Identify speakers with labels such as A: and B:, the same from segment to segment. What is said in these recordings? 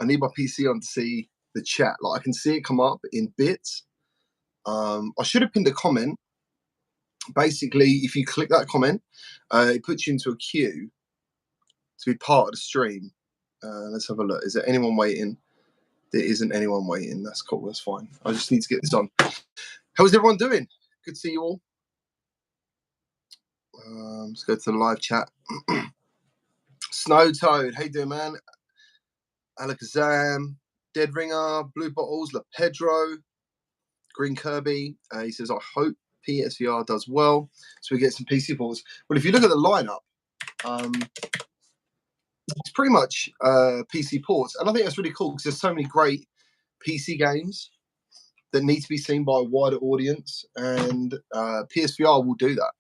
A: I need my PC on to see the chat. Like I can see it come up in bits. I should have pinned a comment. Basically, if you click that comment, it puts you into a queue to be part of the stream. Let's have a look. Is there anyone waiting? There isn't anyone waiting. That's cool. That's fine. I just need to get this on. How's everyone doing? Good to see you all. Let's go to the live chat. Snow Toad, how you doing, man? Alakazam, Dead Ringer, Blue Bottles, La Pedro, Green Kirby. He says, I hope PSVR does well, so we get some PC ports. Well, if you look at the lineup, it's pretty much PC ports, and I think that's really cool because there's so many great PC games that need to be seen by a wider audience, and PSVR will do that.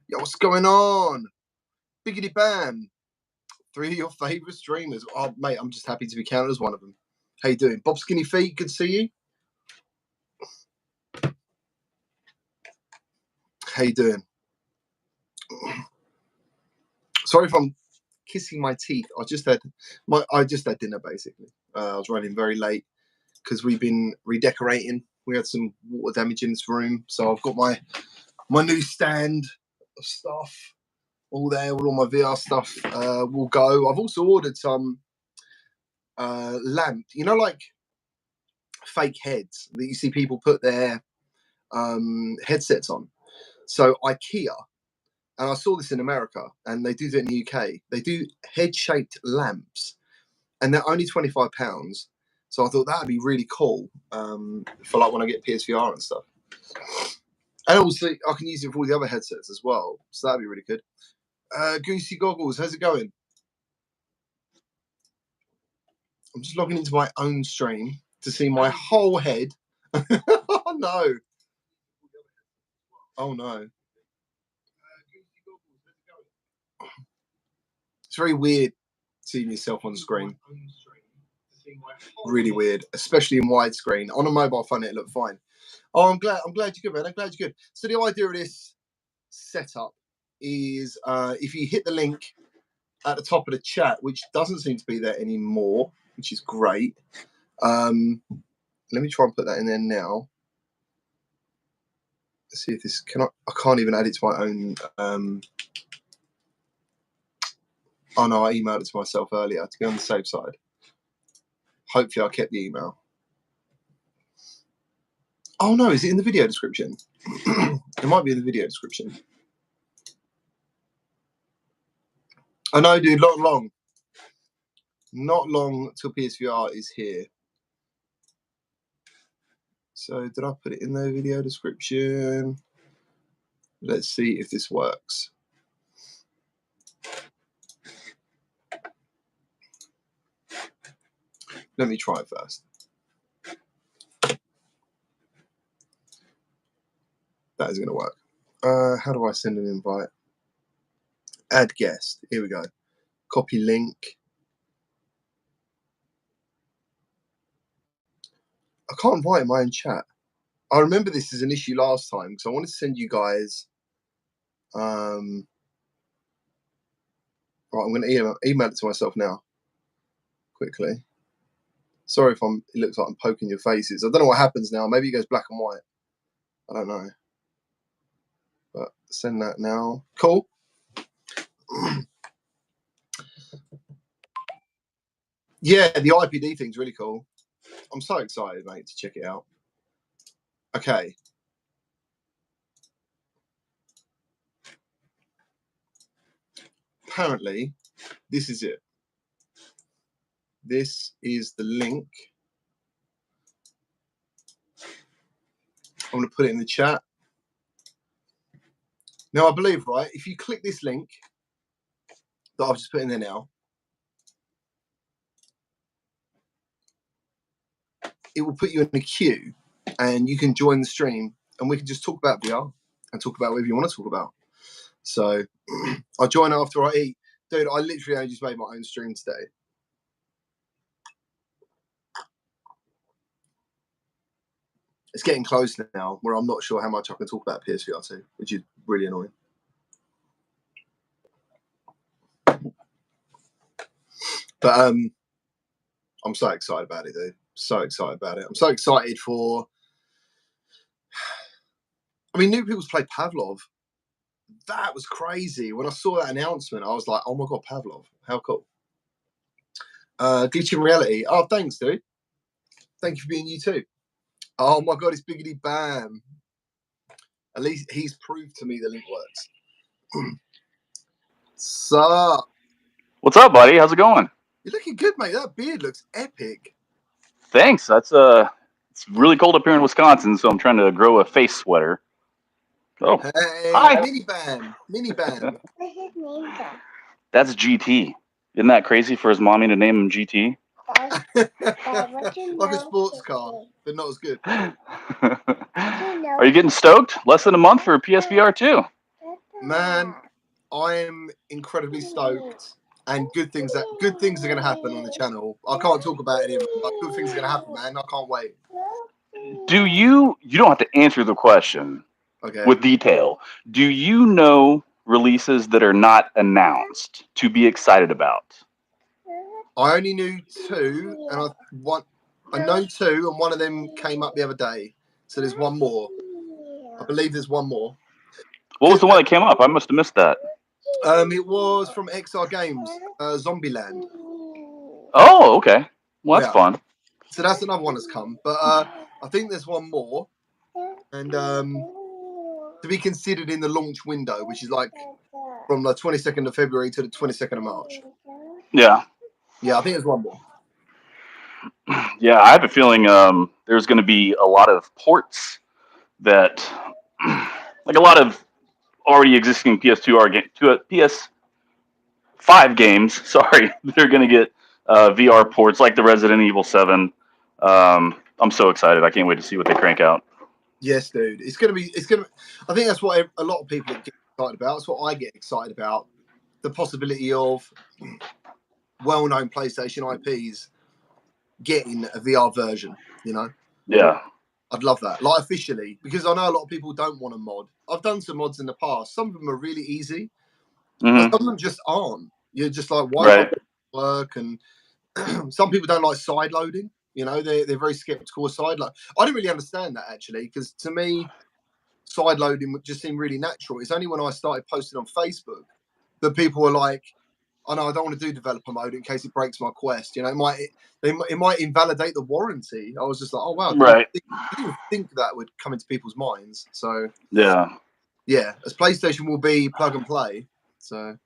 A: Yo, what's going on? Biggity Bam. 3 of your favourite streamers. Oh, mate, I'm just happy to be counted as one of them. How you doing? Bob Skinny Feet, good to see you. How you doing? Sorry if I'm kissing my teeth. I just had dinner, basically. I was running very late because we've been redecorating. We had some water damage in this room, so I've got my new stand of stuff all there. All my VR stuff will go. I've also ordered some lamp, you know, like fake heads that you see people put their headsets on. So IKEA, and I saw this in America, and they do it in the UK. They do head-shaped lamps, and they're only £25. So I thought that'd be really cool for like when I get PSVR and stuff. And also, I can use it for all the other headsets as well. So that'd be really good. Goosey Goggles, how's it going? I'm just logging into my own stream to see my whole head. Oh no! Oh no! It's very weird seeing yourself on screen. Really weird, especially in widescreen. On a mobile phone, it looked fine. Oh, I'm glad you're good, man. I'm glad you're good. So the idea of this setup is if you hit the link at the top of the chat, which doesn't seem to be there anymore, which is great. Let me try and put that in there now. Let's see if this I can't even add it to my own. Oh no, I emailed it to myself earlier to be on the safe side. Hopefully I kept the email. Oh no, is it in the video description? It might be in the video description. I know, dude, not long till PSVR is here. So did I put it in the video description? Let's see if this works. Let me try it first. That is going to work. How do I send an invite? Add guest. Here we go. Copy link. I can't invite my own chat. I remember this is an issue last time because I wanted to send you guys. Right, I'm going to email it to myself now. Quickly. Sorry if it looks like I'm poking your faces. I don't know what happens now. Maybe it goes black and white. I don't know. But send that now. Cool. Yeah, the IPD thing's really cool. I'm so excited, mate, to check it out. Okay. Apparently, this is it. This is the link. I'm going to put it in the chat. Now, I believe, right, if you click this link that I've just put in there now, it will put you in a queue and you can join the stream and we can just talk about VR and talk about whatever you want to talk about. So I'll join after I eat. Dude, I literally only just made my own stream today. It's getting close now where I'm not sure how much I can talk about PSVR 2, which is really annoying. But I'm so excited about it, dude. So excited about it. I'm so excited for. I mean, new people's play Pavlov. That was crazy. When I saw that announcement, I was like, "Oh my god, Pavlov! How cool!" Glitching reality. Oh, thanks, dude. Thank you for being you too. Oh my god, it's Biggity Bam. At least he's proved to me the link works. Sup?
B: What's up, buddy? How's it going?
A: You're looking good, mate. That beard looks epic.
B: Thanks. It's really cold up here in Wisconsin, so I'm trying to grow a face sweater. Oh,
A: Hey,
B: hi.
A: Mini Bam. Mini Bam.
B: That's GT. Isn't that crazy for his mommy to name him GT?
A: Like a sports car, but not as good.
B: Are you getting stoked? Less than a month for PSVR2.
A: Man, I am incredibly stoked, and good things are going to happen on the channel. I can't talk about any of it, but good things are going to happen, man. I can't wait.
B: You don't have to answer the question
A: Okay.
B: with detail. Do you know releases that are not announced to be excited about?
A: I only knew two, and I know two, and one of them came up the other day. So there's one more. I believe there's one more.
B: What was the one that came up? I must have missed that.
A: It was from XR Games, Zombieland.
B: Oh, okay. Well, that's fun.
A: So that's another one that's come. But I think there's one more, and to be considered in the launch window, which is like from the 22nd of February to the 22nd of March.
B: Yeah.
A: Yeah, I think there's one more.
B: Yeah, I have a feeling there's going to be a lot of ports that, like a lot of already existing PS5 games. Sorry, they're going to get VR ports like the Resident Evil 7. I'm so excited! I can't wait to see what they crank out.
A: Yes, dude. It's gonna be. I think that's what a lot of people get excited about. That's what I get excited about. The possibility of well-known PlayStation IPs getting a VR version. You know.
B: Yeah.
A: I'd love that, like officially, because I know a lot of people don't want a mod. I've done some mods in the past. Some of them are really easy, but some of them just aren't. You're just like, why
B: Right.
A: can't it work? And some people don't like side loading. You know, they're very skeptical of side load. I didn't really understand that actually, because to me, side loading would just seem really natural. It's only when I started posting on Facebook that people were like, "Oh no, I don't want to do developer mode in case it breaks my Quest." You know, it might invalidate the warranty. I was just like, "Oh wow,
B: Right.
A: I didn't think that would come into people's minds." So
B: Yeah.
A: yeah, as PlayStation will be plug and play. So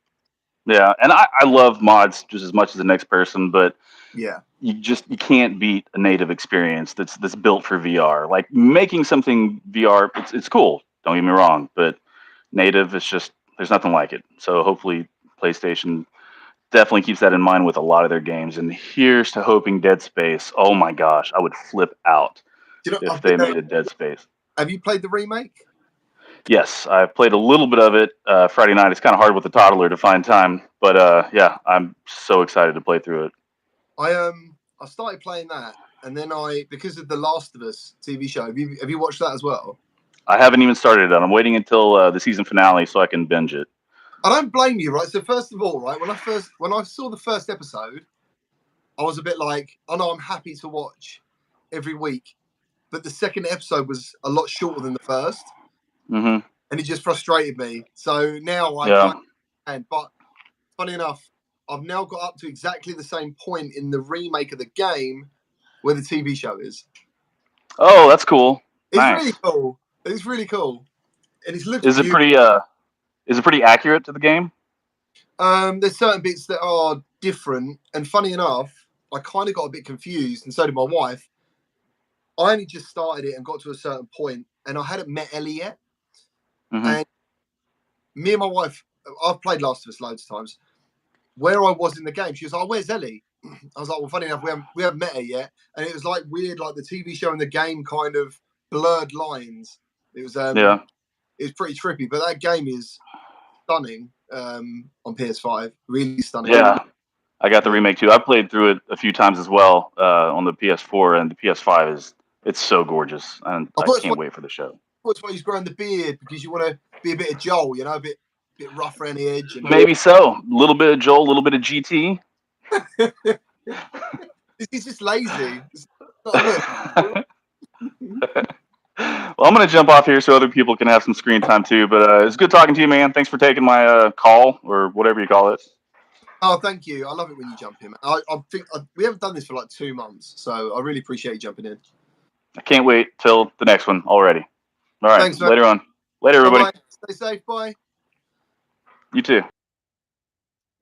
B: Yeah, and I love mods just as much as the next person, but
A: yeah,
B: you can't beat a native experience that's built for VR. Like making something VR, it's cool. Don't get me wrong, but native, it's just there's nothing like it. So hopefully PlayStation definitely keeps that in mind with a lot of their games. And here's to hoping Dead Space. Oh my gosh, I would flip out
A: do you know?
B: if they made a Dead Space.
A: Have you played the remake?
B: Yes, I played a little bit of it Friday night. It's kind of hard with the toddler to find time, but yeah, I'm so excited to play through it.
A: I started playing that, and then because of the Last of Us TV show. Have you watched that as well?
B: I haven't even started it. I'm waiting until the season finale so I can binge it.
A: I don't blame you, right? So first of all, right, when I saw the first episode, I was a bit like, oh no, I'm happy to watch every week. But the second episode was a lot shorter than the first,
B: Mm-hmm.
A: and it just frustrated me. So now I
B: Yeah.
A: kind of can. But funny enough, I've now got up to exactly the same point in the remake of the game where the TV show is.
B: Oh, that's cool.
A: It's
B: Nice.
A: really cool. It's really cool, and it looks
B: Is it
A: beautiful.
B: pretty is it pretty accurate to the game?
A: There's certain bits that are different, and funny enough, I kind of got a bit confused, and so did my wife. I only just started it and got to a certain point, and I hadn't met Ellie yet.
B: Mm-hmm.
A: And me and my wife, I've played Last of Us loads of times. Where I was in the game, she was like, "Oh, where's Ellie?" I was like, "Well, funny enough, we haven't met her yet." And it was like weird, like the TV show and the game kind of blurred lines. It was
B: Yeah.
A: it was pretty trippy, but that game is stunning on PS5. Really stunning.
B: Yeah. I got the remake too. I played through it a few times as well on the PS4, and the PS5 it's so gorgeous, and
A: I
B: I
A: thought
B: can't wait for the show.
A: that's why he's growing the beard, because you want to be a bit of Joel, you know, a bit rough around the edge. And
B: Maybe so. A little bit of Joel, a little bit of GT.
A: did He's just lazy. It's not look.
B: Well, I'm going to jump off here so other people can have some screen time too. But it's good talking to you, man. Thanks for taking my call or whatever you call it.
A: Oh, thank you. I love it when you jump in. I think we haven't done this for like 2 months, so I really appreciate you jumping in.
B: I can't wait till the next one already. All right.
A: Thanks, man.
B: Later on. Later, everybody.
A: Bye-bye. Stay safe. Bye.
B: You too.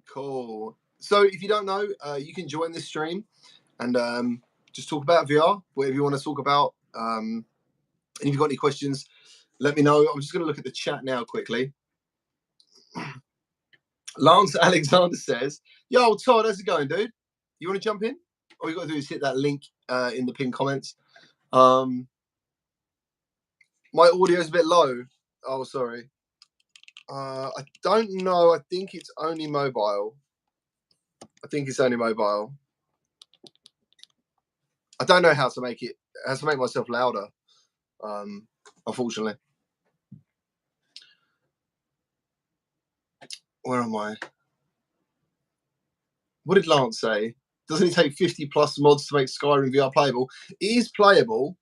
A: Cool. So if you don't know, you can join this stream and just talk about VR, whatever you want to talk about. And if you've got any questions, let me know. I'm just going to look at the chat now quickly. Lance Alexander says, yo, Todd, how's it going, dude? You want to jump in? All you got to do is hit that link in the pinned comments. My audio's a bit low. Oh, sorry. I don't know. I think it's only mobile. I don't know how to make myself louder, unfortunately. Where am I? What did Lance say? Doesn't it take 50 plus mods to make Skyrim VR playable? It is playable,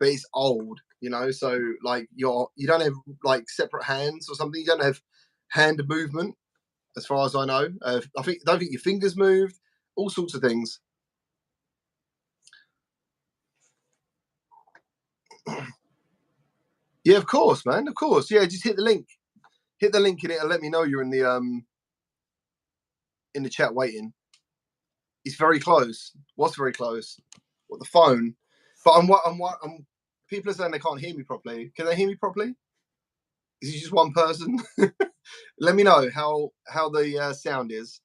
A: but it's old, you know. So like you don't have like separate hands or something. You don't have hand movement, as far as I know. I don't think your fingers moved. All sorts of things. Yeah, of course, man. Of course. Yeah, just hit the link. Hit the link in it and let me know you're in the chat waiting. It's very close. What's very close? What, the phone? But people are saying they can't hear me properly. Can they hear me properly? Is it just one person? Let me know how the sound is.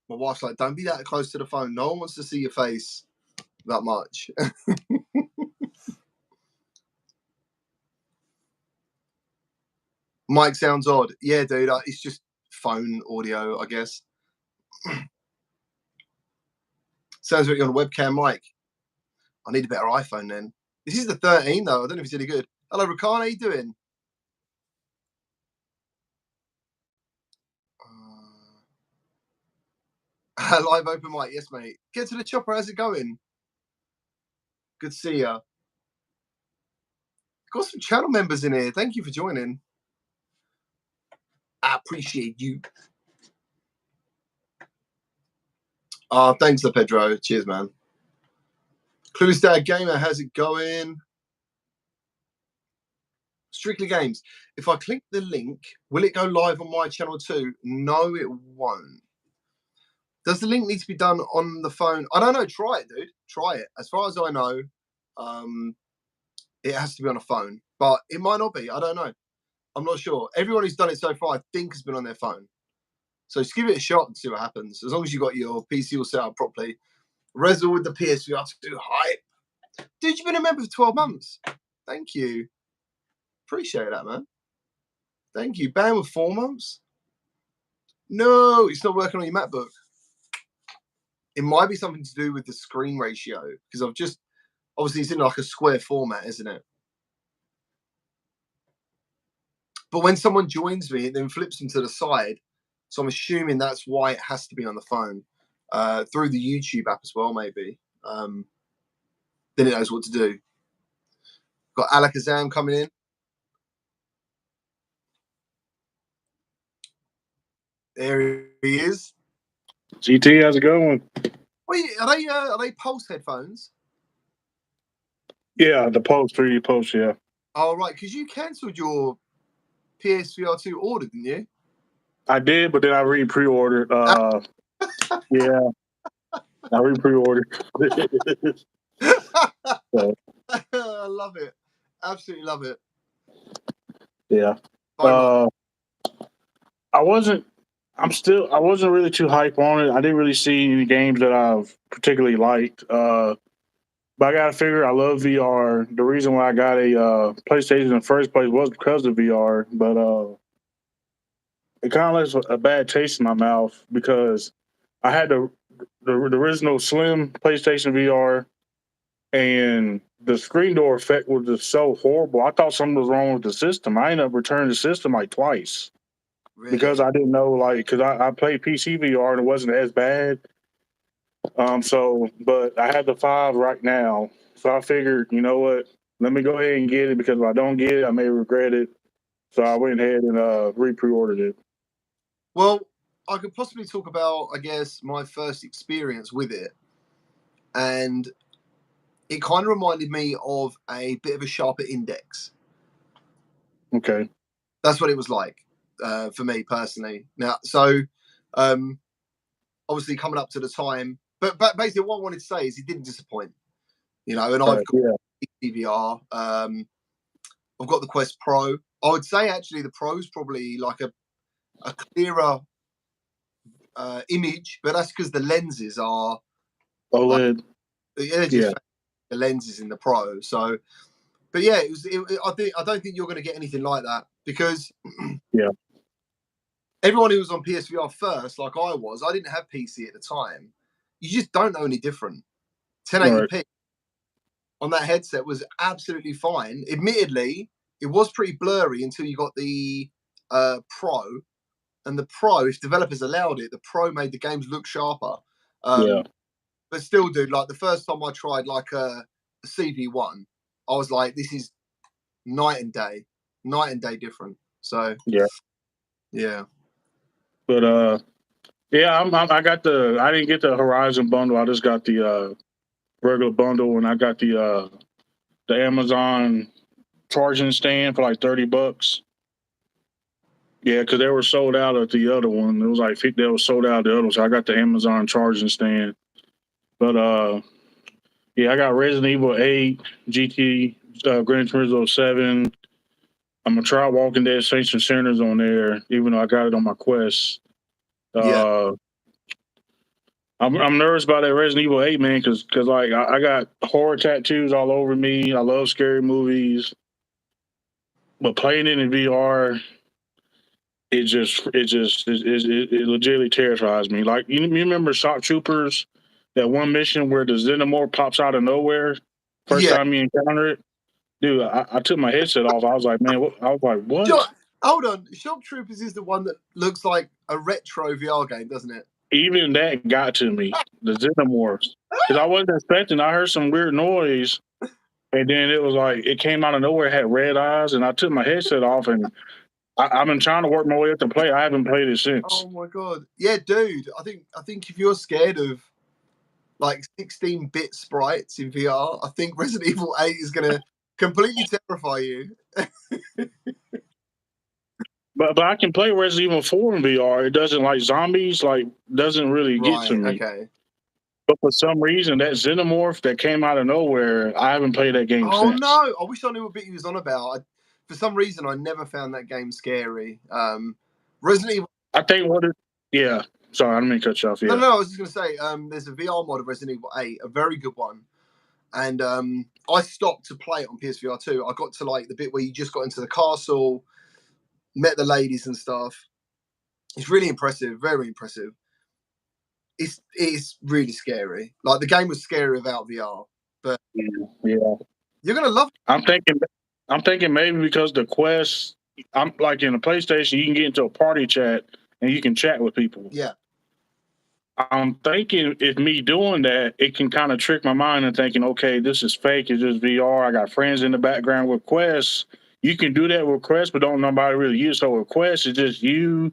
A: My wife's like, don't be that close to the phone. No one wants to see your face that much. Mic sounds odd. Yeah, dude. It's just phone audio, I guess. Sounds like you're on a webcam mic. I need a better iPhone then. This is the 13 though. I don't know if it's any good. Hello, Rakan. How you doing? Live open mic. Yes, mate. Get to the chopper. How's it going? Good to see ya. Got some channel members in here. Thank you for joining. I appreciate you. Thanks, Pedro. Cheers, man. Clueless Dad Gamer, how's it going? Strictly Games. If I click the link, will it go live on my channel too? No, it won't. Does the link need to be done on the phone? I don't know. Try it, dude. Try it. As far as I know, it has to be on a phone, but it might not be. I don't know. I'm not sure. Everyone who's done it so far, I think, has been on their phone. So just give it a shot and see what happens. As long as you got your PC all set up properly. Rezel with the PSVR2 hype. Dude, you've been a member for 12 months. Thank you. Appreciate that, man. Thank you. Banned with 4 months? No, it's not working on your MacBook. It might be something to do with the screen ratio, because obviously it's in like a square format, isn't it? But when someone joins me, it then flips them to the side. So I'm assuming that's why it has to be on the phone. Through the YouTube app as well, maybe. Then it knows what to do. Got Alakazam coming in. There he is.
C: GT, how's it going?
A: Wait, are they Pulse headphones?
C: Yeah, the Pulse 3D Pulse, yeah.
A: Oh, right, because you cancelled your PSVR2 order, didn't you?
C: I did, but then I pre-ordered. Yeah, I pre-ordered.
A: So. I love it. Absolutely love it.
C: Yeah. I wasn't really too hype on it. I didn't really see any games that I've particularly liked. But I gotta figure, I love VR. The reason why I got a PlayStation in the first place was because of VR. But it kind of left a bad taste in my mouth because I had the original slim PlayStation VR, and the screen door effect was just so horrible. I thought something was wrong with the system. I ended up returning the system like twice.
A: Really?
C: because I didn't know, like, because I played PC VR and it wasn't as bad. But I have the 5 right now, so I figured, you know what? Let me go ahead and get it, because if I don't get it, I may regret it. So I went ahead and pre-ordered it.
A: Well, I could possibly talk about, I guess, my first experience with it, and it kind of reminded me of a bit of a sharper index.
C: Okay.
A: That's what it was like for me personally. Now, so obviously coming up to the time, but basically what I wanted to say is it didn't disappoint, you know. And I've got PVR, I've got the Quest Pro. I would say actually the Pro's probably like a clearer image, but that's because the lenses are
C: OLED.
A: Like, they're just the lenses in the Pro. So, but yeah, I don't think you're going to get anything like that, because everyone who was on PSVR first, like I was, I didn't have PC at the time. You just don't know any different. 1080p on that headset was absolutely fine. Admittedly, it was pretty blurry until you got the Pro. And the Pro, if developers allowed it, the Pro made the games look sharper. But still, dude, like the first time I tried like a CV1, I was like, this is night and day different. So yeah.
C: But I got I didn't get the Horizon bundle. I just got the regular bundle, and I got the Amazon charging stand for like $30. Yeah, because they were sold out at the other one. It was like they were sold out the other one, so I got the Amazon charging stand. But I got Resident Evil 8, GT, Gran Turismo 7. I'm gonna try Walking Dead Saints and Sinners on there, even though I got it on my Quest. I'm nervous about that Resident Evil 8, man, because like I got horror tattoos all over me. I love scary movies, but playing it in VR, it legitimately terrifies me. Like you remember Shock Troopers, that one mission where the Xenomorph pops out of nowhere, first time you encounter it, dude. I took my headset off. I was like, man, what?
A: Hold on, Shock Troopers is the one that looks like a retro VR game, doesn't it?
C: Even that got to me, the Xenomorphs, because I wasn't expecting. I heard some weird noise, and then it was like it came out of nowhere. It had red eyes, and I took my headset off, and I've been trying to work my way up to play. I haven't played it since.
A: Oh my god, yeah, dude. I think if you're scared of like 16-bit sprites in VR, I think Resident Evil 8 is gonna completely terrify you.
C: But I can play Resident Evil 4 in VR. It doesn't, like zombies, like doesn't really get to me.
A: Okay.
C: But for some reason, that Xenomorph that came out of nowhere, I haven't played that game since.
A: Oh no! I wish I knew what bit he was on about. For some reason, I never found that game scary. Resident Evil.
C: I think yeah. Sorry, I didn't mean to cut you off. Yeah.
A: No, I was just going to say, there's a VR mod of Resident Evil 8, a very good one. And I stopped to play it on PSVR 2. I got to like the bit where you just got into the castle, met the ladies and stuff. It's really impressive, very impressive. It's really scary. Like the game was scary without VR, but
C: yeah,
A: you're gonna love it.
C: I'm thinking maybe because the Quest, I'm like in the PlayStation, you can get into a party chat and you can chat with people.
A: Yeah.
C: I'm thinking if me doing that, it can kind of trick my mind and thinking, okay, this is fake. It's just VR. I got friends in the background with Quest. You can do that with Quest, but don't nobody really use. So with Quest, it's just you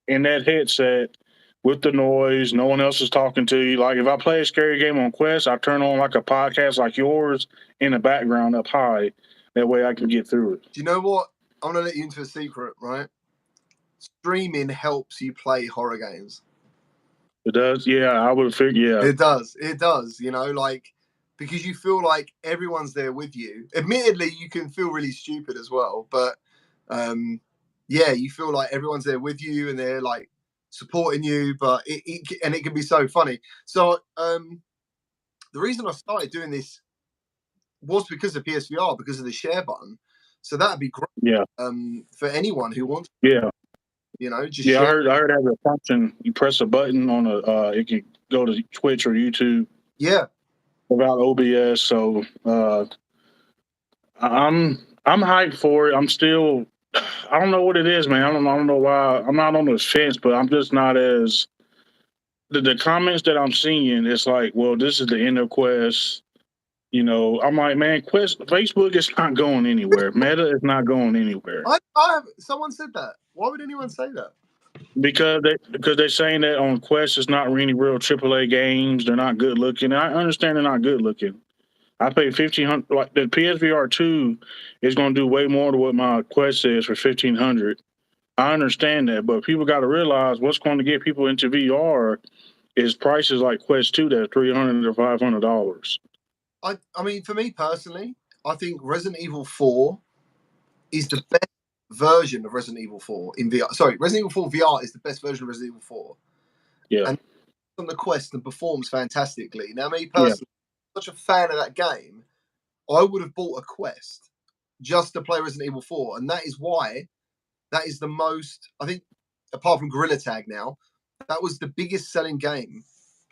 C: in that headset with the noise. No one else is talking to you. Like if I play a scary game on Quest, I turn on like a podcast like yours in the background up high. That way I can get through it.
A: Do you know what? I'm going to let you into a secret, right? Streaming helps you play horror games.
C: It does? Yeah, I would figure, yeah.
A: It does, you know, like, because you feel like everyone's there with you. Admittedly, you can feel really stupid as well, but yeah, you feel like everyone's there with you and they're like supporting you, but it can be so funny. So the reason I started doing this was because of PSVR, because of the share button. So that'd be great.
C: Yeah.
A: For anyone who wants.
C: Yeah.
A: You know, just
C: I heard that a function. You press a button on it can go to Twitch or YouTube.
A: Yeah.
C: Without OBS, so I'm hyped for it. I'm still I don't know what it is, man. I don't know why. I'm not on the fence, but I'm just not as the comments that I'm seeing. It's like, well, this is the end of Quest. I'm like, man, Facebook is not going anywhere. Meta is not going anywhere.
A: Someone said that. Why would anyone say that?
C: Because they're saying that on Quest it's not really real AAA games. They're not good looking. And I understand they're not good looking. I paid $1,500. Like the PSVR2 is going to do way more than what my Quest is for $1,500. I understand that, but people got to realize what's going to get people into VR is prices like Quest 2 that's $300 to $500.
A: I mean, for me personally, I think Resident Evil 4 is the best version of Resident Evil 4 in VR. Sorry, Resident Evil 4 VR is the best version of Resident Evil 4.
C: Yeah.
A: And on the Quest and performs fantastically. Now, me personally, I'm such a fan of that game, I would have bought a Quest just to play Resident Evil 4. And that is why that is the most, I think, apart from Gorilla Tag now, that was the biggest selling game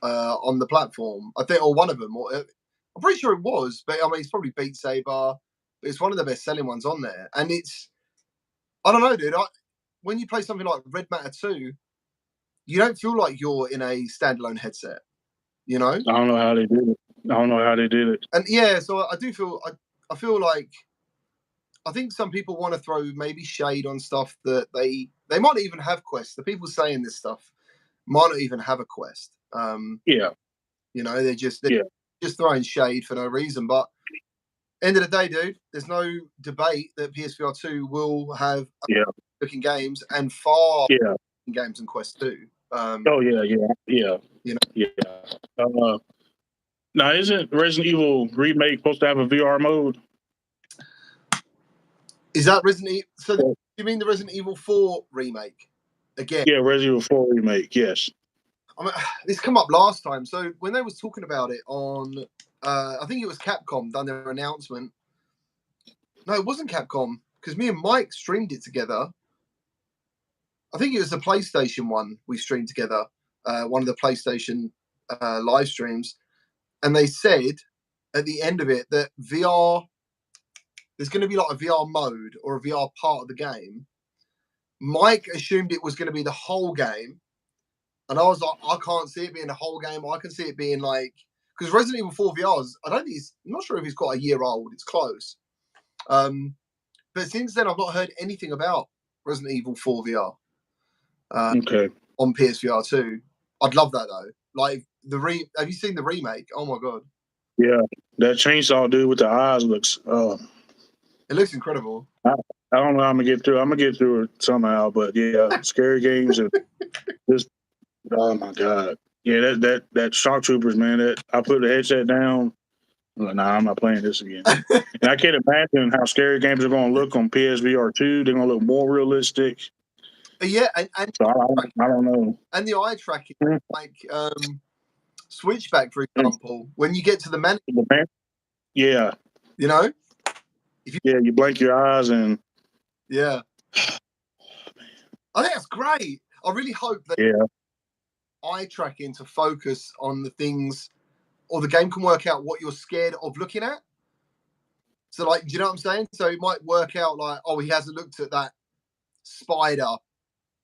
A: on the platform. I think, or one of them. I'm pretty sure it was, but I mean, it's probably Beat Saber. But it's one of the best selling ones on there. And I don't know, dude. When you play something like Red Matter 2, you don't feel like you're in a standalone headset. I
C: don't know how they did it.
A: And yeah, so I do feel, I feel like, I think some people want to throw maybe shade on stuff that they might not even have Quest. The people saying this stuff might not even have a Quest. They're just throwing shade for no reason. But end of the day, dude, there's no debate that PSVR 2 will have looking games and far games than Quest 2.
C: Now, isn't Resident Evil Remake supposed to have a VR mode?
A: Is that Resident Evil? So you mean the Resident Evil 4 remake again?
C: Yeah, Resident Evil 4 remake. Yes.
A: I mean, this come up last time. So when they was talking about it on, I think it was Capcom done their announcement. No, it wasn't Capcom because me and Mike streamed it together. I think it was the PlayStation one we streamed together, one of the PlayStation live streams, and they said at the end of it that VR. There's going to be like a VR mode or a VR part of the game. Mike assumed it was going to be the whole game. And I was like, I can't see it being the whole game. I can see it being like, because Resident Evil 4 VR's, I'm not sure if it's quite a year old. It's close. But since then, I've not heard anything about Resident Evil 4 VR on PSVR 2. I'd love that though. Like have you seen the remake? Oh my God.
C: Yeah. That chainsaw dude with the eyes looks,
A: it looks incredible.
C: I don't know how I'm gonna get through. I'm gonna get through it somehow, but yeah, scary games and just oh my God. Yeah, that Shock Troopers, man. That I put the headset down. I'm like, nah, I'm not playing this again. And I can't imagine how scary games are gonna look on PSVR 2. They're gonna look more realistic.
A: Yeah, and
C: so I don't know.
A: And the eye tracking, like Switchback, for example, when you get to the menu.
C: Yeah. You blink your eyes and
A: I think that's great. I really hope that eye tracking to focus on the things, or the game can work out what you're scared of looking at. So, like, do you know what I'm saying? So it might work out like, oh, he hasn't looked at that spider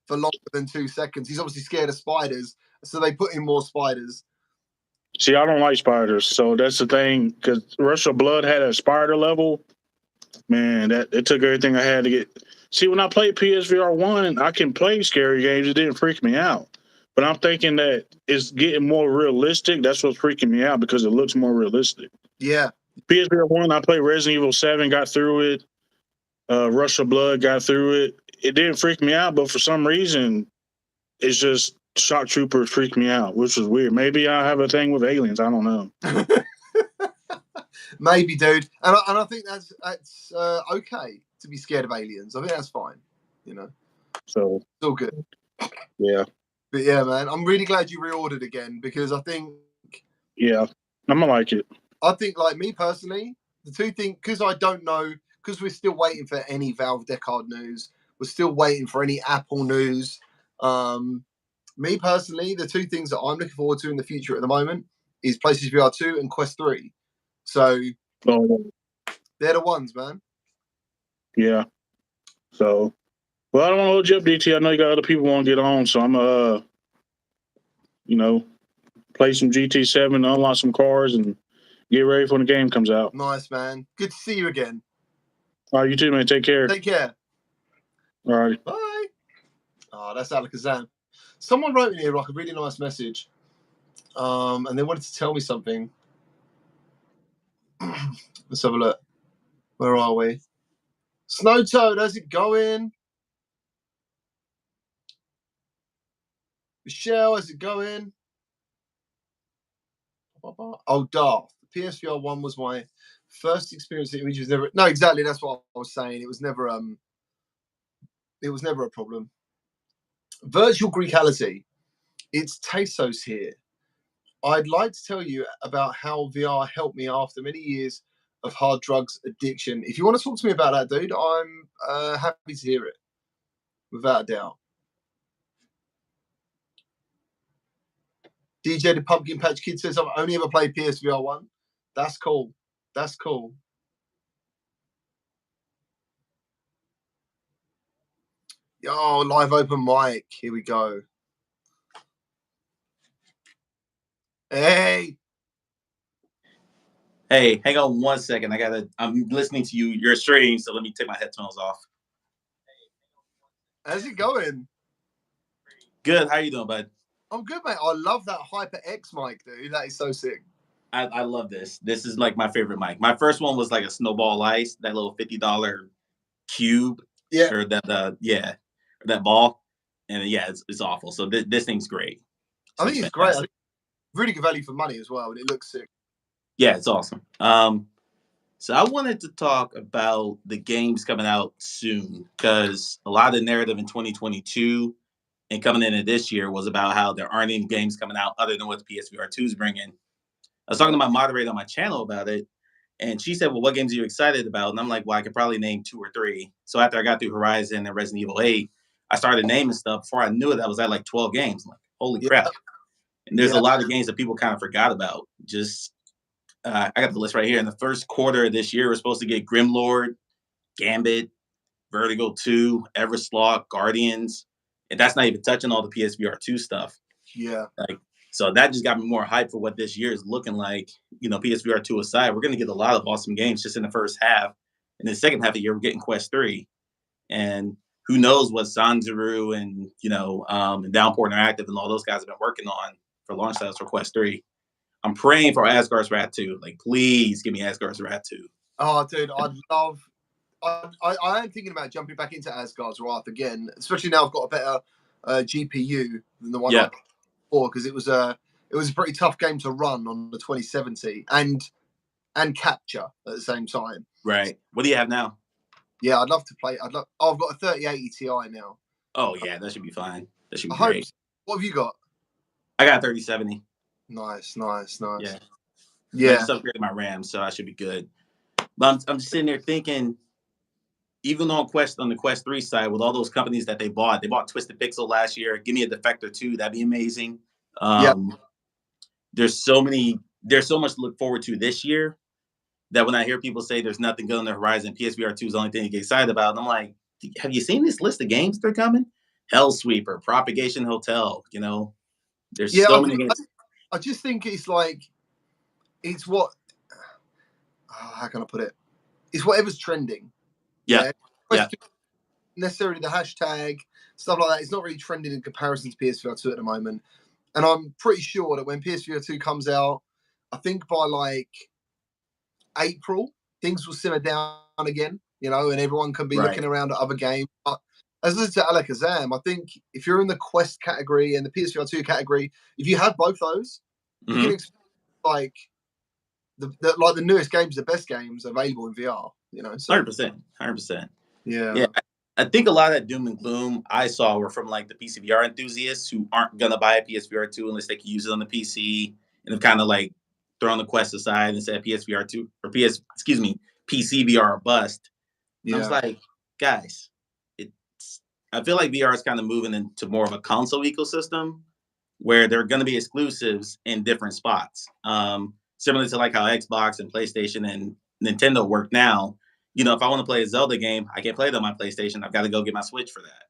A: for longer than 2 seconds. He's obviously scared of spiders, so they put in more spiders.
C: See, I don't like spiders, so that's the thing. Because Rush of Blood had a spider level. Man, it took everything I had to get. See, when I played PSVR 1, I can play scary games. It didn't freak me out. But I'm thinking that it's getting more realistic. That's what's freaking me out because it looks more realistic.
A: Yeah.
C: PSVR 1, I played Resident Evil 7, got through it. Rush of Blood, got through it. It didn't freak me out, but for some reason, it's just Shock Troopers freaked me out, which was weird. Maybe I have a thing with aliens. I don't know.
A: Maybe, dude. And I think that's okay to be scared of aliens. I think that's fine,
C: So
A: it's all good.
C: Yeah.
A: But yeah, man, I'm really glad you reordered again because I think.
C: Yeah, I'm gonna like it.
A: I think, like me personally, the two things, because I don't know, because we're still waiting for any Valve Decard news, we're still waiting for any Apple news. Me personally, the two things that I'm looking forward to in the future at the moment is PlayStation VR 2 and Quest 3. So they're the ones, man.
C: Yeah. So, well, I don't want to hold you up, DT. I know you got other people want to get on, so I'm play some GT7, unlock some cars, and get ready for when the game comes out.
A: Nice, man. Good to see you again.
C: All right, you too, man. Take care.
A: Take care.
C: All right.
A: Bye. Oh, that's Alyx. Someone wrote me here like a really nice message, and they wanted to tell me something. Let's have a look. Where are we? Snow Toad, how's it going? Michelle, how's it going? Oh, Darth. The PSVR 1 was my first experience. The image was never. No, exactly. That's what I was saying. It was never a problem. Virtual Greekality. It's Tasos here. I'd like to tell you about how VR helped me after many years of hard drugs addiction. If you want to talk to me about that, dude, I'm happy to hear it. Without a doubt. DJ the Pumpkin Patch Kid says I've only ever played PSVR 1. That's cool. That's cool. Yo, live open mic. Here we go. Hey.
D: Hey, hang on 1 second. I'm listening to you. You're streaming, so let me take my headphones off.
A: How's it going?
D: Good. How you doing, bud?
A: I'm good, mate. I love that HyperX mic, dude. That is so sick.
D: I love this. This is like my favorite mic. My first one was like a Snowball Ice, that little $50 cube.
A: Yeah.
D: Or that that ball. And yeah, it's awful. So this thing's great.
A: I think it's great. I think really good value for money as well, and it looks sick.
D: Yeah, it's awesome. So I wanted to talk about the games coming out soon, because a lot of the narrative in 2022 and coming into this year was about how there aren't any games coming out other than what the PSVR 2 is bringing. I was talking to my moderator on my channel about it, and she said, well, what games are you excited about? And I'm like, well, I could probably name 2 or 3. So after I got through Horizon and Resident Evil 8, I started naming stuff. Before I knew it, I was at like 12 games. I'm like, holy crap. And there's a lot of games that people kind of forgot about. I got the list right here. In the first quarter of this year, we're supposed to get Grimlord, Gambit, Vertigo 2, Everslot, Guardians. And that's not even touching all the PSVR 2 stuff.
A: Yeah.
D: So that just got me more hyped for what this year is looking like. PSVR 2 aside, we're going to get a lot of awesome games just in the first half. In the second half of the year, we're getting Quest 3. And who knows what Sanzaru and, and Downpour Interactive and all those guys have been working on for launch titles for Quest 3. I'm praying for Asgard's Wrath 2. Like, please give me Asgard's Wrath 2.
A: Oh, dude, I am thinking about jumping back into Asgard's Wrath again, especially now I've got a better GPU than the one I had before, because it was a pretty tough game to run on the 2070 and capture at the same time.
D: Right. What do you have now?
A: Yeah, I'd love to play. I've got a 3080 Ti now.
D: Oh yeah, that should be fine. That should be
A: great.
D: Hope so.
A: What have you got?
D: I got 3070.
A: Nice.
D: Yeah.
A: I
D: just upgraded my RAM, so I should be good. But I'm just sitting there thinking, even on the Quest 3 side, with all those companies that they bought Twisted Pixel last year. Give me a Defector 2, that'd be amazing. There's so much to look forward to this year that when I hear people say there's nothing good on the horizon, PSVR 2 is the only thing to get excited about. And I'm like, have you seen this list of games that are coming? Hellsweeper, Propagation Hotel, there's so many games.
A: I just think it's like, it's what, how can I put it? It's whatever's trending.
D: Yeah.
A: Necessarily the hashtag, stuff like that. It's not really trending in comparison to PSVR 2 at the moment. And I'm pretty sure that when PSVR 2 comes out, I think by like April, things will simmer down again, and everyone can be looking around at other games. But as I said to Alakazam, I think if you're in the Quest category and the PSVR 2 category, if you have both those, you can expect like the newest games, the best games available in VR.
D: 100%.
A: Yeah.
D: I think a lot of that doom and gloom I saw were from like the PCVR enthusiasts who aren't gonna buy a PSVR 2 unless they can use it on the PC, and have kind of like thrown the Quest aside and said PSVR 2 or PC VR or bust. And I was like, guys, I feel like VR is kind of moving into more of a console ecosystem where there are going to be exclusives in different spots. Similar to like how Xbox and PlayStation and Nintendo work now. if I want to play a Zelda game, I can't play it on my PlayStation. I've got to go get my Switch for that.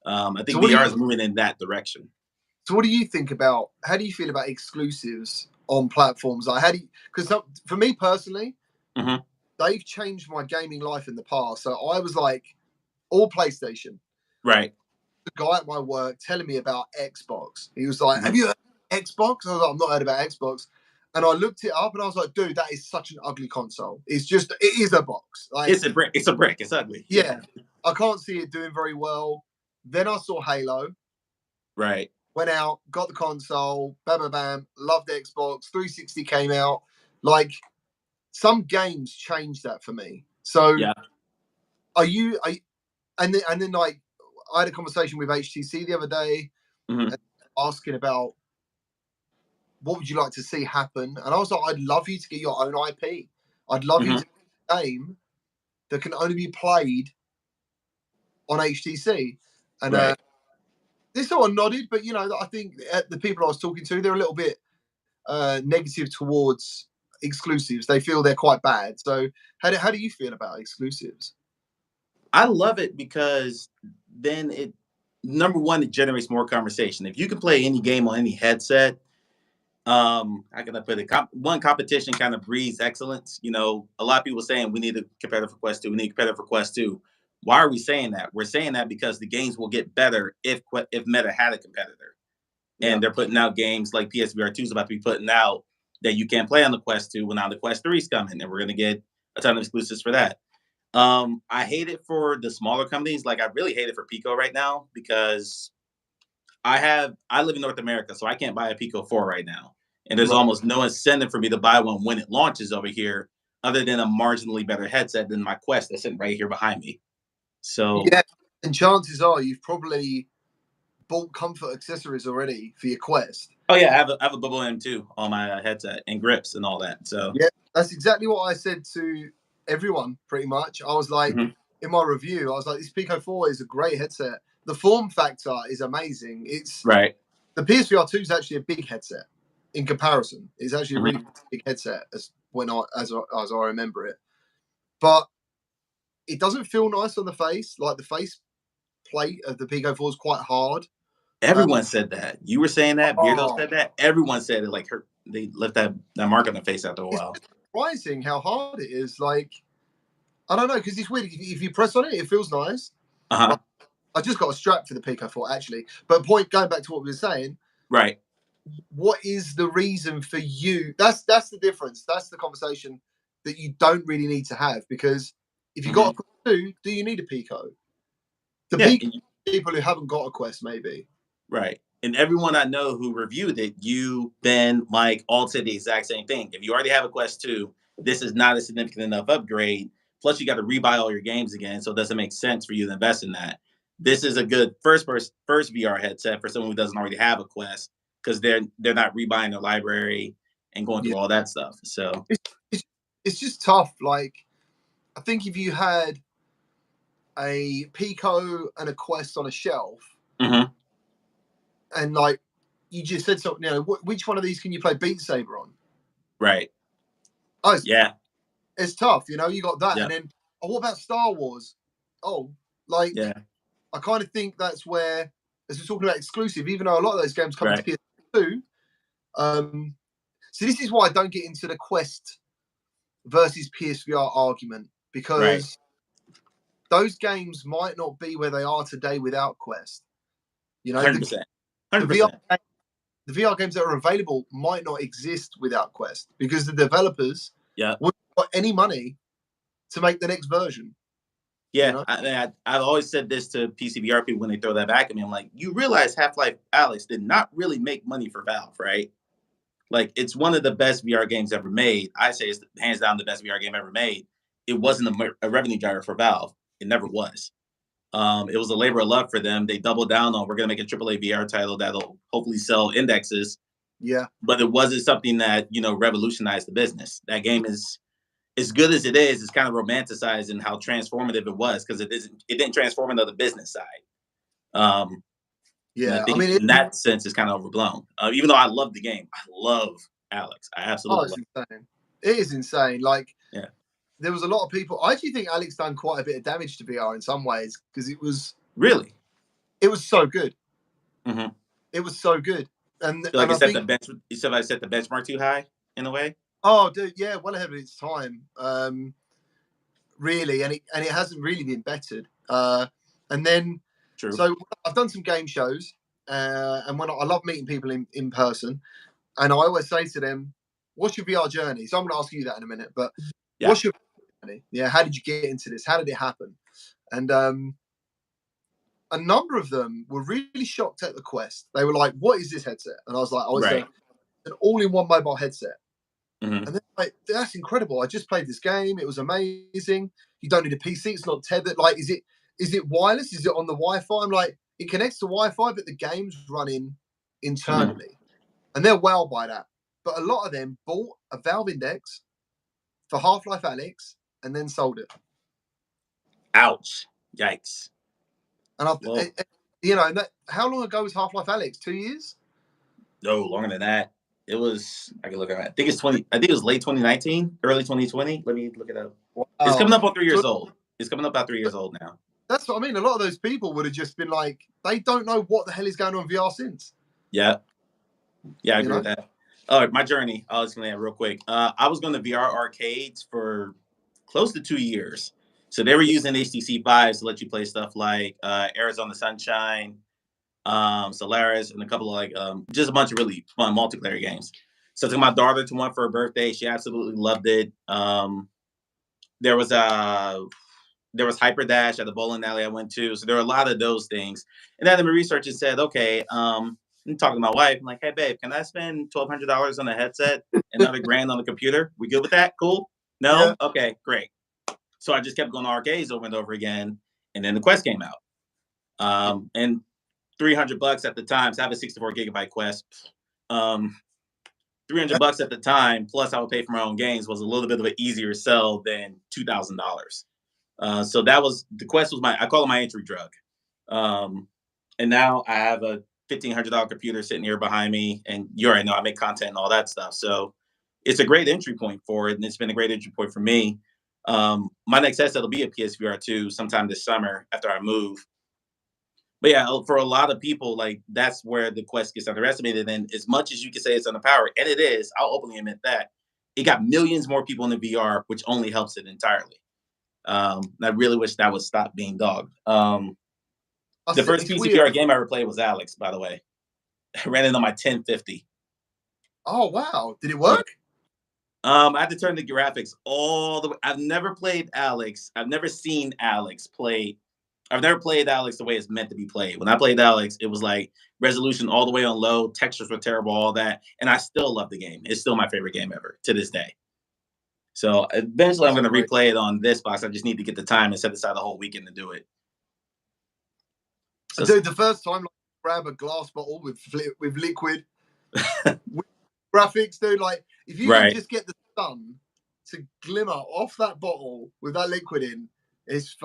D: I think VR is moving in that direction.
A: So what do you think about, how do you feel about exclusives on platforms? Like, because for me personally, they've changed my gaming life in the past. So I was like, all PlayStation.
D: Right.
A: The guy at my work telling me about Xbox. He was like, have you heard of Xbox? I was like, I've not heard about Xbox. And I looked it up and I was like, dude, that is such an ugly console. It is a box. Like,
D: it's a brick. It's a brick. It's ugly.
A: Yeah. I can't see it doing very well. Then I saw Halo.
D: Right.
A: Went out, got the console, bam, bam, bam, loved Xbox. 360 came out. Like, some games changed that for me. So, and then like, I had a conversation with HTC the other day, asking about what would you like to see happen, and I was like, I'd love you to get your own IP. I'd love you to get a game that can only be played on HTC. And they sort of nodded, but I think the people I was talking to, they're a little bit negative towards exclusives. They feel they're quite bad. So how do you feel about exclusives?
D: I love it because then number one, it generates more conversation. If you can play any game on any headset, how can I put it? One, competition kind of breeds excellence. A lot of people saying we need a competitor for Quest 2. We need a competitor for Quest 2. Why are we saying that? We're saying that because the games will get better if Meta had a competitor. And they're putting out games like PSVR2 is about to be putting out that you can't play on the Quest 2 when now the Quest 3 is coming. And we're going to get a ton of exclusives for that. I hate it for the smaller companies. Like, I really hate it for Pico right now because I live in North America, so I can't buy a Pico 4 right now. And there's almost no incentive for me to buy one when it launches over here, other than a marginally better headset than my Quest that's sitting right here behind me. So
A: yeah, and chances are you've probably bought comfort accessories already for your Quest.
D: Oh yeah, I have a Bubble M2 on my headset and grips and all that. So
A: yeah, that's exactly what I said to everyone. Pretty much, I was like, in my review, I was like, this Pico 4 is a great headset. The form factor is amazing. It's
D: right.
A: The PSVR 2 is actually a big headset in comparison. It's actually a really big headset as I remember it. But it doesn't feel nice on the face. Like, the face plate of the Pico 4 is quite hard.
D: Everyone said that. You were saying that. Beardo said that. Everyone said it. Like, they left that mark on the face after a while.
A: It's surprising how hard it is. Like, I don't know, because it's weird. If you press on it, it feels nice.
D: Uh-huh.
A: I just got a strap for the Pico 4, actually. But going back to what we were saying.
D: Right.
A: What is the reason for you? That's the difference. That's the conversation that you don't really need to have, because if you got a Quest 2, do you need a Pico? People who haven't got a Quest, maybe.
D: Right. And everyone I know who reviewed it, you, Ben, Mike, all said the exact same thing. If you already have a Quest 2, this is not a significant enough upgrade. Plus, you got to rebuy all your games again, so it doesn't make sense for you to invest in that. This is a good first VR headset for someone who doesn't already have a Quest, because they're not rebuying their library and going through all that stuff. So
A: it's just tough. Like, I think if you had a Pico and a Quest on a shelf, and like you just said something, which one of these can you play Beat Saber on?
D: Right.
A: Oh, it's tough. You got that, and then what about Star Wars? I kind of think that's where, as we're talking about exclusive, even though a lot of those games come to PS2. So this is why I don't get into the Quest versus PSVR argument, because those games might not be where they are today without Quest.
D: 100%.
A: The VR games that are available might not exist without Quest, because the developers wouldn't got any money to make the next version.
D: Yeah, I've always said this to PCVR people when they throw that back at me. I'm like, you realize Half-Life Alyx did not really make money for Valve, right? Like, it's one of the best VR games ever made. I say it's hands down the best VR game ever made. It wasn't a revenue driver for Valve. It never was. It was a labor of love for them. They doubled down on, we're going to make a AAA VR title that'll hopefully sell indexes.
A: Yeah.
D: But it wasn't something that, revolutionized the business. That game is, as good as it is, it's kind of romanticized in how transformative it was, because it didn't transform into the business side. I think in that sense, it's kind of overblown. Even though I love the game, I love Alyx. I absolutely love
A: it. It is insane. Like, there was a lot of people. I actually think Alyx done quite a bit of damage to VR in some ways because it was so good.
D: Mm-hmm.
A: It was so good, and
D: Like
A: I think
D: you said I set the benchmark too high in a way.
A: oh, dude, yeah, well ahead of its time, really, and it hasn't really been bettered. And then,
D: True.
A: so I've done some game shows, and when I love meeting people in person, and I always say to them, "What's your VR journey?" So I'm going to ask you that in a minute, but what's your journey? Yeah, how did you get into this? How did it happen? And a number of them were really shocked at the Quest. They were like, "What is this headset?" And I was like, "Oh, it's an all-in-one mobile headset."
D: Mm-hmm.
A: And they're like, "That's incredible! I just played this game. It was amazing. You don't need a PC. It's not tethered. Like, is it wireless? Is it on the Wi-Fi?" I'm like, "It connects to Wi-Fi, but the game's running internally." And they're wowed by that. But a lot of them bought a Valve Index for Half-Life Alyx and then sold it.
D: Ouch! Yikes!
A: And and how long ago was Half-Life Alyx? 2 years?
D: No, longer than that. It was. I can look at it. I think it's 20. I think it was late 2019, early 2020. Let me look it up. Wow. It's coming up on 3 years old. It's coming up about 3 years old now.
A: That's what I mean. A lot of those people would have just been like, they don't know what the hell is going on in VR since.
D: Yeah. Yeah, I agree with that. All right, my journey. I'll explain that real quick. I was going to VR arcades for close to 2 years. So they were using HTC 5s to let you play stuff like Arizona Sunshine, Solaris, and a couple of just a bunch of really fun multiplayer games. So I took my daughter to one for her birthday. She absolutely loved it. There was Hyper Dash at the bowling alley I went to. So there were a lot of those things. And then my research said, okay, I'm talking to my wife. I'm like, hey, babe, can I spend $1,200 on a headset, another $1,000 on the computer? We good with that? Cool? No? Yeah. Okay, great. So I just kept going to arcades over and over again. And then the Quest came out. And $300 at the time. So I have a 64 gigabyte Quest. $300 at the time, plus I would pay for my own games, was a little bit of an easier sell than $2,000. So that was the Quest was I call it my entry drug. And now I have a $1,500 computer sitting here behind me, and you already know I make content and all that stuff. So it's a great entry point for it, and it's been a great entry point for me. My next headset will be a PSVR2 sometime this summer after I move. But yeah, for a lot of people, like that's where the Quest gets underestimated. And as much as you can say it's underpowered, and it is, I'll openly admit that, it got millions more people in the VR, which only helps it entirely. I really wish that would stop being dogged. The first PCVR game I ever played was Alyx, by the way. I ran it on my 1050.
A: Oh, wow. Did it work?
D: I had to turn the graphics all the way. I've never played Alyx. I've never seen Alyx play. I've never played Alyx the way it's meant to be played. When I played Alyx, it was like resolution all the way on low, textures were terrible, all that. And I still love the game. It's still my favorite game ever to this day. So eventually I'm going to replay it on this box. I just need to get the time and set aside the whole weekend to do it.
A: So, dude, the first time, like, grab a glass bottle with liquid with graphics, dude. Like, if you can just get the sun to glimmer off that bottle with that liquid in, it's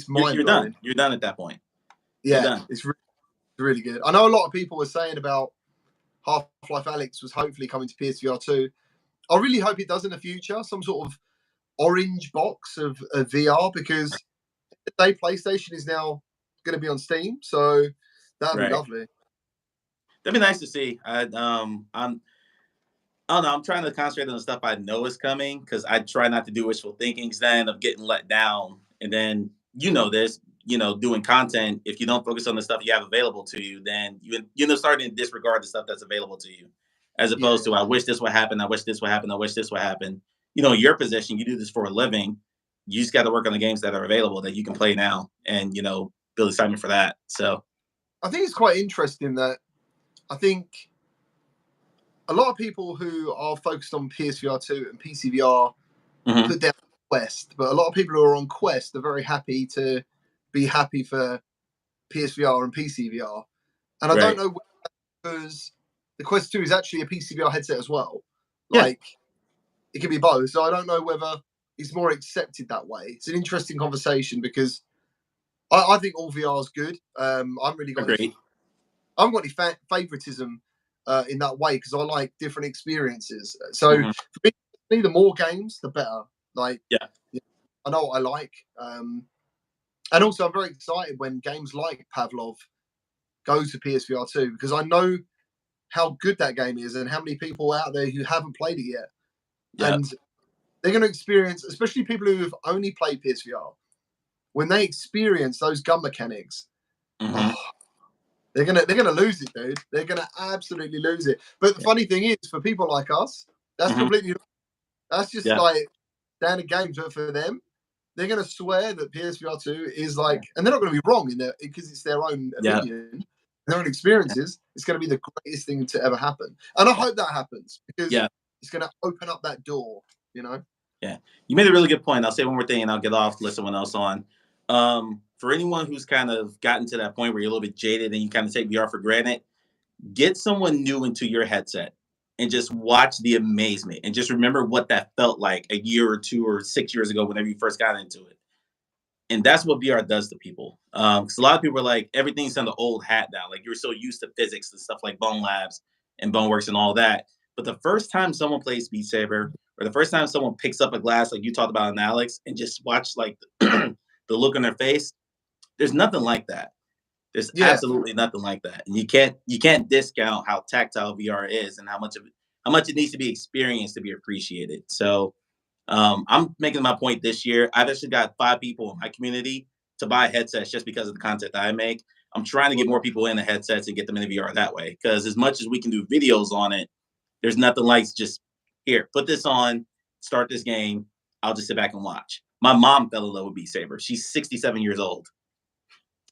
A: mind
D: You're
A: blowing.
D: done. You're done at that point.
A: Yeah, it's really good. I know a lot of people were saying about Half-Life Alyx was hopefully coming to PSVR 2. I really hope it does in the future. Some sort of orange box of VR, because today PlayStation is now going to be on Steam, so that'd be lovely.
D: That'd be nice to see. I don't know. I'm trying to concentrate on the stuff I know is coming, because I try not to do wishful thinking, because then I end up getting let down. And then doing content, if you don't focus on the stuff you have available to you, then you starting to disregard the stuff that's available to you, as opposed to I wish this would happen, I wish this would happen, I wish this would happen. Your position, you do this for a living. You just got to work on the games that are available that you can play now, and build excitement for that. So
A: I think it's quite interesting that I think a lot of people who are focused on PSVR 2 and PCVR put down Quest, but a lot of people who are on Quest are very happy to be happy for PSVR and PCVR. And I don't know, because the Quest 2 is actually a PCVR headset as well. Like, it can be both. So I don't know whether it's more accepted that way. It's an interesting conversation, because I think all VR is good. I haven't got any favoritism in that way, because I like different experiences. So for me, the more games, the better. Like, I know what I like. And also, I'm very excited when games like Pavlov go to PSVR2 because I know how good that game is and how many people out there who haven't played it yet.
D: Yep.
A: And they're going to experience, especially people who have only played PSVR, when they experience those gun mechanics, they're gonna lose it, dude. They're gonna absolutely lose it. But the funny thing is, for people like us, that's completely, that's just like standard games. But for them, they're gonna swear that PSVR2 is like, and they're not gonna be wrong in there because it's their own opinion, their own experiences. It's gonna be the greatest thing to ever happen, and I hope that happens because it's gonna open up that door. You know.
D: Yeah, you made a really good point. I'll say one more thing, and I'll get off. Let someone else on. For anyone who's kind of gotten to that point where you're a little bit jaded and you kind of take VR for granted, get someone new into your headset and just watch the amazement and just remember what that felt like a year or 2 or 6 years ago whenever you first got into it. And that's what VR does to people. Because a lot of people are like, everything's on the old hat now. Like you're so used to physics and stuff like Bone Labs and Boneworks and all that. But the first time someone plays Beat Saber, or the first time someone picks up a glass like you talked about in Alyx and just watch like the look on their face, there's nothing like that. There's absolutely nothing like that. And you can't discount how tactile VR is and how much it needs to be experienced to be appreciated. So I'm making my point this year. I've actually got 5 people in my community to buy headsets just because of the content that I make. I'm trying to get more people in the headsets and get them in the VR that way. Because as much as we can do videos on it, there's nothing like just here, put this on, start this game. I'll just sit back and watch. My mom fell in love with Beat Saber. She's 67 years old.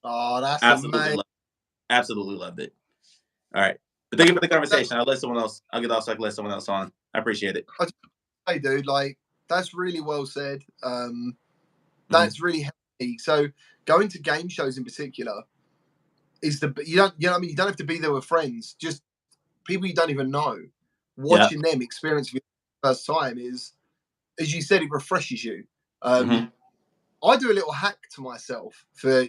A: Oh, that's amazing.
D: Absolutely loved it. All right. But thank you for the conversation. I'll let someone else, I'll get off so I can let someone else on. I appreciate it.
A: Hey, dude, like, that's really well said. That's really healthy. So going to game shows in particular is you know what I mean? You don't have to be there with friends, just people you don't even know. Watching them experience for the first time is, as you said, it refreshes you. I do a little hack to myself for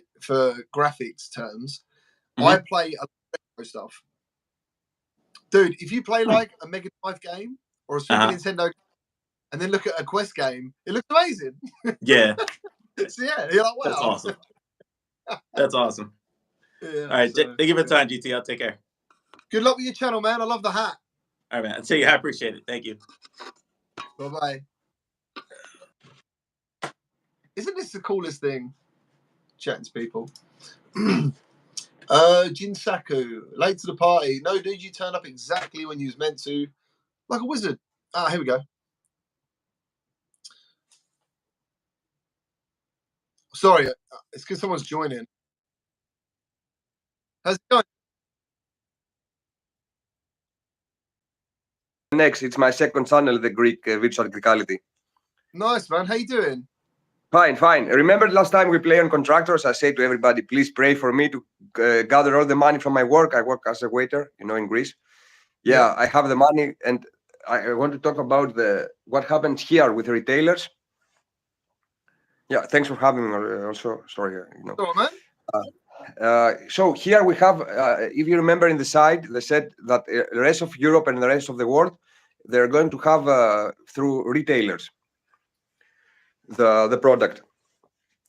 A: graphics terms. I play a lot of retro stuff. Dude, if you play like a Mega Drive game or a Super Nintendo and then look at a Quest game, it looks amazing.
D: Yeah.
A: So yeah, you're like, wow.
D: That's awesome. That's awesome.
A: Yeah,
D: all right. Thank you for the time, GT. I'll take care.
A: Good luck with your channel, man. I love the hat.
D: All right, man. I'll tell you, I appreciate it. Thank you.
A: Bye-bye. Isn't this the coolest thing? Chatting to people. Jinsaku, late to the party. No, dude, you turned up exactly when you was meant to. Like a wizard. Ah, here we go. Sorry, it's because someone's joining. How's it going?
E: Next, it's my second channel, the Greek Virtual Greekality.
A: Nice, man. How you doing?
E: Fine, fine. Remember last time we played on Contractors? I said to everybody, please pray for me to gather all the money from my work. I work as a waiter, in Greece. Yeah, I have the money, and I want to talk about what happens here with retailers. Yeah, thanks for having me. Also, sorry,
A: Go on, man.
E: So here we have, if you remember in the side, they said that the rest of Europe and the rest of the world, they're going to have through retailers the product.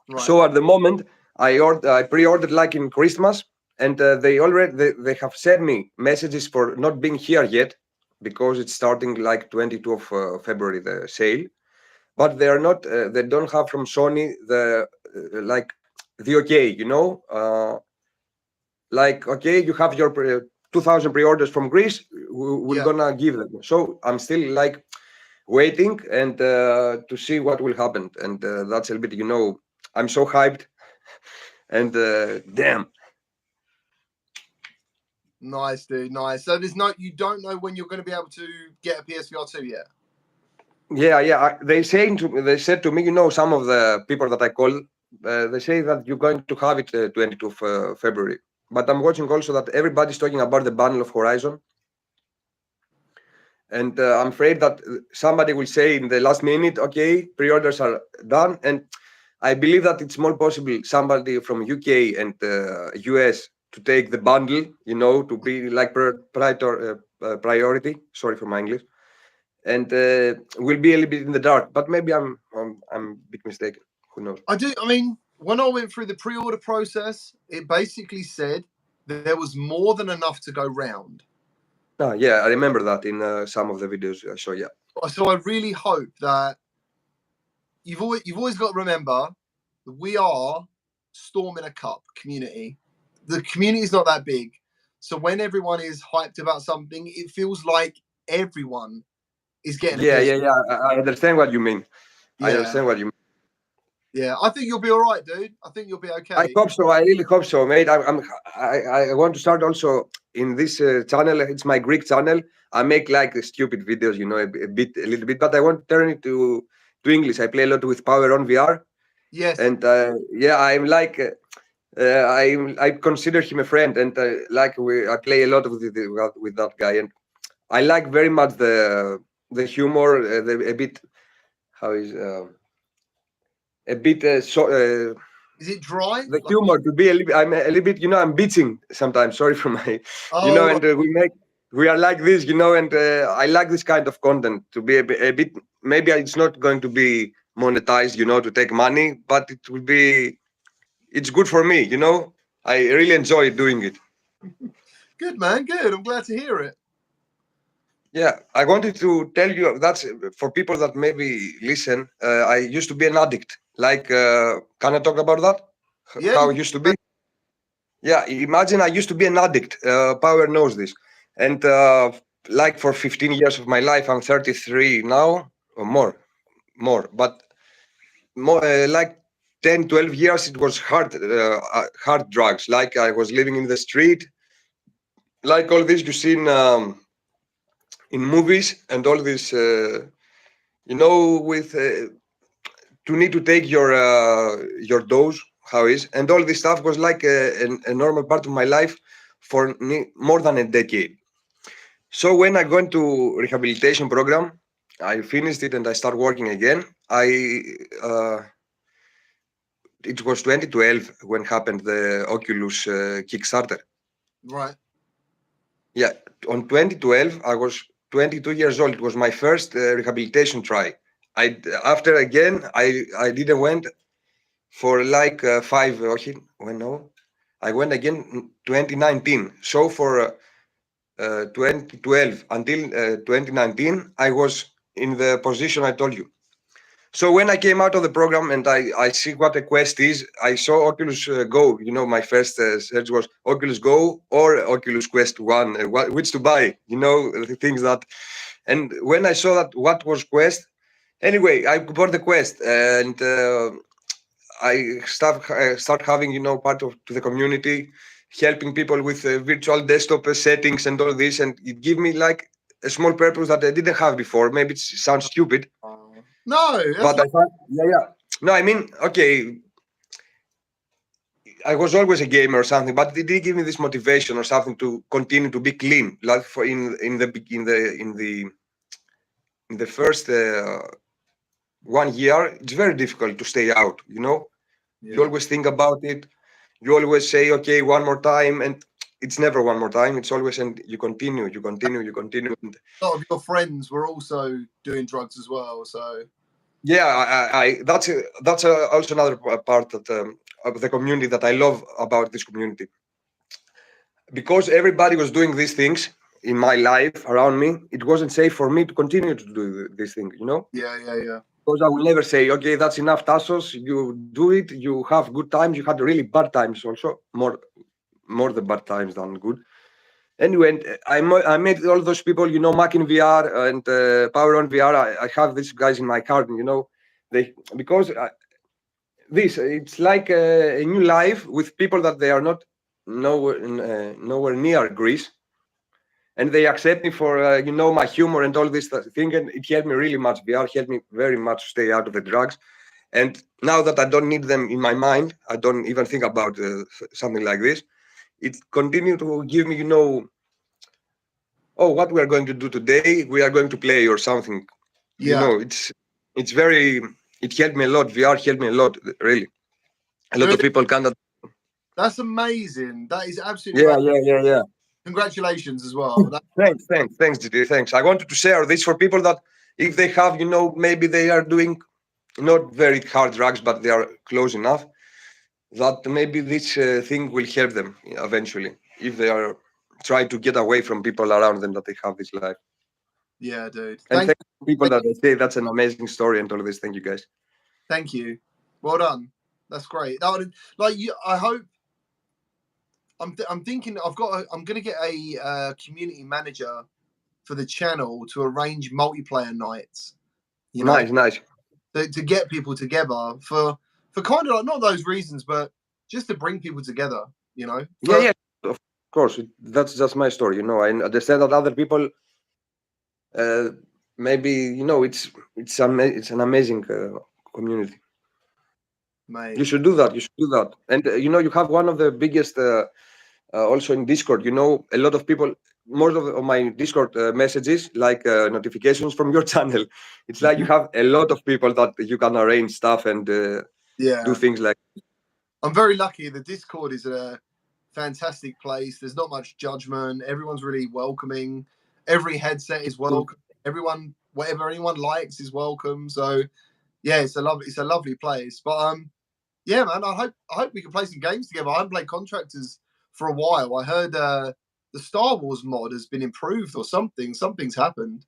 E: Right. So at the moment, I pre-ordered like in Christmas, and they have sent me messages for not being here yet because it's starting like 22 of February the sale, but they are not. They don't have from Sony the okay, like okay, you have your 2,000 pre-orders from Greece. We're gonna give them. So I'm still like waiting and to see what will happen, and that's a bit, I'm so hyped, and damn.
A: Nice, dude. Nice. So you don't know when you're going to be able to get a PSVR 2 yet.
E: Yeah. They said to me, some of the people that I call, they say that you're going to have it 22 of February. But I'm watching also that everybody's talking about the bundle of Horizon. And I'm afraid that somebody will say in the last minute, okay, pre-orders are done. And I believe that it's more possible somebody from UK and US to take the bundle, to be like priority. Sorry for my English. and will be a little bit in the dark. But maybe I'm a bit mistaken. Who knows?
A: I mean, when I went through the pre-order process, it basically said that there was more than enough to go round.
E: Yeah, I remember that in some of the videos I saw. Yeah.
A: So I really hope that you've always got to remember that we are storming a cup community. The community is not that big, so when everyone is hyped about something, it feels like everyone is getting.
E: Yeah. I understand what you mean.
A: Yeah.
E: I understand what you mean.
A: Yeah, I think you'll be all right, dude. I think you'll be okay.
E: I hope so. I really hope so, mate. I want to start also in this channel. It's my Greek channel. I make like stupid videos, you know, a little bit, but I want to turn it to English. I play a lot with Power on VR.
A: Yes.
E: And yeah, I'm like, I consider him a friend, and like I play a lot with that guy, and I like very much the humor, a bit how is a bit
A: is it dry?
E: The humor to be a little bit, I'm a little bit, you know, I'm bitching sometimes. Sorry for my, you know, and we are like this, you know, and I like this kind of content to be a bit. Maybe it's not going to be monetized, you know, to take money, but it will be. It's good for me, you know. I really enjoy doing it.
A: Good, man. Good. I'm glad to hear it.
E: Yeah, I wanted to tell you that's for people that maybe listen. I used to be an addict. Like, can I talk about that?
A: Yeah.
E: How it used to be? Yeah, imagine I used to be an addict. Power knows this. And like for 15 years of my life, I'm 33 now, or more. But more like 10, 12 years, it was hard drugs. Like I was living in the street, like all this you see in movies and all this, you know, with to need to take your dose, how is, and all this stuff was like a normal part of my life for more than a decade. So when I go into rehabilitation program, I finished it and I start working again. It was 2012 when happened the Oculus Kickstarter.
A: Right.
E: Yeah, on 2012 I was 22 years old. It was my first rehabilitation try. After again I didn't went for like 5. When no, I went again 2019. So for 2012 until 2019, I was in the position I told you. So when I came out of the program and I see what a Quest is, I saw Oculus Go. You know, my first search was Oculus Go or Oculus Quest 1, which to buy, you know, the things that. And when I saw that what was Quest, anyway, I bought the Quest and I start having, you know, part of to the community, helping people with virtual desktop settings and all this, and it gave me like a small purpose that I didn't have before. Maybe it sounds stupid.
A: No,
E: but I thought, yeah. No, I mean, okay, I was always a gamer or something, but it did give me this motivation or something to continue to be clean. Like for in the first 1 year, it's very difficult to stay out. You know, you always think about it. You always say, okay, one more time, and it's never one more time. It's always, and you continue. And
A: a lot of your friends were also doing drugs as well, so.
E: Yeah, that's also another part that of the community that I love about this community, because everybody was doing these things in my life around me. It wasn't safe for me to continue to do these things, you know.
A: Yeah.
E: Because I will never say, okay, that's enough, Tassos. You do it. You have good times. You had really bad times also, more the bad times than good. Anyway, I met all those people, you know, Mac in VR and Power on VR. I have these guys in my heart, you know, it's like a new life with people that they are not nowhere near Greece, and they accept me for you know, my humor and all this thing, and it helped me really much. VR helped me very much to stay out of the drugs, and now that I don't need them in my mind, I don't even think about something like this. It continued to give me, you know, oh, what we are going to do today, we are going to play or something. You know, it's very, it helped me a lot. VR helped me a lot, really. A lot of people cannot.
A: That's amazing. That is absolutely
E: yeah.
A: Congratulations as well.
E: Thanks, GT, thanks. I wanted to share this for people that if they have, maybe they are doing not very hard drugs, but they are close enough, that maybe this thing will help them eventually if they are trying to get away from people around them that they have this life.
A: Yeah, dude.
E: And thank people that they say that's an amazing story and all this. Thank you, guys.
A: Thank you. Well done. That's great. That would, like you. I hope. I'm thinking. I'm going to get a community manager for the channel to arrange multiplayer nights.
E: Nice.
A: To get people together for kind of like not those reasons, but just to bring people together.
E: Yeah. Of course, that's just my story. I understand that other people. Maybe it's an amazing community.
A: Mate.
E: You should do that. And you have one of the biggest also in Discord. A lot of people. Most of my Discord messages, like notifications from your channel. It's like you have a lot of people that you can arrange stuff and do things like.
A: I'm very lucky. The Discord is a fantastic place. There's not much judgment. Everyone's really welcoming. Every headset is welcome. Everyone, whatever anyone likes, is welcome. So, yeah, it's a lovely place. But yeah, man, I hope we can play some games together. I haven't played Contractors for a while. I heard the Star Wars mod has been improved or something. Something's happened.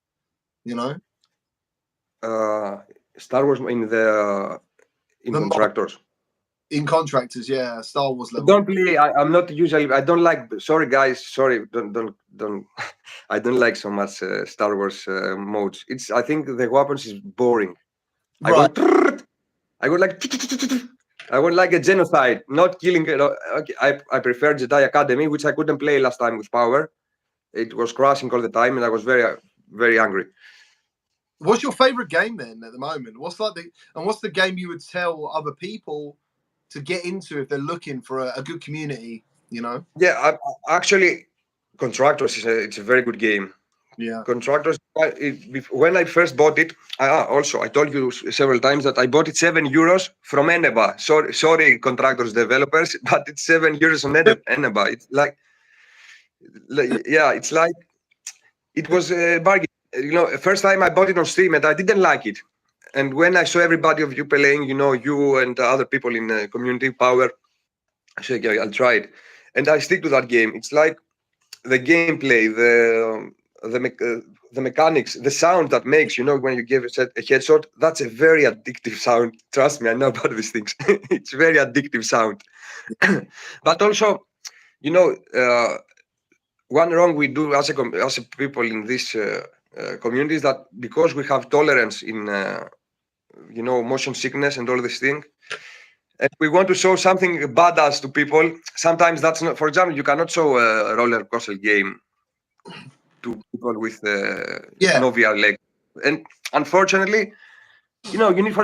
E: Star Wars in Contractors.
A: In Contractors, yeah, Star Wars level.
E: Don't play. I'm not usually. I don't like. Sorry, guys. Sorry. Don't. I don't like so much Star Wars modes. I think the weapons is boring.
A: Right.
E: I would like a genocide, not killing. I prefer Jedi Academy, which I couldn't play last time with power. It was crashing all the time, and I was very, very angry.
A: What's your favorite game then at the moment? What's the game you would tell other people to get into if they're looking for a good community?
E: Yeah, actually, Contractors it's a very good game.
A: Yeah,
E: Contractors. When I first bought it, also I told you several times that I bought it €7 from Eneba. Sorry, Contractors developers, but it's €7 on Eneba. It's like, yeah, it's like it was a bargain. First time I bought it on Steam and I didn't like it. And when I saw everybody of you playing, you and other people in the community power, I said, yeah, I'll try it. And I stick to that game. It's like the gameplay, the mechanics, the sound that makes, when you give a headshot, that's a very addictive sound. Trust me, I know about these things. It's very addictive sound. But also, one wrong we do as a people in this community is that because we have tolerance in, motion sickness and all this thing, and we want to show something badass to people. Sometimes that's not. For example, you cannot show a roller coaster game to people with no VR leg, and unfortunately, you need for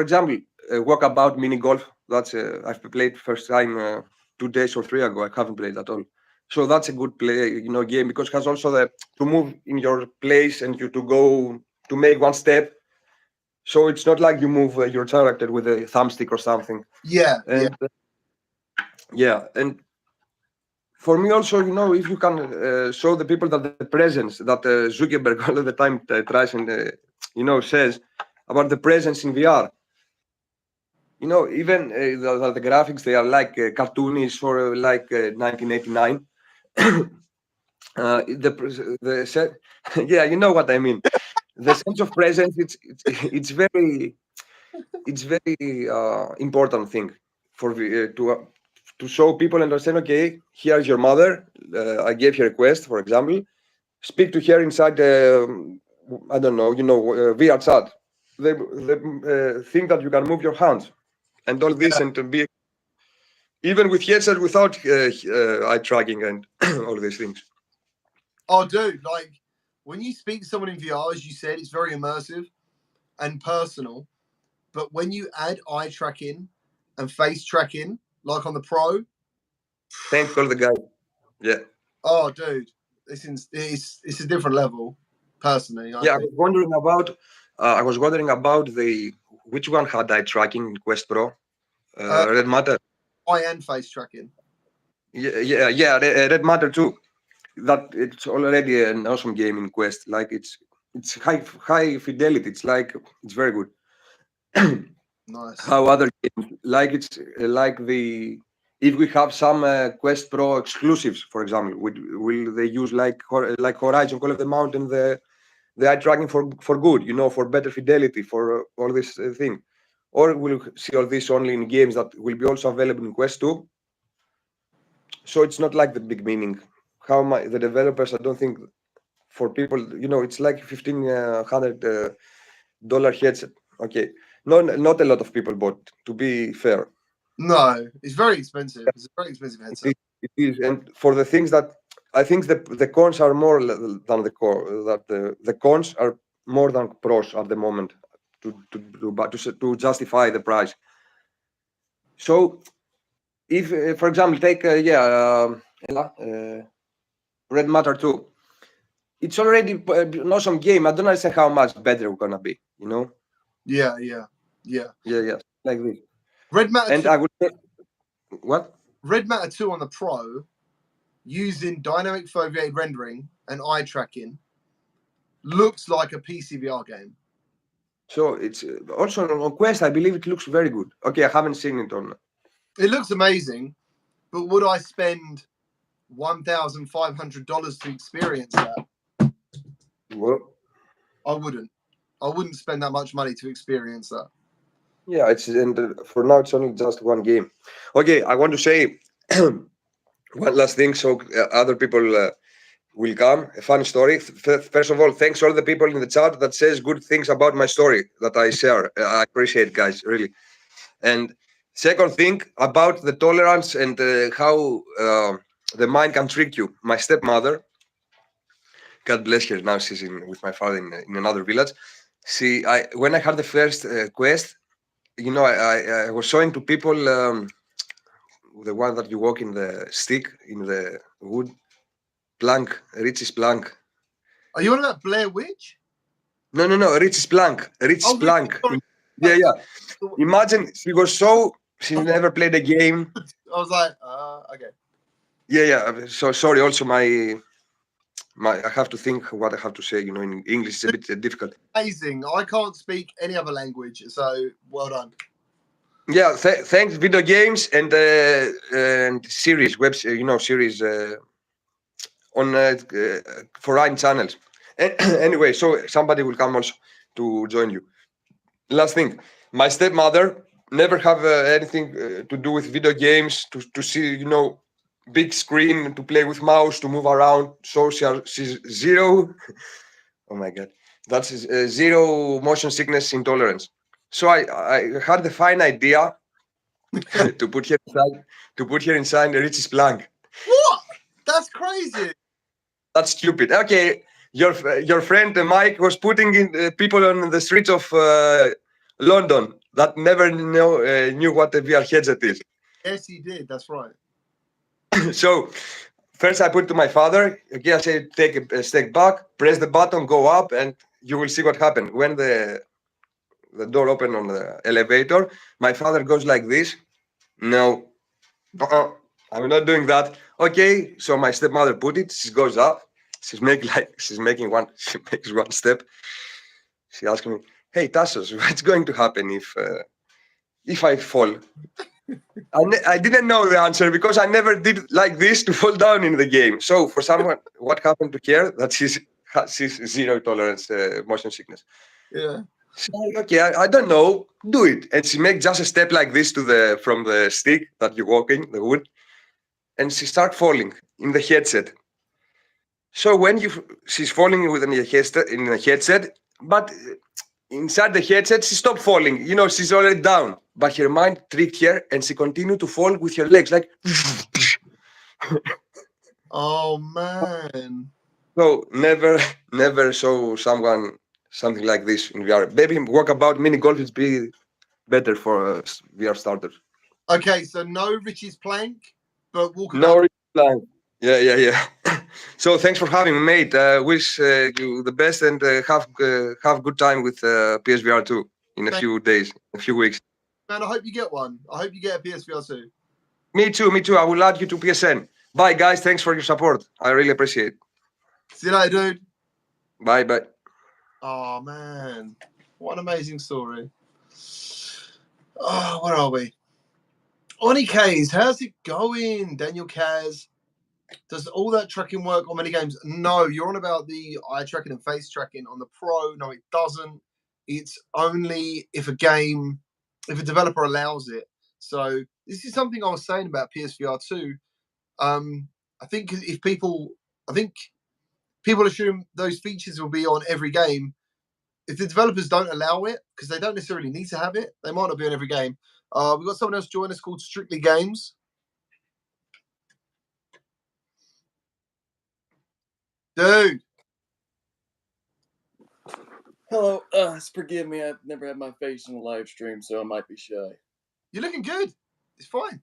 E: example, walkabout mini golf. That's I've played first time 2 days or 3 ago. I haven't played at all. So that's a good game because it has also to move in your place and you to go to make one step. So it's not like you move your character with a thumbstick or something.
A: Yeah.
E: And for me also, if you can show the people that the presence that Zuckerberg all the time tries and says about the presence in VR. Even the graphics, they are like cartoonish for like 1989. The set, yeah, you know what I mean. The sense of presence, it's very important thing for to show people understand. Okay, here's your mother. I gave her a request, for example. Speak to her inside I don't know, VR chat. The thing that you can move your hands and all this and to be even with headset without eye tracking and all these things.
A: Oh, dude, like when you speak to someone in VR, as you said, it's very immersive and personal. But when you add eye tracking and face tracking, like on the Pro,
E: thank all the guy. Yeah.
A: Oh, dude, it's a different level. Personally, I
E: was wondering about which one had eye tracking in Quest Pro. Red Matter.
A: Eye and face tracking.
E: Yeah. Red Matter too. that it's already an awesome game in Quest. Like it's high fidelity. It's very good.
A: Nice.
E: How other games like it's like the if we have some Quest Pro exclusives, for example, will they use like Horizon Call of the Mountain the eye tracking for good, for better fidelity, for all this thing, or we'll see all this only in games that will be also available in Quest 2. So it's not like the big meaning. The developers, I don't think for people, it's like $1,500 headset. Okay, not a lot of people bought. To be fair,
A: No, it's very expensive. It's a very expensive headset.
E: it is, and for the things that I think the cons are more than the core. That the cons are more than pros at the moment to justify the price. So, if for example, take Red Matter 2. It's already an awesome game. I don't understand how much better we're gonna be.
A: Yeah.
E: Like this.
A: Red Matter
E: And
A: 2,
E: I would say, what?
A: Red Matter 2 on the Pro, using dynamic foveated rendering and eye tracking, looks like a PCVR game.
E: So it's also on Quest. I believe it looks very good. Okay, I haven't seen it on.
A: It looks amazing, but would I spend $1,500 to experience that?
E: Well,
A: I wouldn't. I wouldn't spend that much money to experience that.
E: yeah, for now it's only just one game. Okay, I want to say one last thing, so other people will come. A funny story. First of all, thanks all the people in the chat that says good things about my story that I share. I appreciate, guys, really. And second thing about the tolerance and how the mind can trick you. My stepmother, God bless her, now she's with my father in another village. When I had the first Quest, I was showing to people the one that you walk in the stick, in the wood plank, Rich's plank.
A: Are you on about Blair Witch?
E: No, Rich's plank. Rich's plank.
A: Sorry.
E: Yeah. Imagine she never played a game.
A: I was like, okay.
E: Yeah. So sorry. Also, I have to think what I have to say. In English, it's a bit difficult.
A: Amazing. I can't speak any other language, so well done.
E: Yeah. Thanks, video games and series, series on foreign channels. Anyway, so somebody will come also to join you. Last thing, my stepmother never have anything to do with video games, to see, big screen, to play with mouse, to move around. So she's zero. Oh my God, that's zero motion sickness intolerance. So I had the fine idea to put her inside the Rich's plank.
A: What? That's crazy.
E: That's stupid. Okay, your friend Mike was putting in people on the streets of London that never knew what a VR headset is.
A: Yes, he did. That's right.
E: So first I put to my father. Okay, I say take a step back, press the button, go up, and you will see what happened. When the door opened on the elevator, my father goes like this. No, I'm not doing that. Okay, so my stepmother put it. She goes up. She makes one step. She asked me, "Hey, Tassos, what's going to happen if I fall?" I didn't know the answer because I never did like this to fall down in the game. So for someone, what happened to her? That she's zero tolerance motion sickness.
A: Yeah.
E: So, okay, I don't know. Do it, and she makes just a step like this from the stick that you're walking, the wood, and she starts falling in the headset. So when she's falling in a headset, but inside the headset, she stopped falling. She's already down, but her mind tricked her, and she continued to fall with her legs, like.
A: Oh man.
E: So never saw something like this in VR. Maybe walkabout mini golf is be better for VR starters.
A: Okay, so no Richie's plank, but walkabout.
E: No Richie's plank. Yeah. So thanks for having me, mate. Wish you the best and have good time with PSVR2 in a few days, a few weeks.
A: Man, I hope you get one. I hope you get a PSVR2.
E: Me too. I will add you to PSN. Bye, guys. Thanks for your support. I really appreciate it.
A: See you later, dude.
E: Bye, bye.
A: Oh man, what an amazing story. Oh, where are we? Oni K's, how's it going? Daniel Kaz, does all that tracking work on many games? No, you're on about the eye tracking and face tracking on the Pro. No, it doesn't. It's only if a developer allows it. So this is something I was saying about PSVR2. I think people assume those features will be on every game. If the developers don't allow it, because they don't necessarily need to have it, they might not be on every game. We've got someone else join us called Strictly Games. Dude.
F: Hello. Forgive me. I've never had my face in a live stream, so I might be shy.
A: You're looking good. It's fine.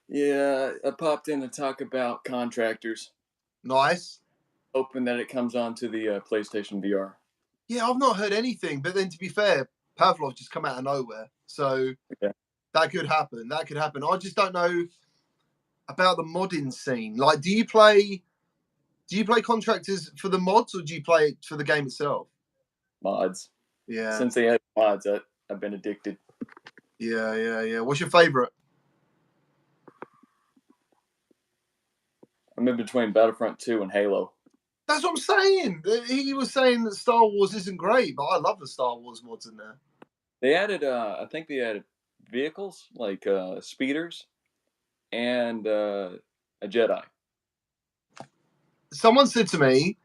F: Yeah, I popped in to talk about Contractors.
A: Nice.
F: Hoping that it comes onto the PlayStation VR.
A: Yeah, I've not heard anything. But then, to be fair, Pavlov just come out of nowhere, so that could happen. That could happen. I just don't know about the modding scene. Like, do you play Contractors for the mods, or do you play it for the game itself?
F: Mods.
A: Yeah.
F: Since they had mods, I've been addicted.
A: Yeah. What's your favorite?
F: I'm in between Battlefront 2 and Halo.
A: That's what I'm saying. He was saying that Star Wars isn't great, but I love the Star Wars mods in there.
F: They added, I think they added vehicles like speeders and a Jedi.
A: Someone said to me,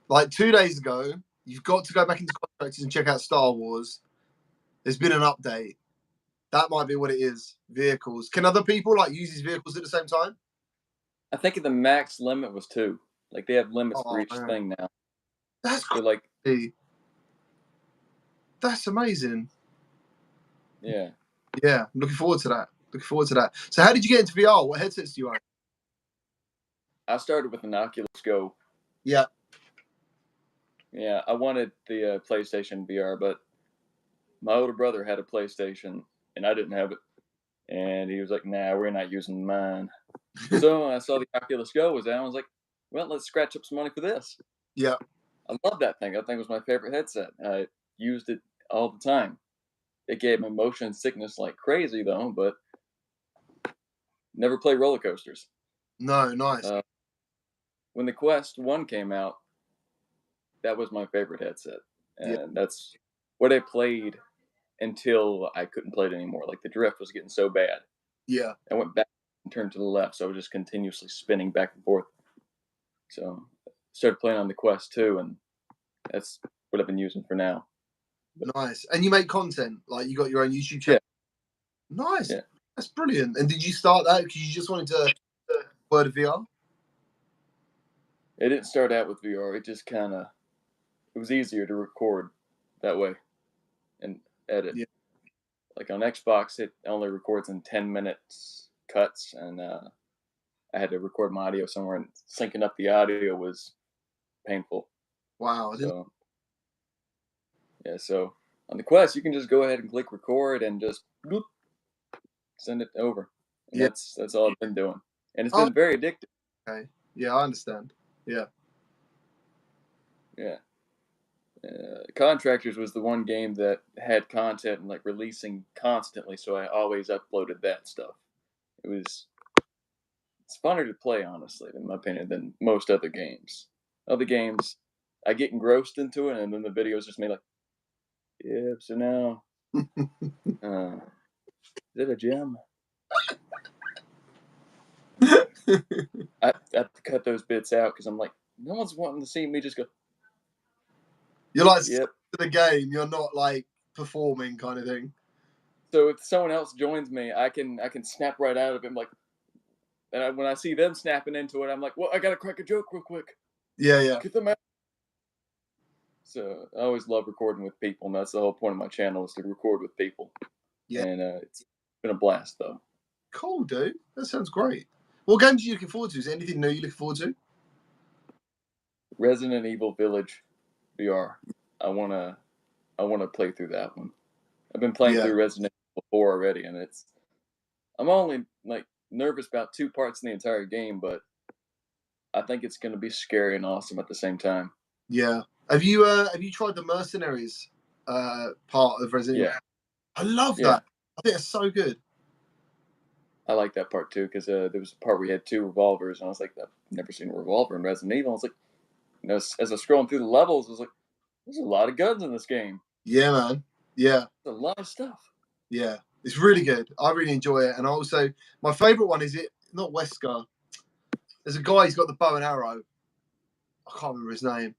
A: like 2 days ago, you've got to go back into Contractors and check out Star Wars. There's been an update. That might be what it is. Vehicles. Can other people like use these vehicles at the same time?
F: I think the max limit was 2. Like they have limits for each thing now.
A: That's
F: so like.
A: That's amazing.
F: Yeah.
A: Yeah, I'm looking forward to that. So how did you get into VR? What headsets do you own?
F: I started with an Oculus Go.
A: Yeah.
F: Yeah, I wanted the PlayStation VR, but my older brother had a PlayStation, and I didn't have it. And he was like, nah, we're not using mine. So I saw the Oculus Go was out. I was like, well, let's scratch up some money for this.
A: Yeah.
F: I love that thing. That thing was my favorite headset. I used it all the time. It gave me motion sickness like crazy, though, but never play roller coasters.
A: No, nice.
F: When the Quest 1 came out, that was my favorite headset. And that's what I played until I couldn't play it anymore. Like the drift was getting so bad.
A: Yeah.
F: I went back and turned to the left, so I was just continuously spinning back and forth. So I started playing on the Quest 2, and that's what I've been using for now.
A: Nice. And you make content? Like you got your own YouTube channel? Yeah. Nice. Yeah. That's brilliant. And did you start that because you just wanted to word VR?
F: It didn't start out with VR. It just it was easier to record that way and edit. Yeah. Like on Xbox, it only records in 10 minutes cuts, and I had to record my audio somewhere, and syncing up the audio was painful.
A: Wow.
F: So on the Quest, you can just go ahead and click record and just bloop, send it over. And that's all I've been doing. And it's been very addictive.
A: Okay. Yeah, I understand. Yeah.
F: Yeah. Contractors was the one game that had content and like releasing constantly, so I always uploaded that stuff. It's funner to play, honestly, in my opinion, than most other games. Other games, I get engrossed into it, and then the videos just made like, yeah, so now, is it a gem? I have to cut those bits out because I'm like, no one's wanting to see me just go.
A: You're like to the game. You're not like performing kind of thing.
F: So if someone else joins me, I can snap right out of it. I'm like, and when I see them snapping into it, I'm like, well, I gotta crack a joke real quick.
A: Yeah.
F: Get them out. So I always love recording with people, and that's the whole point of my channel, is to record with people. Yeah. And it's been a blast, though.
A: Cool, dude. That sounds great. What games are you looking forward to? Is there anything new you looking forward to?
F: Resident Evil Village VR. I wanna play through that one. I've been playing through Resident Evil 4 already, and I'm only like nervous about 2 parts in the entire game, but I think it's going to be scary and awesome at the same time.
A: Yeah. Have you tried the Mercenaries part of Resident Evil?
F: Yeah.
A: I love that. I think it's so good.
F: I like that part too, because there was a part where we had 2 revolvers, and I was like, I've never seen a revolver in Resident Evil. I was like, as I was scrolling through the levels, I was like, there's a lot of guns in this game.
A: Yeah, man. Yeah.
F: There's a lot of stuff.
A: Yeah. It's really good. I really enjoy it. And also, my favourite one is not Wesker. There's a guy, he's got the bow and arrow. I can't remember his name.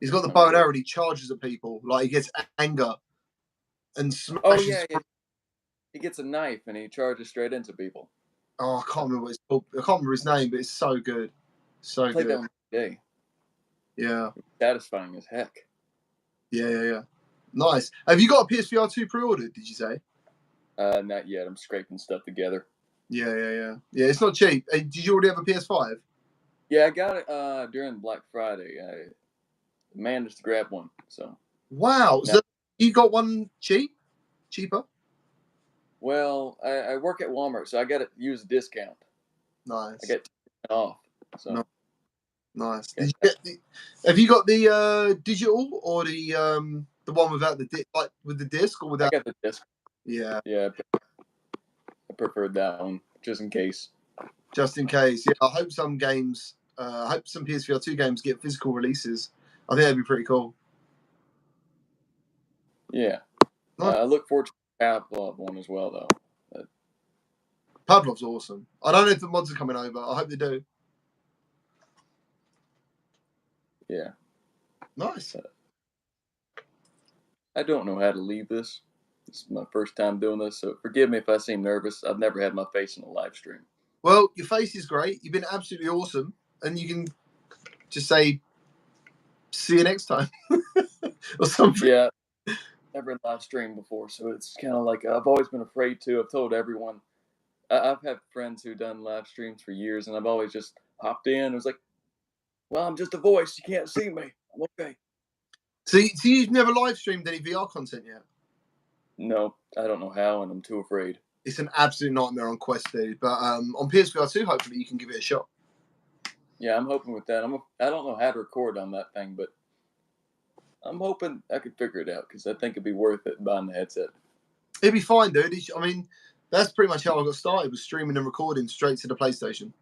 A: He's got the bow and arrow and he charges at people. Like, he gets anger and smashes.
F: Oh, yeah. He gets a knife and he charges straight into people.
A: Oh, I can't remember what it's called. I can't remember his name, but it's so good. So
F: I played
A: good.
F: that one today.
A: Yeah.
F: Satisfying as heck.
A: Yeah. Nice. Have you got a PSVR2 pre-ordered, did you say?
F: Not yet. I'm scraping stuff together.
A: Yeah. Yeah, it's not cheap. Did you already have a PS5?
F: Yeah, I got it during Black Friday. I managed to grab one. So.
A: Wow.
F: Yeah.
A: So you got one cheaper?
F: Well, I work at Walmart, so I got to use a discount.
A: Nice.
F: I get off. So.
A: No. Nice. Have you got the digital or the one without the like with the disc or without?
F: I got the disc.
A: Yeah.
F: I preferred that one just in case.
A: Just in case. Yeah. I hope some games. I hope some PSVR2 games get physical releases. I think that'd be pretty cool.
F: Yeah.
A: Nice.
F: I look forward to the Pavlov one as well, though.
A: Pavlov's awesome. I don't know if the mods are coming over. I hope they do.
F: Yeah.
A: Nice.
F: I don't know how to leave this. This is my first time doing this, so forgive me if I seem nervous. I've never had my face in a live stream.
A: Well, your face is great. You've been absolutely awesome. And you can just say, see you next time. Or something.
F: Yeah. Never live streamed before, so it's kind of like I've always been afraid to. I've told everyone. I've had friends who've done live streams for years, and I've always just hopped in. It was like, well, I'm just a voice. You can't see me. I'm okay.
A: So you've never live streamed any VR content yet?
F: No, I don't know how, and I'm too afraid.
A: It's an absolute nightmare on Quest, dude. But on PSVR2, hopefully you can give it a shot.
F: Yeah, I'm hoping with that. I don't know how to record on that thing, but I'm hoping I could figure it out because I think it'd be worth it buying the headset.
A: It'd be fine, dude. I mean, that's pretty much how I got started, was streaming and recording straight to the PlayStation.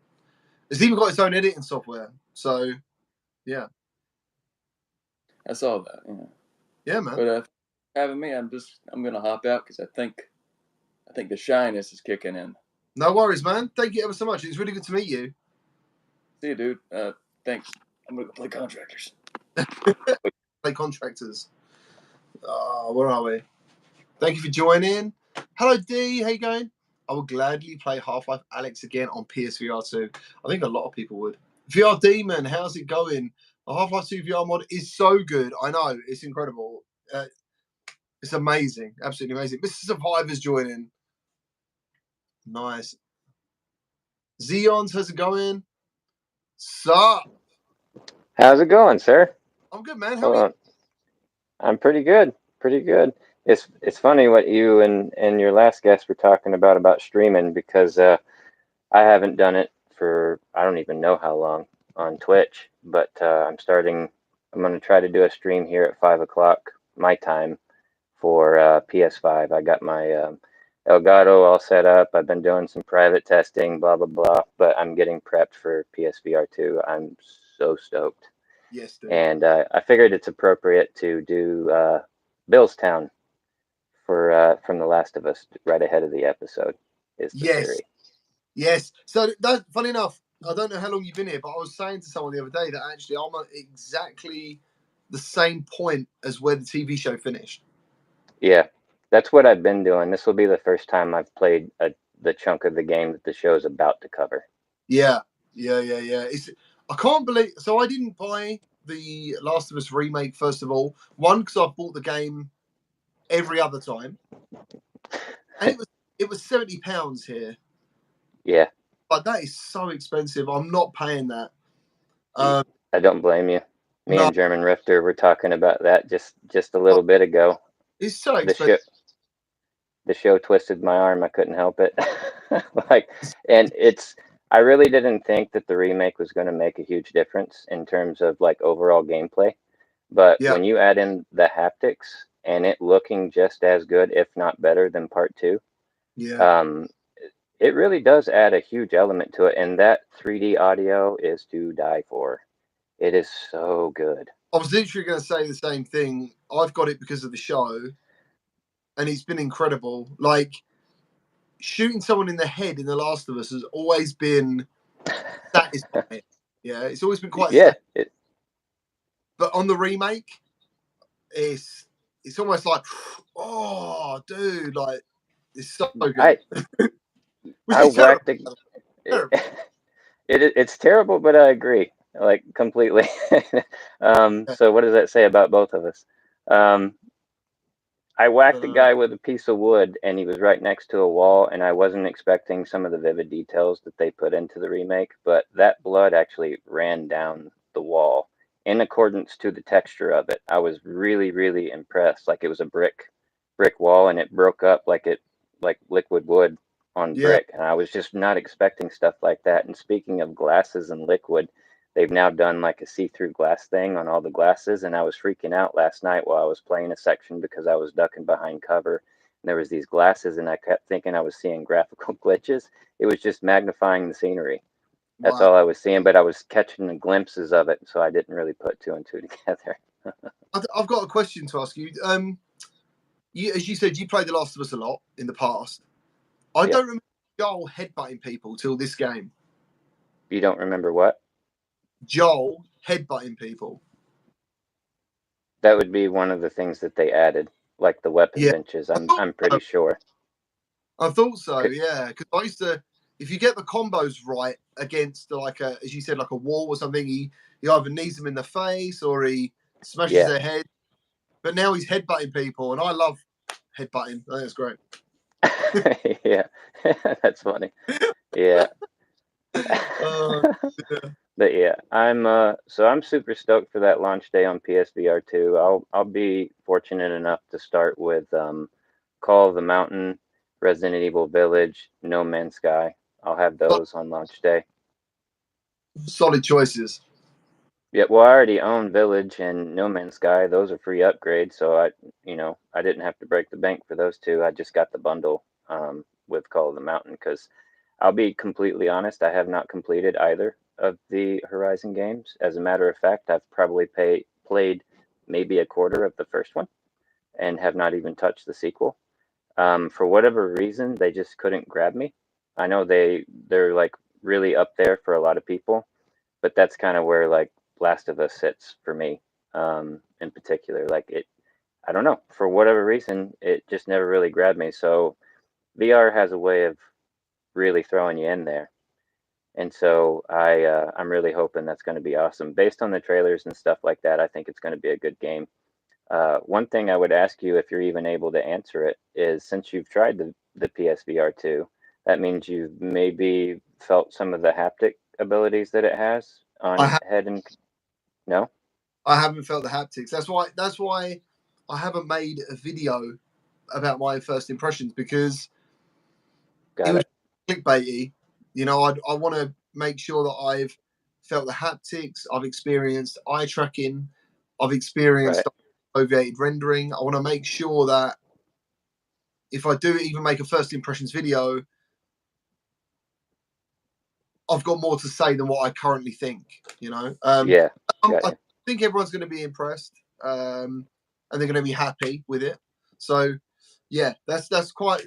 A: It's even got its own editing software. So, yeah.
F: I saw that. Yeah,
A: yeah, man.
F: But having me, I'm gonna hop out because I think the shyness is kicking in.
A: No worries, man. Thank you ever so much. It's really good to meet you.
F: See you, dude. Thanks. I'm gonna go play Contractors.
A: Play Contractors. Where are we? Thank you for joining. Hello, D. How you going? I would gladly play Half-Life Alyx again on PSVR2. I think a lot of people would. VR Demon, how's it going? The Half-Life 2 VR mod is so good. I know. It's incredible. It's amazing. Absolutely amazing. Mr. Survivor's joining. Nice. Zeons, how's it going? Sup?
G: How's it going, sir?
A: I'm good, man. How are you?
G: I'm pretty good. Pretty good. It's funny what you and your last guest were talking about streaming, because I haven't done it for I don't even know how long on Twitch, but I'm going to try to do a stream here at 5 o'clock my time for PS5. I got my Elgato all set up. I've been doing some private testing, blah, blah, blah, but I'm getting prepped for PSVR2. I'm so stoked.
A: Yes, dude.
G: And I figured it's appropriate to do Billstown for from The Last of Us right ahead of the episode. Is the theory.
A: Yes. So that's funny enough. I don't know how long you've been here, but I was saying to someone the other day that actually I'm at exactly the same point as where the TV show finished.
G: Yeah, that's what I've been doing. This will be the first time I've played the chunk of the game that the show's about to cover.
A: Yeah. I can't believe. So I didn't buy the Last of Us remake, first of all. One, because I've bought the game every other time, and it was £70 here.
G: Yeah,
A: but that is so expensive. I'm not paying that.
G: I don't blame you. Me and German Rifter were talking about that just a little bit ago.
A: It's so expensive.
G: The show twisted my arm. I couldn't help it. Like, and I really didn't think that the remake was going to make a huge difference in terms of like overall gameplay. But
A: Yeah,
G: when you add in the haptics and it looking just as good, if not better than part two,
A: yeah.
G: um, it really does add a huge element to it. And that 3D audio is to die for. It is so good.
A: I was literally going to say the same thing. I've got it because of the show, and it's been incredible. Like shooting someone in the head in The Last of Us has always been satisfying. Yeah, it's always been quite
G: Yeah,
A: satisfying. But on the remake, it's almost like, oh, dude, like it's so good. Which
G: I
A: is terrible.
G: whacked the.
A: Terrible.
G: It's terrible, but I agree, like completely.
A: Yeah.
G: So what does that say about both of us? Um, I whacked a
A: Uh,
G: guy with a piece of wood, and he was right next to a wall, and I wasn't expecting some of the vivid details that they put into the remake, but that blood actually ran down the wall in accordance to the texture of it. I was really, really impressed. Like it was a brick wall, and it broke up like liquid wood on
A: yeah.
G: brick, and I was just not expecting stuff like that. And speaking of glasses and liquid, they've now done like a see-through glass thing on all the glasses, and I was freaking out last night while I was playing a section because I was ducking behind cover, and there was these glasses, and I kept thinking I was seeing graphical glitches. It was just magnifying the scenery. That's
A: Wow.
G: all I was seeing, but I was catching the glimpses of it, so I didn't really put two and two together.
A: I've got a question to ask you. As you said, you played The Last of Us a lot in the past. I
G: Yeah.
A: don't remember Joel headbutting people till this game.
G: You don't remember what?
A: Joel headbutting people.
G: That would be one of the things that they added, like the weapon
A: Yeah,
G: benches.
A: I thought
G: I'm
A: so.
G: pretty sure.
A: I thought so. Yeah, because I used to. If you get the combos right against like as you said, like a wall or something, he either knees them in the face or he smashes
G: Yeah.
A: their head. But now he's headbutting people, and I love headbutting. I think it's great.
G: Yeah, that's funny. Yeah.
A: Uh,
G: But yeah, I'm super stoked for that launch day on PSVR2. I'll be fortunate enough to start with Call of the Mountain, Resident Evil Village, No Man's Sky. I'll have those on launch day.
A: solid choices.
G: Yeah, well, I already own Village and No Man's Sky. Those are free upgrades, so I didn't have to break the bank for those two. I just got the bundle with Call of the Mountain because I'll be completely honest, I have not completed either of the Horizon games. As a matter of fact, I've probably played maybe a quarter of the first one and have not even touched the sequel. For whatever reason, they just couldn't grab me. I know they're like really up there for a lot of people, but that's kind of where like Last of Us sits for me, in particular. I don't know, for whatever reason, it just never really grabbed me. So VR has a way of really throwing you in there, and so I'm really hoping that's going to be awesome. Based on the trailers and stuff like that, I think it's going to be a good game. One thing I would ask you, if you're even able to answer it, is since you've tried the PSVR2, that means you've maybe felt some of the haptic abilities that it has on head and no?
A: I haven't felt the haptics. That's why I haven't made a video about my first impressions because
G: Got
A: it was
G: it.
A: clickbaity. You know, I want to make sure that I've felt the haptics, I've experienced eye tracking, I've experienced
G: Right.
A: foveated rendering. I want to make sure that if I do even make a first impressions video, I've got more to say than what I currently think. You know,
G: Yeah. Got
A: I
G: you.
A: think everyone's going to be impressed, and they're going to be happy with it. So, yeah, that's why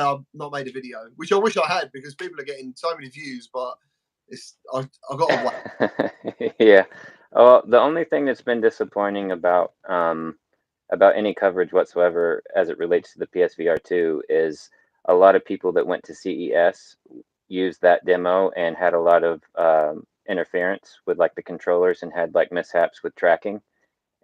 A: I've not made a video, which I wish I had because people are getting so many views, but I've got to wait.
G: Yeah. Oh, the only thing that's been disappointing about any coverage whatsoever as it relates to the PSVR2 is a lot of people that went to CES used that demo and had a lot of interference with like the controllers and had like mishaps with tracking.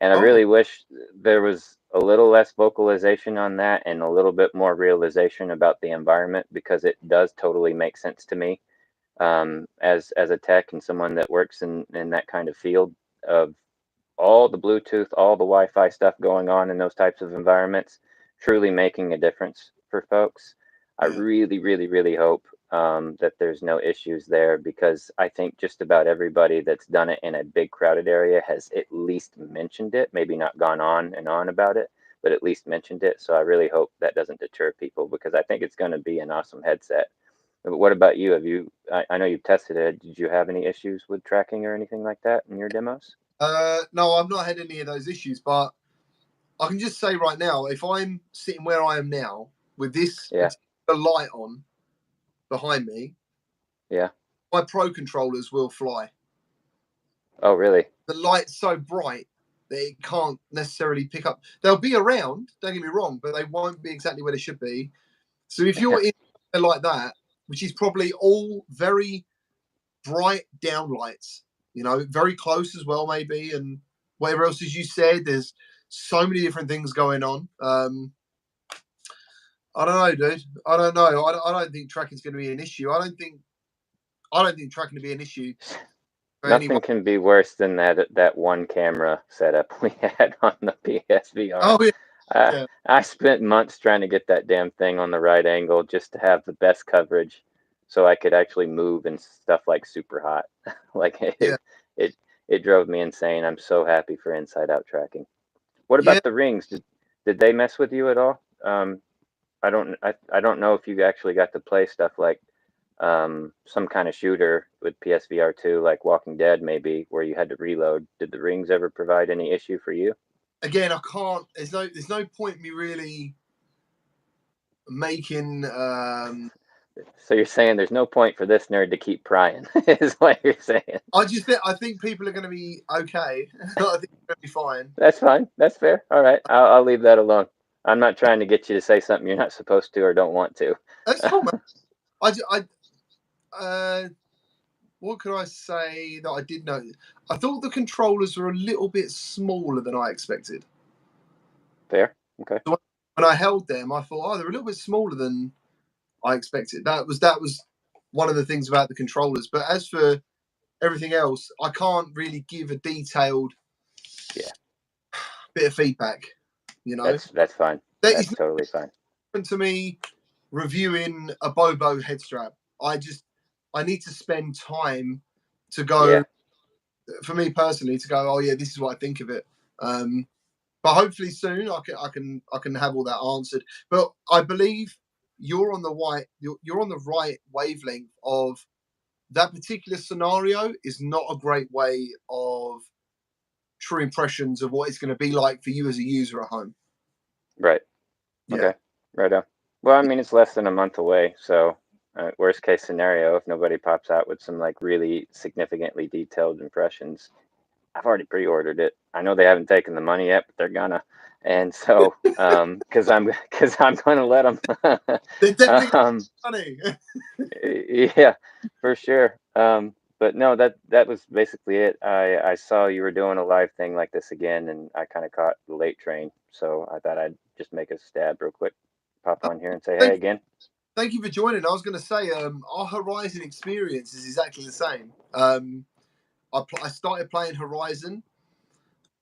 G: And I
A: Oh,
G: really wish there was a little less vocalization on that and a little bit more realization about the environment because it does totally make sense to me, as a tech and someone that works in that kind of field of all the Bluetooth, all the Wi-Fi stuff going on in those types of environments, truly making a difference for folks. I
A: yeah.
G: really, really, really hope that there's no issues there, because I think just about everybody that's done it in a big crowded area has at least mentioned it, maybe not gone on and on about it, but at least mentioned it. So I really hope that doesn't deter people, because I think it's going to be an awesome headset. But what about you? Have you, I know you've tested it. Did you have any issues with tracking or anything like that in your demos?
A: No, I've not had any of those issues, but I can just say right now, if I'm sitting where I am now with this
G: Yeah.
A: particular light on behind me,
G: Yeah.
A: my Pro controllers will fly.
G: Oh, really?
A: The light's so bright that it can't necessarily pick up. They'll be around, don't get me wrong, but they won't be exactly where they should be. So if you're in there like that, which is probably all very bright downlights, you know, very close as well, maybe, and whatever else as you said, there's so many different things going on. I don't know, dude. I don't know. I don't think tracking's going to be an issue. I don't think tracking to be an issue.
G: Nothing can be worse than that one camera setup we had on the PSVR.
A: Oh yeah.
G: I spent months trying to get that damn thing on the right angle just to have the best coverage, so I could actually move and stuff like super hot. Like it drove me insane. I'm so happy for inside out tracking. What about the rings? Did they mess with you at all? I don't know if you actually got to play stuff like some kind of shooter with PSVR2, like Walking Dead, maybe, where you had to reload. Did the rings ever provide any issue for you?
A: Again, I can't. There's no point me really making.
G: So you're saying there's no point for this nerd to keep prying, is what you're saying?
A: I think people are going to be okay. I think they're going to be fine.
G: That's fine. That's fair. All right, I'll leave that alone. I'm not trying to get you to say something you're not supposed to or don't want to.
A: That's cool, man. What could I say that I did know? I thought the controllers were a little bit smaller than I expected.
G: Fair. Okay.
A: So when I held them, I thought, oh, they're a little bit smaller than I expected. That was one of the things about the controllers. But as for everything else, I can't really give a detailed bit of feedback. You know,
G: that's fine. That's totally fine.
A: To me, reviewing a Bobo head strap, I need to spend time to go. For me personally, to go, oh yeah, this is what I think of it. But hopefully soon I can have all that answered. But I believe you're on the right wavelength of that particular scenario. Is not a great way of true impressions of what it's going to be like for you as a user at home.
G: Right.
A: Yeah.
G: Okay. Right on. Well, I mean, it's less than a month away, so worst case scenario, if nobody pops out with some like really significantly detailed impressions, I've already pre-ordered it. I know they haven't taken the money yet, but they're gonna. And so, because I'm gonna let them.
A: They're definitely money.
G: Yeah, for sure. But no, that was basically it. I saw you were doing a live thing like this again, and I kind of caught the late train, so I thought I'd just make a stab real quick, pop on here and say hey again.
A: Thank you for joining. I was going to say, our Horizon experience is exactly the same. I started playing Horizon.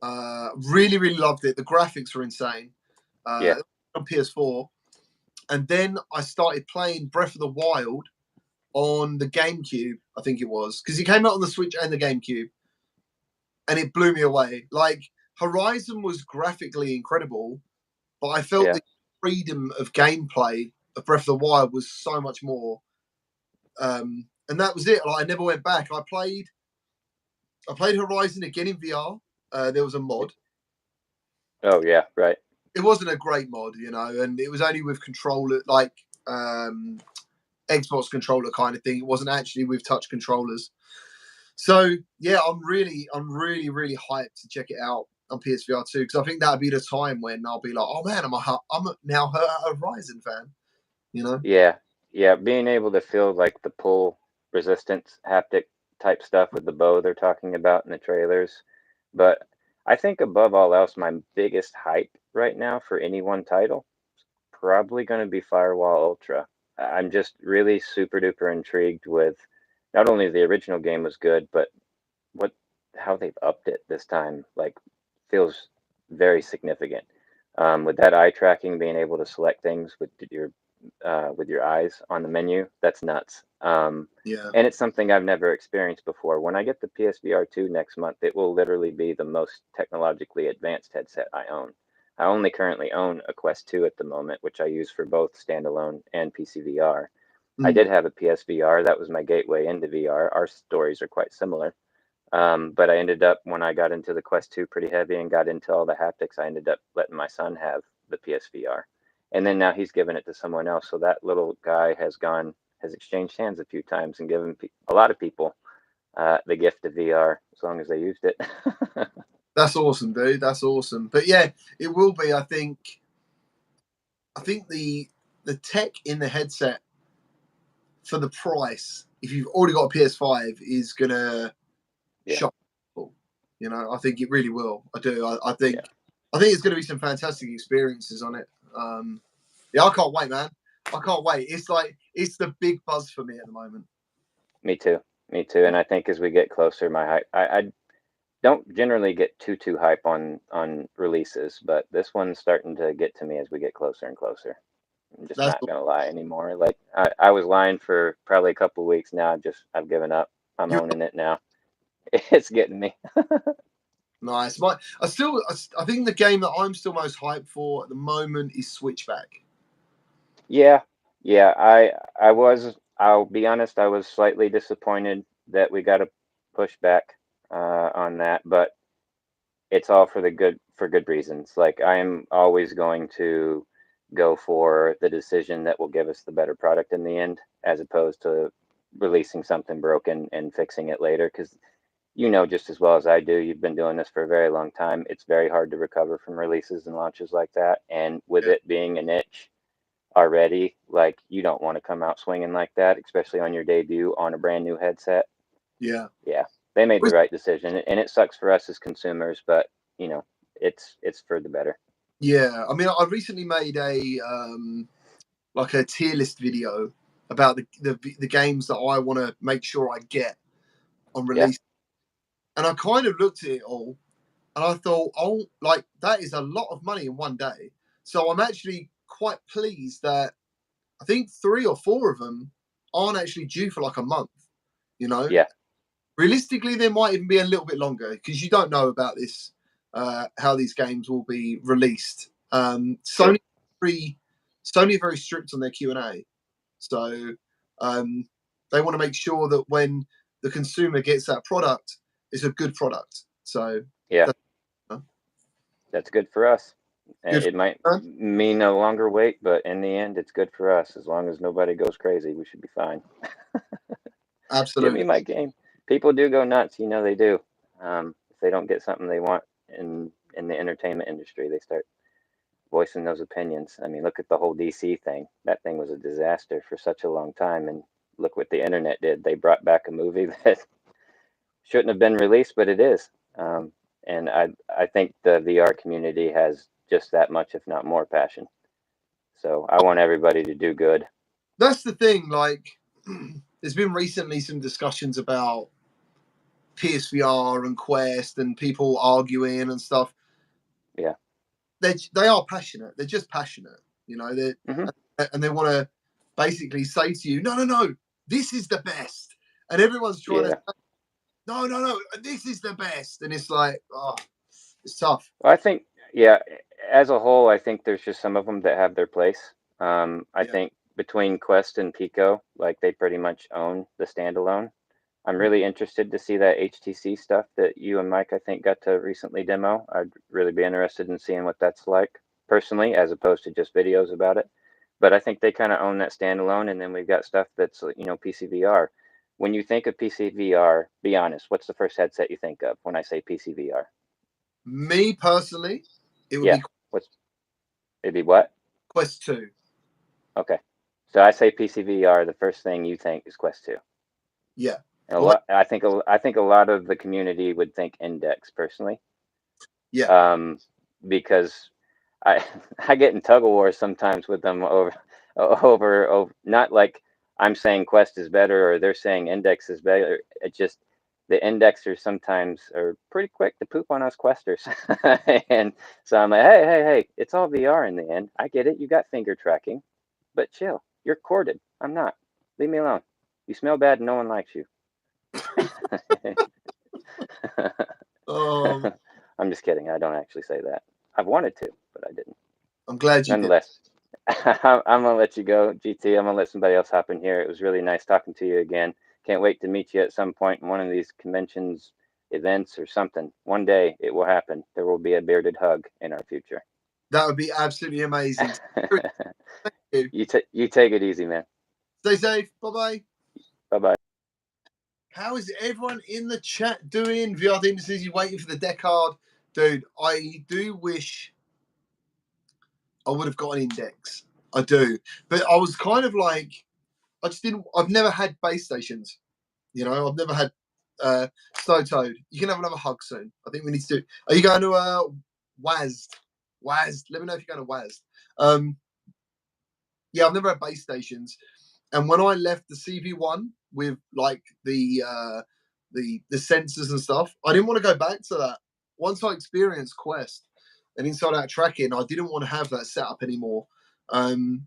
A: Really, really loved it. The graphics were insane. On PS4. And then I started playing Breath of the Wild on the GameCube, I think it was, because it came out on the Switch and the GameCube. And it blew me away. Like, Horizon was graphically incredible, but I felt the freedom of gameplay of Breath of the Wild was so much more. And that was it. Like, I never went back. I played Horizon again in VR. There was a mod.
G: Oh yeah, right.
A: It wasn't a great mod, you know, and it was only with controller, like Xbox controller kind of thing. It wasn't actually with touch controllers. So yeah, I'm really hyped to check it out on PSVR2 because I think that'll be the time when I'll be like, oh man, I'm now a Horizon fan, you know?
G: Yeah, being able to feel like the pull resistance haptic type stuff with the bow they're talking about in the trailers. But I think above all else, my biggest hype right now for any one title is probably going to be Firewall Ultra. I'm just really super duper intrigued with not only the original game was good, but how they've upped it this time. Like, feels very significant. With that eye tracking, being able to select things with your with your eyes on the menu. That's nuts.
A: Yeah.
G: And it's something I've never experienced before. When I get the PSVR2 next month, it will literally be the most technologically advanced headset I own. I only currently own a Quest 2 at the moment, which I use for both standalone and PC VR. I did have a PSVR. That was my gateway into VR. Our stories are quite similar. But I ended up, when I got into the Quest 2 pretty heavy and got into all the haptics, I ended up letting my son have the PSVR. And then now he's given it to someone else. So that little guy has exchanged hands a few times and given a lot of people the gift of VR as long as they used it.
A: That's awesome, dude. That's awesome. But yeah, it will be. I think the tech in the headset for the price, if you've already got a PS5, is gonna shock people. You know, I think it really will. I do. I think it's gonna be some fantastic experiences on it. Yeah, I can't wait, man. I can't wait. It's the big buzz for me at the moment.
G: Me too. And I think as we get closer, I don't generally get too hype on releases, but this one's starting to get to me as we get closer and closer. I'm just not gonna lie anymore. Like I was lying for probably a couple of weeks now. I've given up. I'm owning it now. It's getting me.
A: Nice. I think the game that I'm still most hyped for at the moment is Switchback.
G: Yeah. I'll be honest, I was slightly disappointed that we got to push back on that, but it's all for good reasons. Like I am always going to go for the decision that will give us the better product in the end, as opposed to releasing something broken and fixing it later. Because you know just as well as I do, you've been doing this for a very long time. It's very hard to recover from releases and launches like that. And with it being a niche already, like you don't want to come out swinging like that, especially on your debut on a brand new headset.
A: Yeah.
G: They made the right decision, and it sucks for us as consumers, but you know, it's for the better.
A: Yeah, I mean, I recently made a like a tier list video about the games that I want to make sure I get on release, and I kind of looked at it all, and I thought, oh, like that is a lot of money in one day. So I'm actually quite pleased that I think 3 or 4 of them aren't actually due for like a month. You know, realistically, there might even be a little bit longer because you don't know about this, how these games will be released. Sony are very strict on their Q&A, so they want to make sure that when the consumer gets that product, it's a good product. So
G: that's good for us. And it might mean a longer wait, but in the end, it's good for us. As long as nobody goes crazy, we should be fine.
A: Absolutely.
G: Give me my game. People do go nuts, you know they do. If they don't get something they want in the entertainment industry, they start voicing those opinions. I mean, look at the whole DC thing. That thing was a disaster for such a long time, and look what the internet did. They brought back a movie that shouldn't have been released, but it is. And I think the VR community has just that much, if not more, passion. So I want everybody to do good.
A: That's the thing. Like, there's been recently some discussions about PSVR and Quest and people arguing and stuff.
G: Yeah.
A: They are passionate. They're just passionate, you know. And they want to basically say to you, no, this is the best. And everyone's trying to say, no, this is the best. And it's like, oh, it's tough.
G: Well, I think, as a whole, I think there's just some of them that have their place. I think between Quest and Pico, like they pretty much own the standalone. I'm really interested to see that HTC stuff that you and Mike, I think, got to recently demo. I'd really be interested in seeing what that's like personally, as opposed to just videos about it. But I think they kind of own that standalone. And then we've got stuff that's, you know, PC VR. When you think of PC VR, be honest, what's the first headset you think of when I say PC VR?
A: Me personally, it would be
G: it'd be what?
A: Quest 2.
G: Okay. So I say PC VR, the first thing you think is Quest 2.
A: Yeah.
G: And I think a lot of the community would think Index personally.
A: Yeah.
G: Because I get in tug of war sometimes with them over not like I'm saying Quest is better or they're saying Index is better. It's just the indexers sometimes are pretty quick to poop on us Questers. And so I'm like, hey, it's all VR in the end. I get it. You got finger tracking, But chill. You're courted. I'm not. Leave me alone. You smell bad and no one likes you. I'm just kidding. I don't actually say that. I've wanted to, but I didn't.
A: I'm glad you
G: Nonetheless, I'm going to let you go, GT. I'm going to let somebody else hop in here. It was really nice talking to you again. Can't wait to meet you at some point in one of these conventions, events, or something. One day it will happen. There will be a bearded hug in our future.
A: That would be absolutely amazing. Thank you.
G: You take it easy, man.
A: Stay safe. Bye-bye.
G: Bye-bye.
A: How is everyone in the chat doing? VR Demon says you're waiting for the deck card. Dude, I do wish I would have got an index. I do. But I was kind of like, I've never had base stations. You know, I've never had Snow Toad. You can have another hug soon. I think we need to do. Are you going to WASD? WASD. Let me know if you're going to WASD. Yeah, I've never had base stations. And when I left the CV1 with like the sensors and stuff, I didn't want to go back to that. Once I experienced Quest and inside out tracking, I didn't want to have that setup anymore. And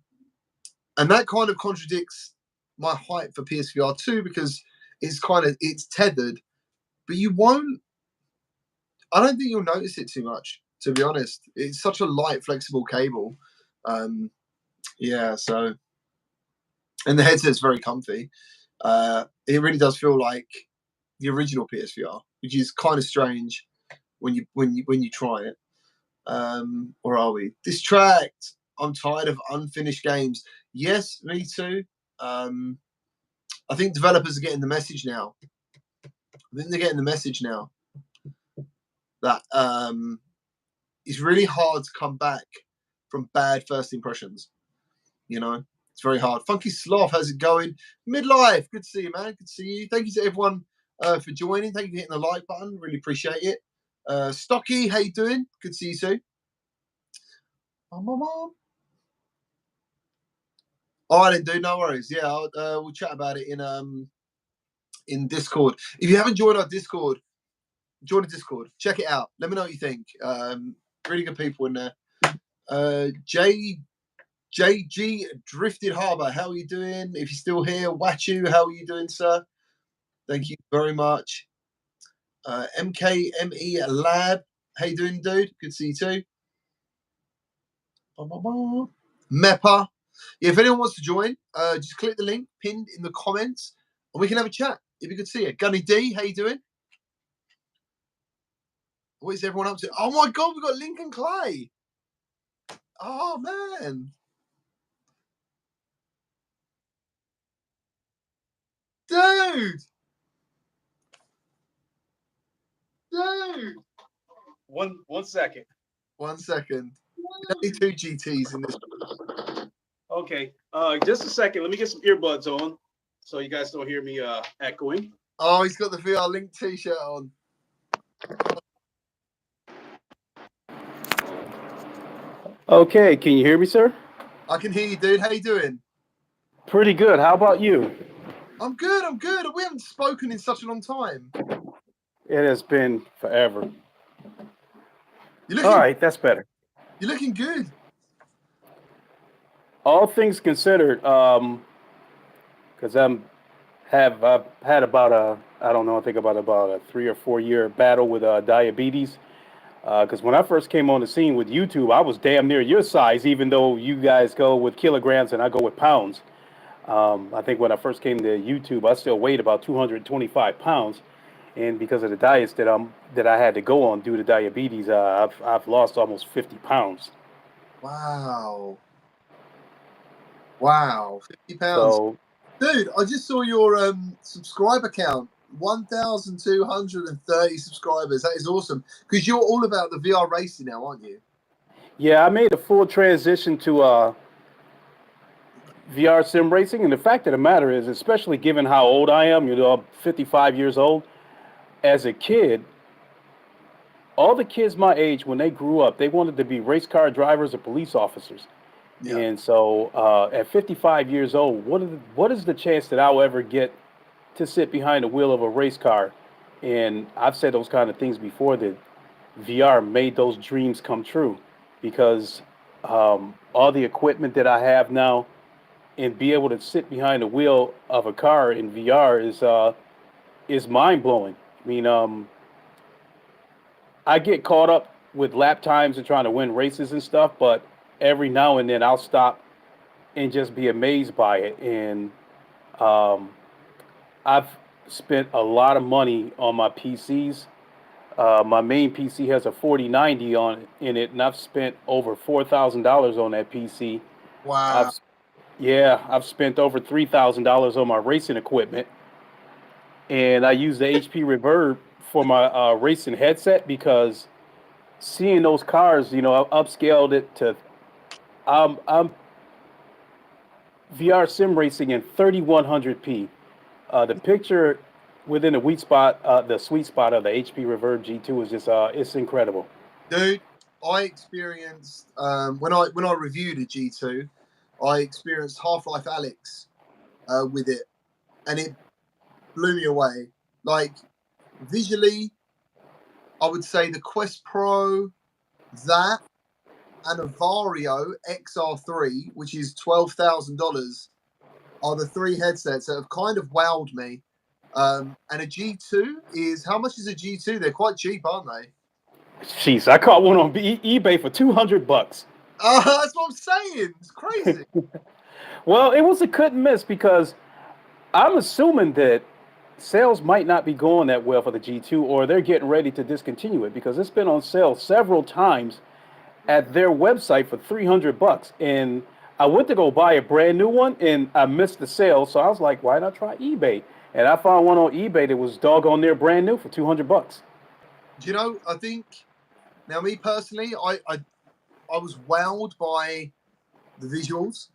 A: that kind of contradicts my hype for PSVR2 because it's tethered, but I don't think you'll notice it too much, to be honest. It's such a light, flexible cable. Yeah, so, and the headset's very comfy. It really does feel like the original PSVR, which is kind of strange when you try it. Or are we distract? I'm tired of unfinished games. Yes, me too. I think developers are getting the message now. That it's really hard to come back from bad first impressions. You know, it's very hard. Funky Sloth, how's it going? Midlife, good to see you, man. Good to see you. Thank you to everyone for joining. Thank you for hitting the like button. Really appreciate it. Stocky, how you doing? Good to see you too. All right, then, dude. No worries. Yeah, we'll chat about it in Discord. If you haven't joined our Discord, join the Discord. Check it out. Let me know what you think. Really good people in there. JG Drifted Harbour, how are you doing? If you're still here, Wachu, how are you doing, sir? Thank you very much. MKME Lab, how you doing, dude? Good to see you too. Meppa. Yeah, if anyone wants to join, just click the link pinned in the comments and we can have a chat. It'd be good to see you. Gunny D, how you doing? What is everyone up to? Oh my God, we've got Lincoln Clay. Oh man. Dude.
H: One second.
A: 1 second. Only 2 GTs in this.
H: Okay. Just a second. Let me get some earbuds on so you guys don't hear me echoing.
A: Oh, he's got the VR Link t-shirt on.
H: Okay. Can you hear me, sir?
A: I can hear you, dude. How you doing?
H: Pretty good. How about you?
A: I'm good. We haven't spoken in such a long time.
H: It has been forever.
A: All
H: right. That's better.
A: You're looking good.
H: All things considered, because I've had about a 3 or 4 year battle with diabetes. Because when I first came on the scene with YouTube, I was damn near your size, even though you guys go with kilograms and I go with pounds. I think when I first came to YouTube, I still weighed about 225 pounds, and because of the diets that I had to go on due to diabetes, I've lost almost 50 pounds.
A: Wow, 50 pounds.
H: So,
A: dude, I just saw your subscriber count. 1,230 subscribers. That is awesome. Because you're all about the VR racing now, aren't you?
H: yeah, I made a full transition to VR sim racing, and the fact of the matter is, especially given how old I am, I'm 55 years old. As a kid, all the kids my age, when they grew up, they wanted to be race car drivers or police officers. Yeah. And so at 55 years old, what is the chance that I'll ever get to sit behind the wheel of a race car? And I've said those kind of things before, that VR made those dreams come true, because all the equipment that I have now, and be able to sit behind the wheel of a car in VR is mind blowing. I mean, I get caught up with lap times and trying to win races and stuff, but every now and then I'll stop and just be amazed by it. And um, I've spent a lot of money on my PCs. My main PC has a 4090 in it, and I've spent over $4,000 on that PC.
A: Wow.
H: I've spent over $3,000 on my racing equipment, and I use the HP Reverb for my racing headset because seeing those cars, I've upscaled it to I'm VR sim racing in 3100p. The picture within the sweet spot of the HP Reverb G2 is just it's incredible.
A: Dude, I experienced when I reviewed a G2, I experienced Half-Life Alyx with it, and it blew me away. Like visually, I would say the Quest Pro, that, and a Vario XR3, which is $12,000, are the three headsets that have kind of wowed me. And a G2 is, how much is a G2? They're quite cheap, aren't they?
H: Jeez, I caught one on eBay for $200.
A: That's what I'm saying. It's crazy.
H: Well, it was a couldn't miss because I'm assuming that sales might not be going that well for the G2, or they're getting ready to discontinue it because it's been on sale several times at their website for $300. And I went to go buy a brand new one and I missed the sale. So I was like, why not try eBay? And I found one on eBay that was doggone near brand new for $200.
A: Do you know, I think, now me personally, I was wowed by the visuals,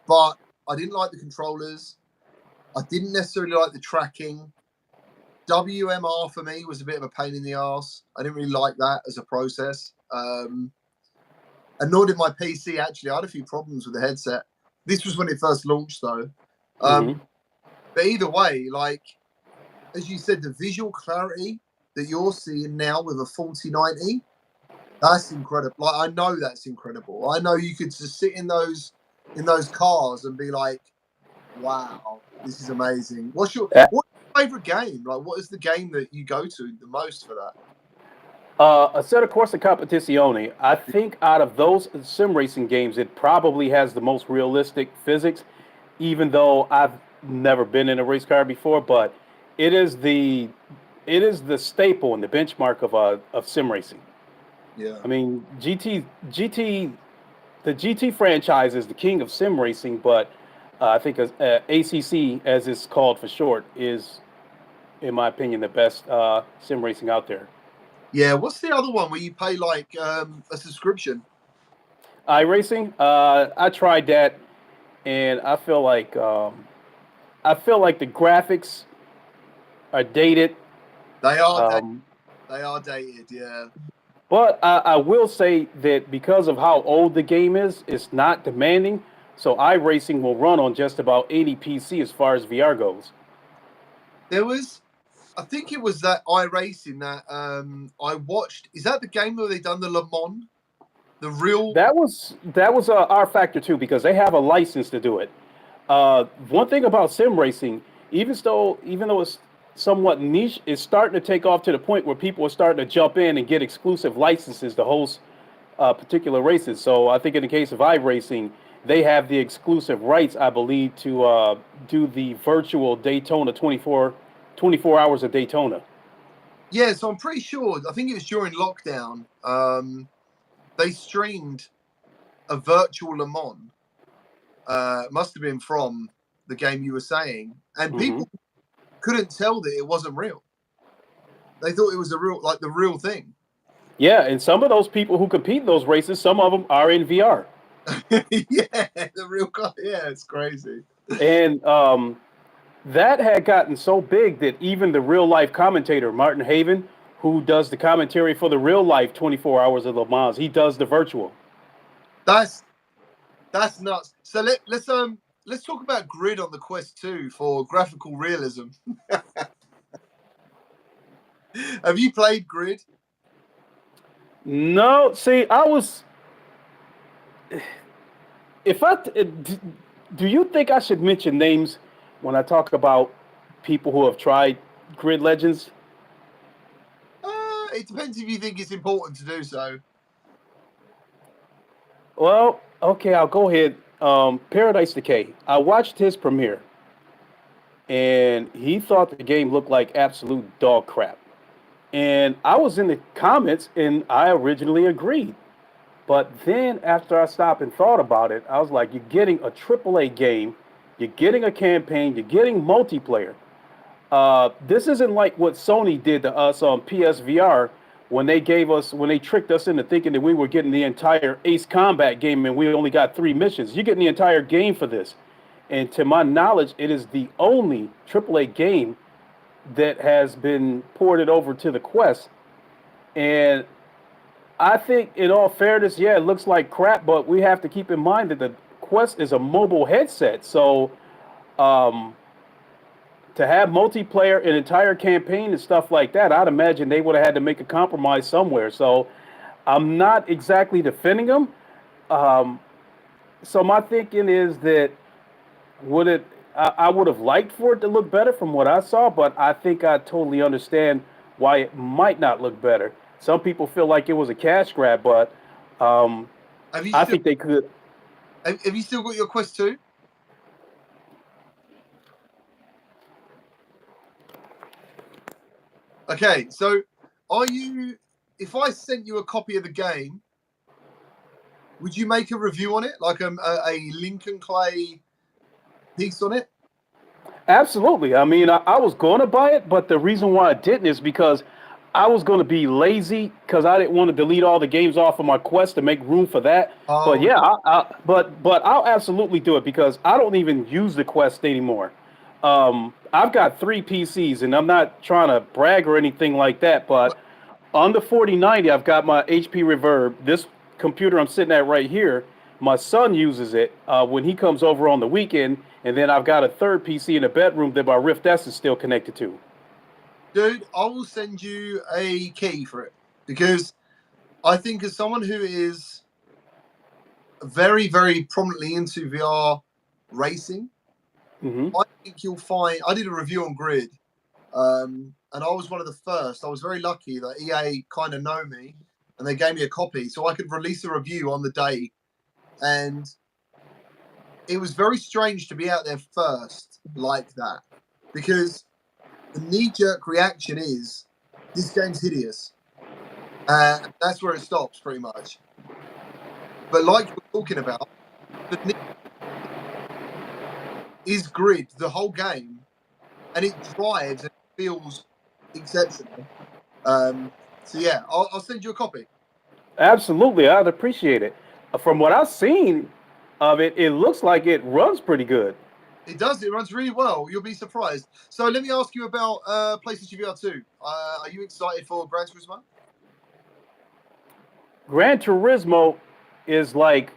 A: but I didn't like the controllers. I didn't necessarily like the tracking. WMR for me was a bit of a pain in the ass. I didn't really like that as a process. And nor did my PC, actually. I had a few problems with the headset. This was when it first launched, though. But either way, like, as you said, the visual clarity that you're seeing now with a 4090, that's incredible. Like, I know that's incredible. I know you could just sit in those cars and be like, wow, this is amazing. What's your favorite game? Like, what is the game that you go to the most for that?
H: Assetto Corsa Competizione. I think out of those sim racing games, it probably has the most realistic physics, even though I've never been in a race car before. But it is the staple and the benchmark of sim racing.
A: Yeah.
H: I mean, the GT franchise is the king of sim racing, but I think ACC, as it's called for short, is, in my opinion, the best sim racing out there.
A: Yeah, what's the other one where you pay like a subscription?
H: iRacing. I tried that, and I feel like the graphics are dated.
A: They are. They are dated. Yeah.
H: But I will say that because of how old the game is, it's not demanding. So iRacing will run on just about any PC as far as VR goes.
A: There was, I think it was that iRacing that I watched. Is that the game where they done the Le Mans? The real.
H: That was R Factor 2 because they have a license to do it. One thing about sim racing, even though it's somewhat niche, it's starting to take off to the point where people are starting to jump in and get exclusive licenses to host particular races. So I think in the case of iRacing, they have the exclusive rights, I believe, to do the virtual Daytona 24 hours of Daytona.
A: Yeah, so I'm pretty sure, I think it was during lockdown, they streamed a virtual Le Mans. Must have been from the game you were saying. And people couldn't tell that it wasn't real. They thought it was the real thing.
H: Yeah, and some of those people who compete in those races, some of them are in VR.
A: Yeah, the real guy. Yeah, it's crazy.
H: And that had gotten so big that even the real life commentator, Martin Haven, who does the commentary for the real life 24 hours of Le Mans, he does the virtual.
A: That's nuts. So let's talk about Grid on the Quest 2 for graphical realism. Have you played Grid?
H: No, see, Do you think I should mention names when I talk about people who have tried Grid Legends?
A: It depends if you think it's important to do so.
H: Well, okay, I'll go ahead. Paradise Decay. I watched his premiere, and he thought the game looked like absolute dog crap. And I was in the comments, and I originally agreed. But then after I stopped and thought about it, I was like, you're getting a AAA game, you're getting a campaign, you're getting multiplayer. This isn't like what Sony did to us on PSVR when they tricked us into thinking that we were getting the entire Ace Combat game and we only got 3 missions. You're getting the entire game for this. And to my knowledge, it is the only AAA game that has been ported over to the Quest. And I think, in all fairness, yeah, it looks like crap, but we have to keep in mind that the Quest is a mobile headset. So to have multiplayer, an entire campaign and stuff like that, I'd imagine they would have had to make a compromise somewhere. So I'm not exactly defending them. So my thinking is that I would have liked for it to look better from what I saw, but I think I totally understand why it might not look better. Some people feel like it was a cash grab, but I think they could.
A: Have you still got your Quest 2? Okay, so if I sent you a copy of the game, would you make a review on it? Like a Lincoln Clay piece on it?
H: Absolutely. I mean, I was going to buy it, but the reason why I didn't is because I was going to be lazy because I didn't want to delete all the games off of my Quest to make room for that.
A: Oh.
H: But yeah, but I'll absolutely do it because I don't even use the Quest anymore. I've got 3 PCs, and I'm not trying to brag or anything like that, but on the 4090, I've got my HP Reverb. This computer I'm sitting at right here, my son uses it when he comes over on the weekend, and then I've got a third PC in the bedroom that my Rift S is still connected to.
A: Dude, I will send you a key for it because I think as someone who is very, very prominently into VR racing, I think you'll find. I did a review on Grid, and I was one of the first. I was very lucky that EA kind of know me, and they gave me a copy, so I could release a review on the day. And it was very strange to be out there first like that, because the knee-jerk reaction is this game's hideous. That's where it stops, pretty much. But like we're talking about, the is Grid the whole game, and it drives and it feels exceptional. So yeah, I'll send you a copy.
H: Absolutely, I'd appreciate it. From what I've seen of it, it looks like it runs pretty good.
A: It does. It runs really well. You'll be surprised. So let me ask you about PlayStation VR2. Are you excited for Gran Turismo?
H: Gran Turismo is like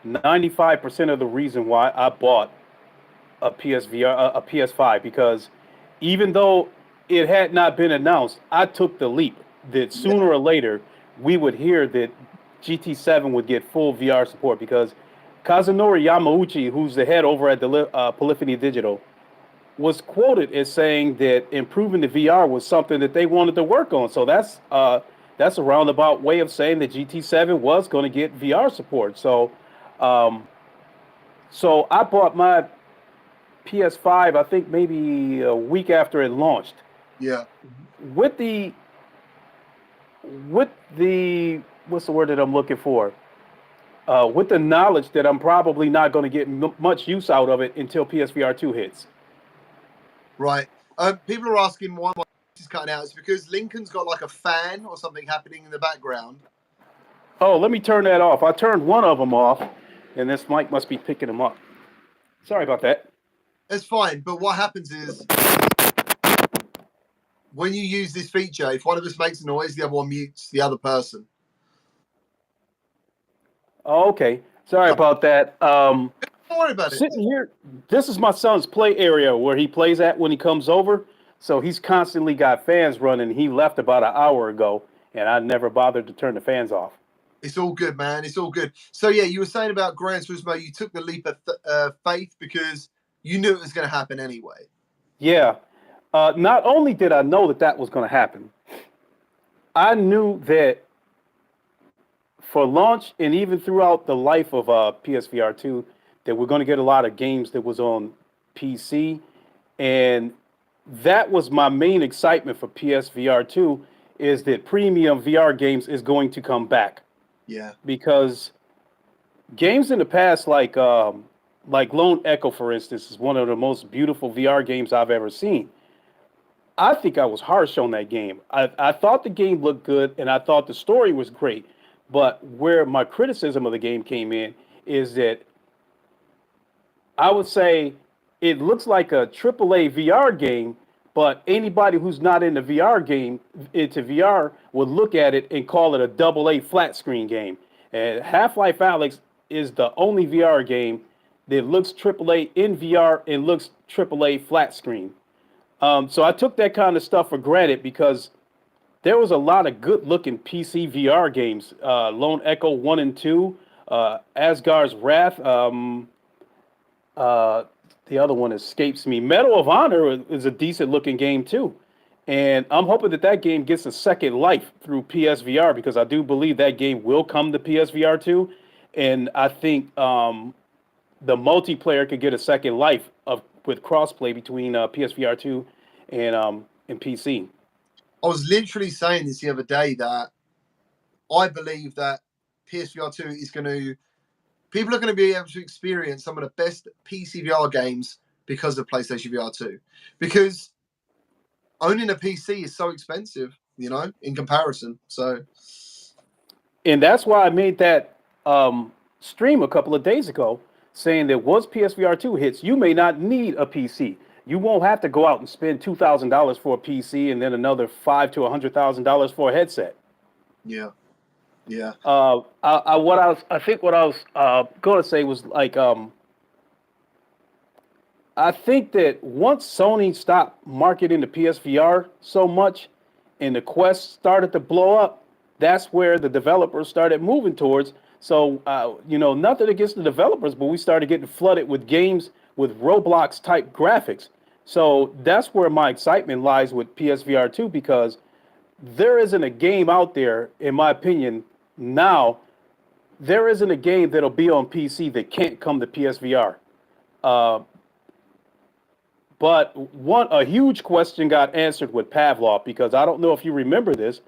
H: 95% of the reason why I bought a PS5, because even though it had not been announced, I took the leap that sooner or later we would hear that GT7 would get full VR support, because Kazunori Yamauchi, who's the head over at the Polyphony Digital, was quoted as saying that improving the VR was something that they wanted to work on. So that's a roundabout way of saying that GT7 was going to get VR support. So so I bought my PS5, I think maybe a week after it launched.
A: Yeah.
H: With the what's the word that I'm looking for? With the knowledge that I'm probably not going to get much use out of it until PSVR2 hits.
A: Right. People are asking why my voice is cutting out. It's because Lincoln's got like a fan or something happening in the background.
H: Oh, let me turn that off. I turned one of them off, and this mic must be picking them up. Sorry about that.
A: It's fine, but what happens is when you use this feature, if one of us makes a noise, the other one mutes the other person.
H: Oh, okay. Sorry about that.
A: Don't worry about it.
H: Sitting here, this is my son's play area where he plays at when he comes over. So he's constantly got fans running. He left about an hour ago, and I never bothered to turn the fans off.
A: It's all good, man. It's all good. So yeah, you were saying about Gran Turismo, you took the leap of faith because you knew it was going to happen anyway.
H: Yeah. Not only did I know that was going to happen, I knew that for launch and even throughout the life of PSVR2, that we're going to get a lot of games that was on PC, and that was my main excitement for PSVR2 is that premium VR games is going to come back.
A: Yeah.
H: Because games in the past, like Lone Echo, for instance, is one of the most beautiful VR games I've ever seen. I think I was harsh on that game. I thought the game looked good, and I thought the story was great. But where my criticism of the game came in is that I would say it looks like a AAA VR game, but anybody who's not into VR would look at it and call it a AA flat screen game. And Half-Life Alyx is the only VR game that looks AAA in VR and looks AAA flat screen. So I took that kind of stuff for granted because there was a lot of good-looking PC VR games. Lone Echo 1 and 2, Asgard's Wrath. The other one escapes me. Medal of Honor is a decent-looking game, too. And I'm hoping that game gets a second life through PSVR because I do believe that game will come to PSVR 2. And I think the multiplayer could get a second life with crossplay between PSVR 2 and PC.
A: I was literally saying this the other day that I believe that PSVR 2 is going to... People are going to be able to experience some of the best PC VR games because of PlayStation VR 2. Because owning a PC is so expensive, in comparison. So,
H: and that's why I made that stream a couple of days ago saying that once PSVR 2 hits, you may not need a PC. You won't have to go out and spend $2,000 for a PC and then another $500,000 to $100,000 for a headset.
A: Yeah. Yeah.
H: What I was going to say was like, I think that once Sony stopped marketing the PSVR so much and the Quest started to blow up, that's where the developers started moving towards. So, nothing against the developers, but we started getting flooded with games with Roblox type graphics. So that's where my excitement lies with PSVR 2 because there isn't a game out there, in my opinion, now, there isn't a game that'll be on PC that can't come to PSVR. But a huge question got answered with Pavlov because I don't know if you remember this.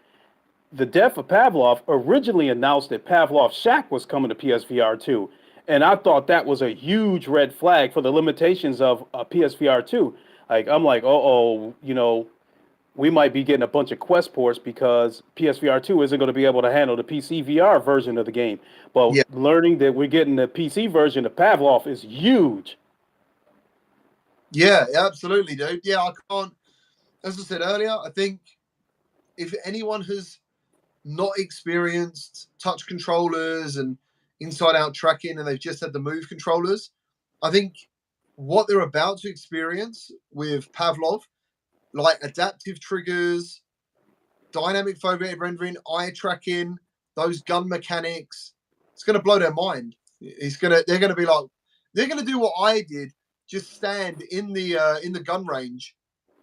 H: The death of Pavlov originally announced that Pavlov Shack was coming to PSVR 2. And I thought that was a huge red flag for the limitations of PSVR 2. I'm like, we might be getting a bunch of Quest ports because PSVR 2 isn't going to be able to handle the PC VR version of the game. But learning that we're getting the PC version of Pavlov is huge.
A: Yeah, absolutely, dude. Yeah, I can't, as I said earlier, I think if anyone has not experienced touch controllers and inside-out tracking and they've just had the Move controllers, I think what they're about to experience with Pavlov, like adaptive triggers, dynamic foveated rendering, eye tracking, those gun mechanics, it's going to blow their mind. They're going to be like, they're going to do what I did, just stand in the gun range,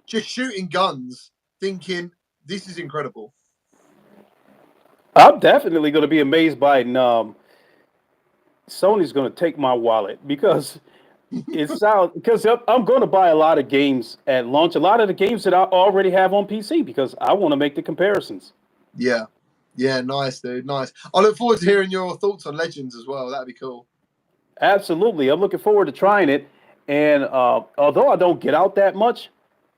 A: just shooting guns, thinking this is incredible.
H: I'm definitely going to be amazed by it. And, Sony's going to take my wallet because I'm going to buy a lot of games at launch, a lot of the games that I already have on PC because I want to make the comparisons.
A: Yeah, nice, dude, nice. I look forward to hearing your thoughts on Legends as well. That'd be cool.
H: Absolutely, I'm looking forward to trying it. And although I don't get out that much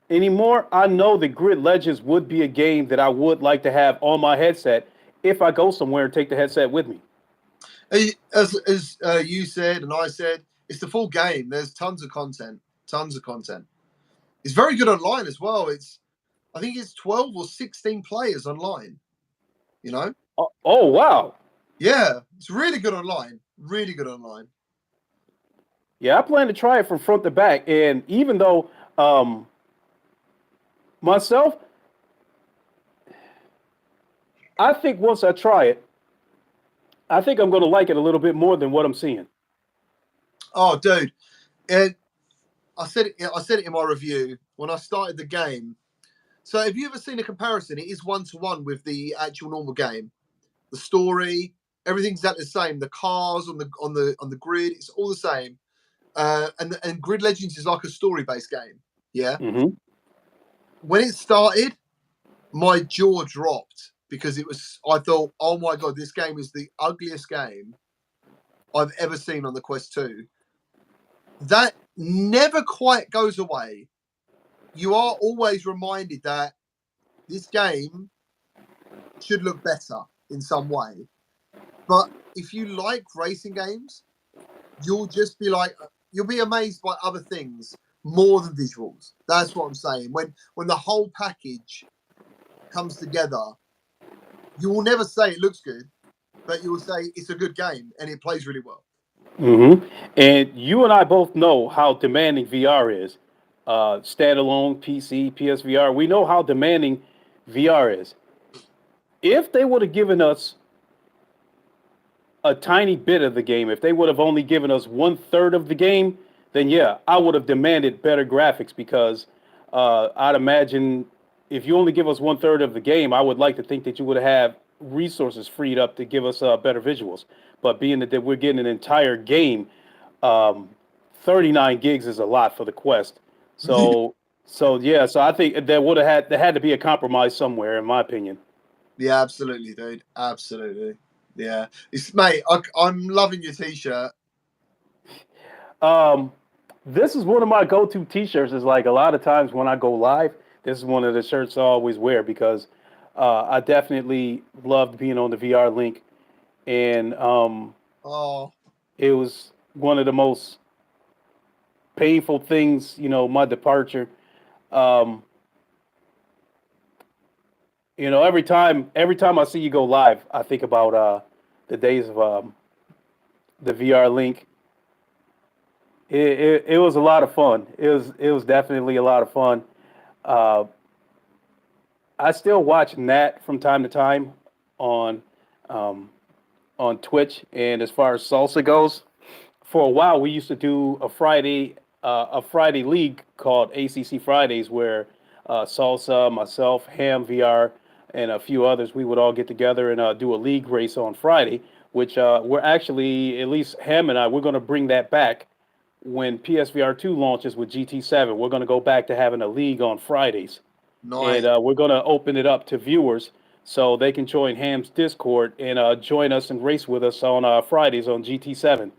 H: anymore, I know that Grid Legends would be a game that I would like to have on my headset if I go somewhere and take the headset with me.
A: As you said and I said, it's the full game. There's tons of content. It's very good online as well. I think it's 12 or 16 players online.
H: Oh wow.
A: Yeah, it's really good online. Really good online.
H: Yeah, I plan to try it from front to back. And even though myself, I think once I try it, I think I'm going to like it a little bit more than what I'm seeing.
A: Oh, dude, I said it in my review when I started the game. So, have you ever seen a comparison? It is 1-to-1 with the actual normal game. The story, everything's exactly the same. The cars on the grid, it's all the same. And Grid Legends is like a story-based game. Yeah.
H: Mm-hmm.
A: When it started, my jaw dropped because I thought, oh my god, this game is the ugliest game I've ever seen on the Quest 2. That never quite goes away. You are always reminded that this game should look better in some way. But if you like racing games, you'll just be like, you'll be amazed by other things more than visuals. That's what I'm saying. When the whole package comes together, you will never say it looks good, but you will say it's a good game and it plays really well.
H: Mm-hmm. And you and I both know how demanding VR is. Standalone, PC, PSVR. We know how demanding VR is. If they would have given us a tiny bit of the game, if they would have only given us 1/3 of the game, then yeah, I would have demanded better graphics because I'd imagine if you only give us 1/3 of the game, I would like to think that you would have resources freed up to give us better visuals. But being that we're getting an entire game, 39 gigs is a lot for the Quest. So yeah, so I think there had to be a compromise somewhere, in my opinion.
A: Yeah, absolutely, dude. Absolutely. Yeah. Mate, I'm loving your t-shirt.
H: This is one of my go-to T-shirts. Is like a lot of times when I go live, this is one of the shirts I always wear because I definitely loved being on the VR link, and it was one of the most painful things. My departure. Um, every time I see you go live, I think about the days of the VR link. It was a lot of fun. It was definitely a lot of fun. Uh, I still watch Nat from time to time on um, on Twitch, and as far as salsa goes, for a while we used to do a Friday league called ACC Fridays, where salsa, myself, Ham VR, and a few others, we would all get together and do a league race on Friday. Which we're actually, at least Ham and I, we're going to bring that back when PSVR2 launches with GT7. We're going to go back to having a league on Fridays.
A: Nice.
H: And we're going to open it up to viewers so they can join Ham's Discord and join us and race with us on Fridays on GT7.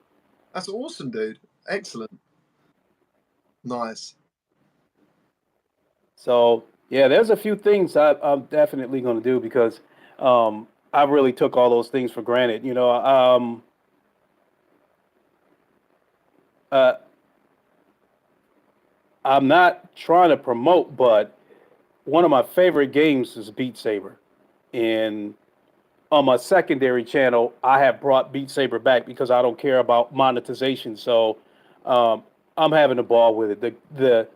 A: That's awesome, dude. Excellent. Nice.
H: So, yeah, there's a few things I'm definitely going to do because I really took all those things for granted. Uh, I'm not trying to promote, but one of my favorite games is Beat Saber. And on my secondary channel, I have brought Beat Saber back because I don't care about monetization. So I'm having a ball with it.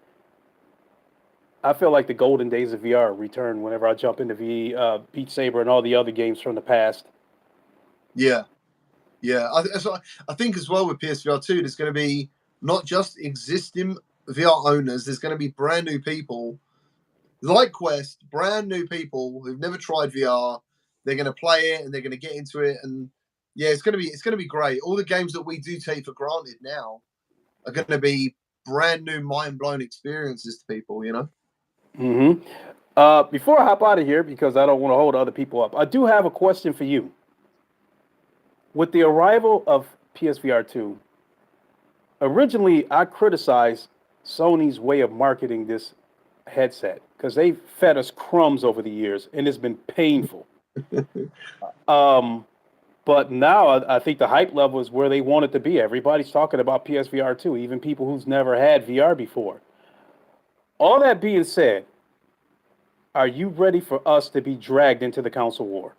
H: I feel like the golden days of VR return whenever I jump into Beat Saber and all the other games from the past.
A: Yeah. Yeah. I think as well with PSVR 2, there's going to be not just existing VR owners, there's going to be brand new people like Quest, brand new people who've never tried VR. They're going to play it and they're going to get into it. And yeah, it's going to be great. All the games that we do take for granted now are going to be brand new, mind-blowing experiences to people,
H: Mm-hmm. Before I hop out of here, because I don't want to hold other people up, I do have a question for you. With the arrival of PSVR 2, originally I criticized Sony's way of marketing this headset because they fed us crumbs over the years and it's been painful. But now I think the hype level is where they want it to be. Everybody's talking about PSVR 2, even people who's never had VR before. All that being said, are you ready for us to be dragged into the console war?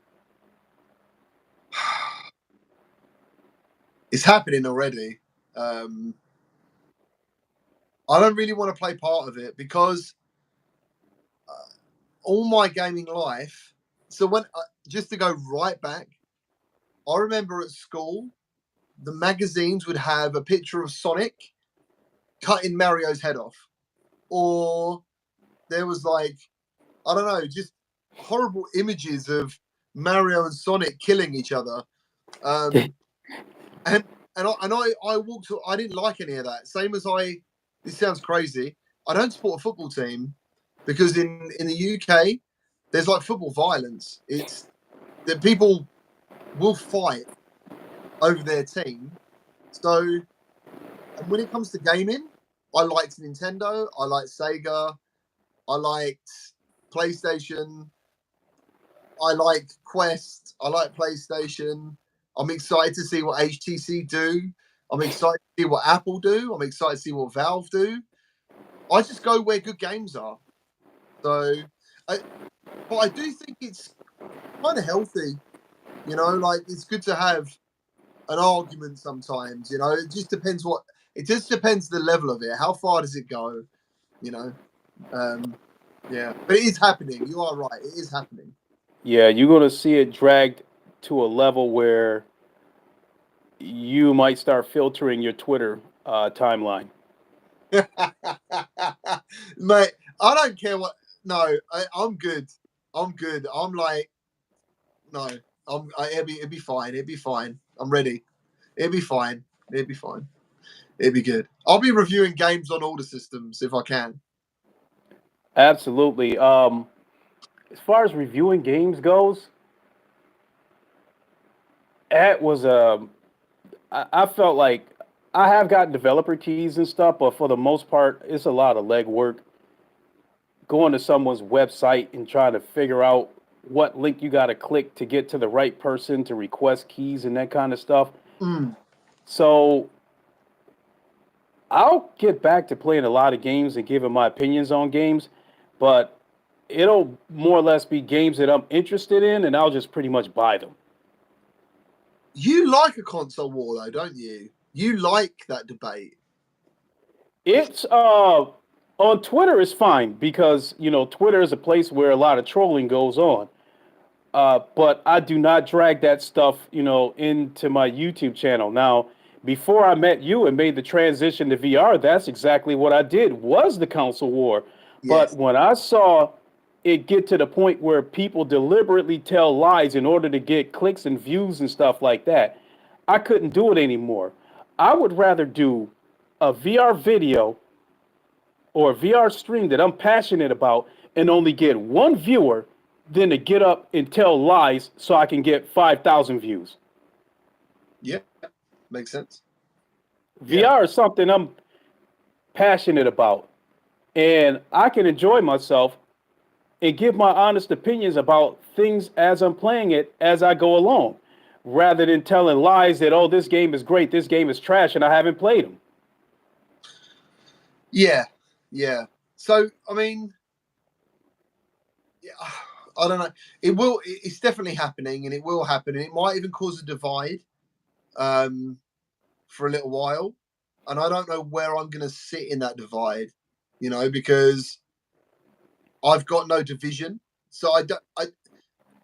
A: It's happening already. I don't really want to play part of it because all my gaming life. So just to go right back, I remember at school, the magazines would have a picture of Sonic cutting Mario's head off, or there was like, I don't know, just horrible images of Mario and Sonic killing each other. And I walked. I didn't like any of that. Same as This sounds crazy. I don't support a football team because in the UK, there's like football violence. It's that people will fight over their team. So, and when it comes to gaming, I liked Nintendo. I liked Sega. I liked PlayStation. I like Quest. I like PlayStation. I'm excited to see what HTC do. I'm excited to see what Apple do. I'm excited to see what Valve do. I just go where good games are. So, but I do think it's kind of healthy. You know, like it's good to have an argument sometimes. You know, it just depends the level of it. How far does it go? You know, yeah. But it is happening. You are right. It is happening.
H: Yeah, you're going to see it dragged to a level where you might start filtering your Twitter timeline.
A: Mate, I don't care what. No, I'm good. I'm good. I'm like, no, it'll be fine. It'll be fine. I'm ready. It'll be fine. It'll be fine. It'll be good. I'll be reviewing games on all the systems if I can.
H: Absolutely. As far as reviewing games goes, that was I felt like I have gotten developer keys and stuff, but for the most part, it's a lot of legwork. Going to someone's website and trying to figure out what link you got to click to get to the right person to request keys and that kind of stuff. So I'll get back to playing a lot of games and giving my opinions on games, but it'll more or less be games that I'm interested in, and I'll just pretty much buy them.
A: You like a console war, though, don't you? You like that debate.
H: It's on Twitter is fine because Twitter is a place where a lot of trolling goes on. But I do not drag that stuff into my YouTube channel. Now, before I met you and made the transition to VR, that's exactly what I did, was the console war.
A: Yes.
H: But when I saw it get to the point where people deliberately tell lies in order to get clicks and views and stuff like that, I couldn't do it anymore. I would rather do a VR video or a VR stream that I'm passionate about and only get one viewer than to get up and tell lies so I can get 5,000 views.
A: Yeah, makes sense.
H: VR is something I'm passionate about, and I can enjoy myself and give my honest opinions about things as I'm playing it as I go along, rather than telling lies that, oh, this game is great, this game is trash, and I haven't played them.
A: Yeah. So, I mean, I don't know. It's definitely happening, and it will happen. And it might even cause a divide for a little while. And I don't know where I'm going to sit in that divide, because I've got no division. So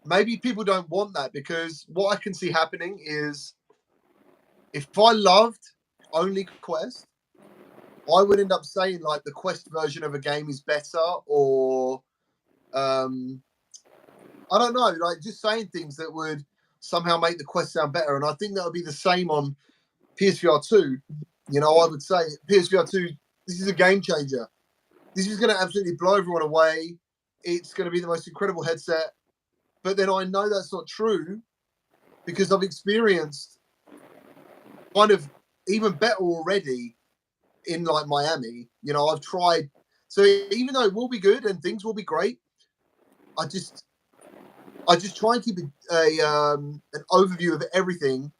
A: maybe people don't want that, because what I can see happening is if I loved only Quest, I would end up saying like the Quest version of a game is better, or I don't know, like just saying things that would somehow make the Quest sound better. And I think that would be the same on PSVR2. I would say PSVR2, this is a game changer. This is going to absolutely blow everyone away. It's going to be the most incredible headset. But then I know that's not true because I've experienced kind of even better already in like Miami. I've tried. So even though it will be good and things will be great, I just try and keep an overview of everything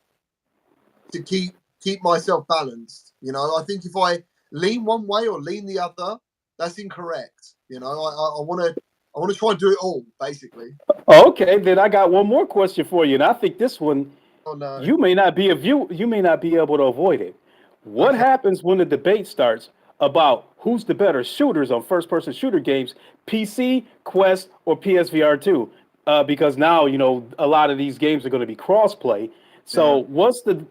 A: to keep myself balanced. I think if I lean one way or lean the other, that's incorrect. I want to try and do it all, basically.
H: Okay, then I got one more question for you, and I think this one,
A: oh, no.
H: you may not be able to avoid it. What happens when the debate starts about who's the better shooters on first-person shooter games, PC, Quest, or PSVR2? Because now, a lot of these games are going to be cross-play. So once the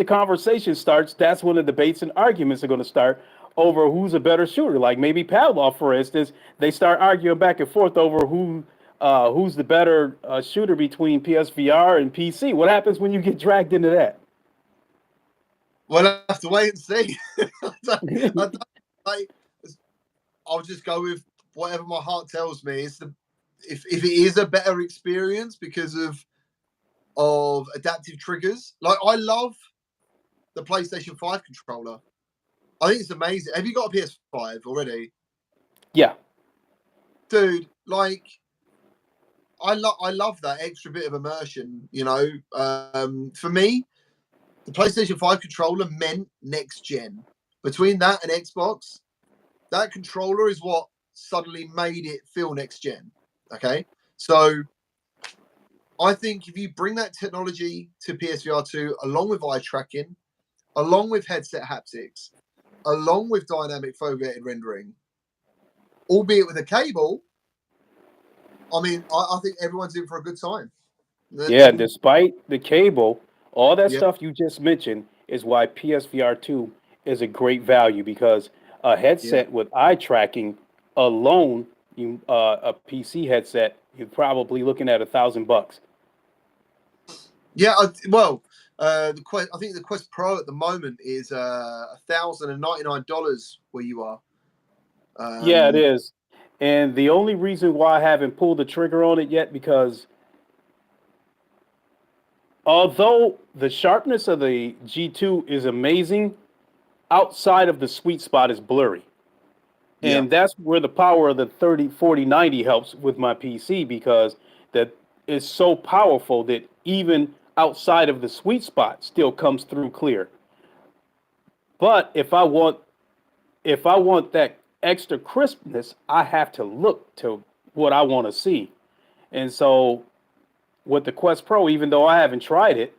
H: conversation starts, that's when the debates and arguments are going to start over who's a better shooter. Like maybe Pavlov, for instance, they start arguing back and forth over who's the better shooter between PSVR and PC. What happens when you get dragged into that?
A: Well, I have to wait and see. I'll just go with whatever my heart tells me. If it is a better experience because of adaptive triggers. Like, I love the PlayStation 5 controller. I think it's amazing. Have you got a PS5 already?
H: Yeah.
A: Dude, like, I love that extra bit of immersion, you know. For me, the PlayStation 5 controller meant next gen. Between that and Xbox, that controller is what suddenly made it feel next gen. Okay? So I think if you bring that technology to PSVR2 along with eye tracking, along with headset haptics, along with dynamic foveated rendering, albeit with a cable, I mean, I think everyone's in for a good time.
H: Yeah, despite the cable, all that
A: Yeah.
H: stuff you just mentioned is why PSVR2 is a great value, because a headset with eye tracking alone, a PC headset, you're probably looking at $1,000.
A: Yeah, I think the Quest Pro at the moment is $1,099 where you are.
H: Yeah, it is. And the only reason why I haven't pulled the trigger on it yet, because although the sharpness of the G2 is amazing, outside of the sweet spot is blurry. And that's where the power of the 304090 helps with my PC, because that is so powerful that even outside of the sweet spot still comes through clear. But if I want that extra crispness, I have to look to what I want to see. And so with the Quest Pro, even though I haven't tried it,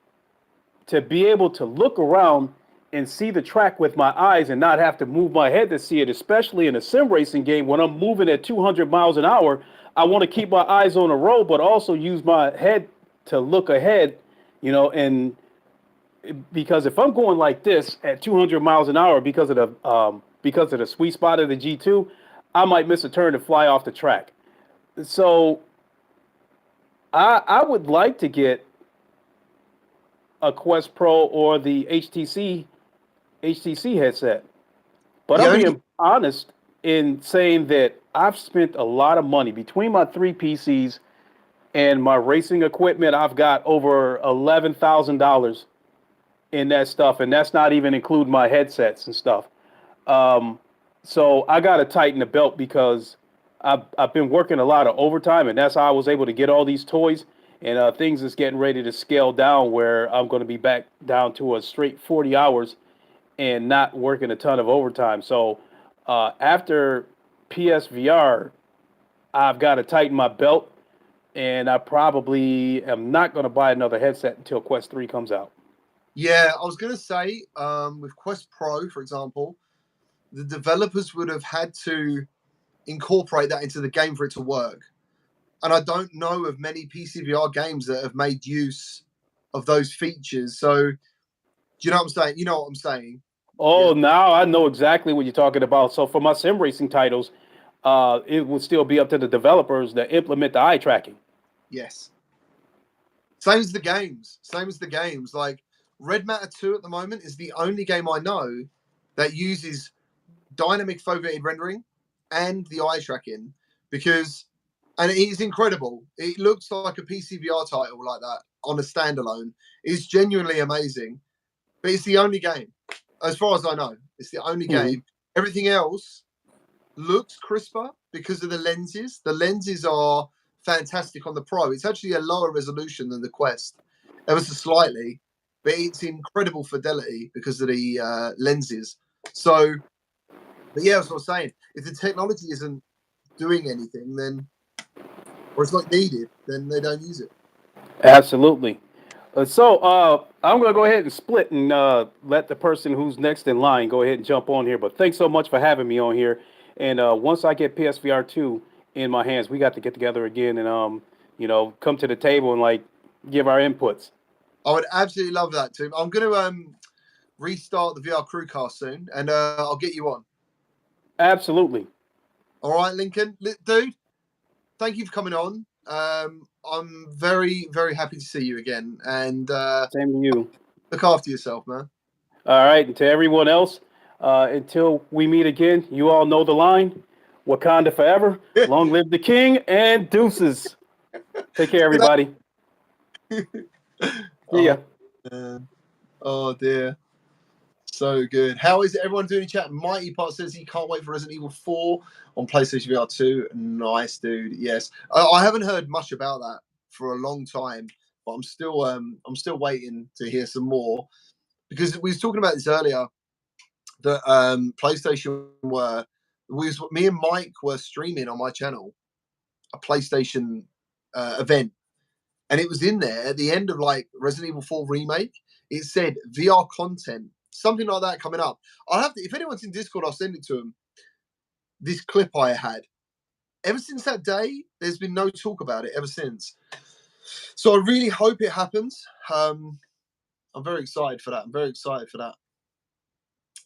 H: to be able to look around and see the track with my eyes and not have to move my head to see it, especially in a sim racing game when I'm moving at 200 miles an hour, I want to keep my eyes on the road, but also use my head to look ahead, and because if I'm going like this at 200 miles an hour because of the sweet spot of the G2, I might miss a turn and fly off the track. So I would like to get a Quest Pro or the HTC headset. But I'm being honest in saying that I've spent a lot of money between my 3 PCs and my racing equipment. I've got over $11,000 in that stuff, and that's not even include my headsets and stuff. So I got to tighten the belt, because I've been working a lot of overtime, and that's how I was able to get all these toys. And things is getting ready to scale down, where I'm going to be back down to a straight 40 hours and not working a ton of overtime. So after PSVR, I've got to tighten my belt, and I probably am not going to buy another headset until Quest 3 comes out.
A: Yeah, I was going to say, with Quest Pro, for example, the developers would have had to incorporate that into the game for it to work. And I don't know of many PCVR games that have made use of those features. So, do you know what I'm saying? You know what I'm saying?
H: Oh, yeah. Now I know exactly what you're talking about. So for my sim racing titles, it would still be up to the developers to implement the eye tracking.
A: Yes. Same as the games. Like, Red Matter 2 at the moment is the only game I know that uses dynamic foveated rendering and the eye tracking, and it is incredible. It looks like a PCVR title like that on a standalone. It's genuinely amazing, but it's the only game, as far as I know. It's the only game. Everything else looks crisper because of the lenses. The lenses are fantastic on the Pro. It's actually a lower resolution than the Quest, ever so slightly, but it's incredible fidelity because of the lenses. So, but yeah, that's what I was saying. If the technology isn't doing anything, then, or it's not needed, then they don't use it.
H: Absolutely. So I'm going to go ahead and split and let the person who's next in line go ahead and jump on here. But thanks so much for having me on here. And once I get PSVR 2 in my hands, we got to get together again and come to the table and give our inputs.
A: I would absolutely love that, Tim. I'm going to restart the VR Crewcast soon, and I'll get you on.
H: Absolutely.
A: All right, Lincoln. Dude, thank you for coming on. I'm very, very happy to see you again. And
H: same to you.
A: Look after yourself, man.
H: All right. And to everyone else, until we meet again, you all know the line. Wakanda forever. Long live the king, and deuces. Take care, everybody. See ya.
A: Oh, dear. So good. How is everyone doing in chat? Mighty Pot says he can't wait for Resident Evil 4 on PlayStation VR 2. Nice, dude. Yes. I haven't heard much about that for a long time, but I'm still waiting to hear some more, because we was talking about this earlier, that PlayStation me and Mike were streaming on my channel a PlayStation event, and it was in there at the end of like Resident Evil 4 Remake. It said VR content, something like that coming up. I'll have to, if anyone's in Discord, I'll send it to them. This clip I had. Ever since that day, there's been no talk about it ever since. So I really hope it happens. I'm very excited for that.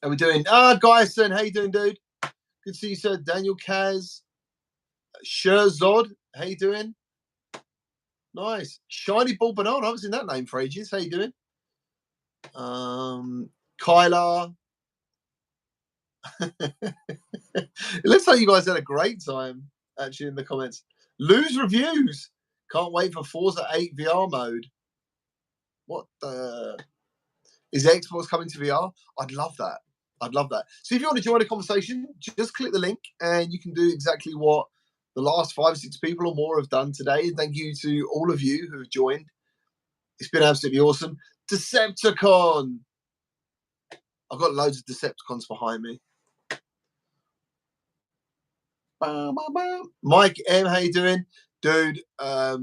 A: How we doing? Guyson, how you doing, dude? Good to see you, sir. Daniel Kaz. Sherzod, how you doing? Nice. Shiny Ball Banana. I haven't seen that name for ages. How you doing? Kyla. It looks like you guys had a great time, actually, in the comments. Lose reviews. Can't wait for Forza 8 VR mode. What the... Is Xbox coming to VR? I'd love that. So if you want to join a conversation, just click the link and you can do exactly what the last 5 or 6 people or more have done today. And thank you to all of you who have joined. It's been absolutely awesome. Decepticon. I've got loads of Decepticons behind me. Mike M, how you doing? Dude, yeah,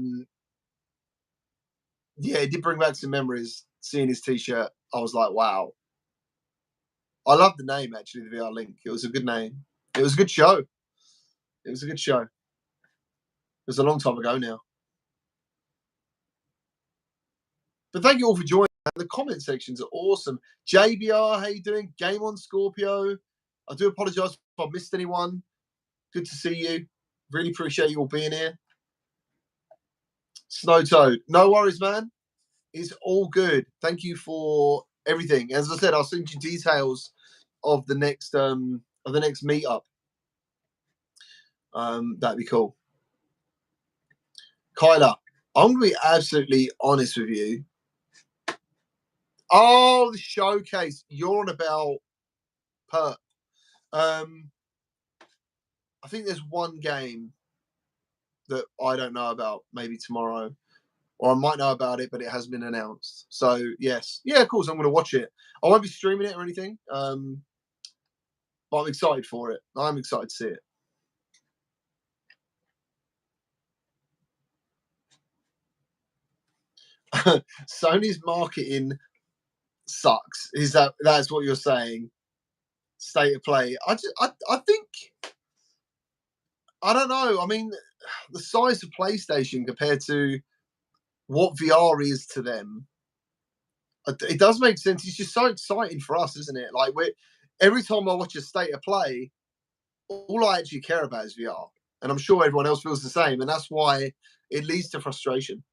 A: it did bring back some memories. Seeing his t-shirt, I was like, wow. I love the name, actually, the VR Link. It was a good name. It was a good show. It was a long time ago now. But thank you all for joining. The comment sections are awesome. JBR, how you doing? Game on Scorpio. I do apologise if I missed anyone. Good to see you. Really appreciate you all being here. Snow Toad, no worries, man. It's all good. Thank you for everything. As I said, I'll send you details of the next meetup. That'd be cool. Kyla, I'm gonna be absolutely honest with you. Oh, the showcase. You're on about Perk. I think there's one game that I don't know about, maybe tomorrow. Or I might know about it, but it hasn't been announced. So, yes. Yeah, of course, I'm going to watch it. I won't be streaming it or anything. But I'm excited for it. I'm excited to see it. Sony's marketing sucks. That's what you're saying? State of play. I think, I don't know. I mean, the size of PlayStation compared to what VR is to them, it does make sense. It's just so exciting for us, isn't it? Like, every time I watch a state of play, all I actually care about is VR. And I'm sure everyone else feels the same. And that's why it leads to frustration.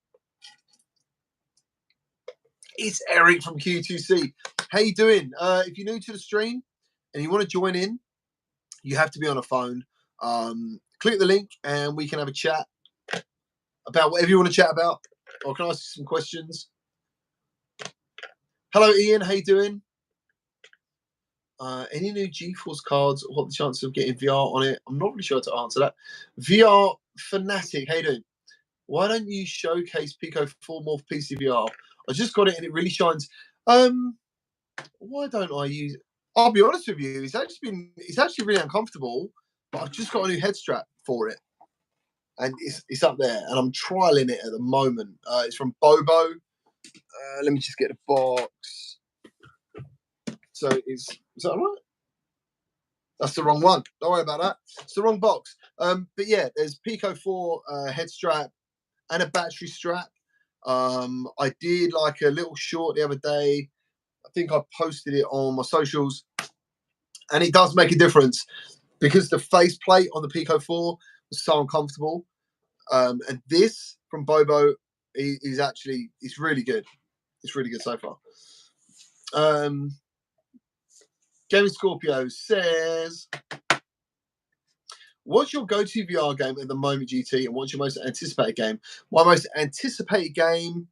A: It's Eric from Q2C. How you doing? If you're new to the stream and you want to join in, you have to be on a phone. Click the link and we can have a chat about whatever you want to chat about. Or can I ask you some questions? Hello, Ian. How you doing? Any new GeForce cards? What are the chances of getting VR on it? I'm not really sure how to answer that. VR Fanatic. How you doing? Why don't you showcase Pico 4 more PCVR? I just got it and it really shines. Why don't I use it? I'll be honest with you, it's actually really uncomfortable, but I've just got a new head strap for it. And it's up there and I'm trialing it at the moment. It's from Bobo. Let me just get the box. So is that right? That's the wrong one. Don't worry about that. It's the wrong box. But yeah, there's Pico 4 head strap and a battery strap. I did like a little short the other day. I think I posted it on my socials, and it does make a difference because the faceplate on the Pico 4 was so uncomfortable. And this from Bobo is actually, it's really good. It's really good so far. Gaming Scorpio says, what's your go-to VR game at the moment, GT, and what's your most anticipated game? My most anticipated game,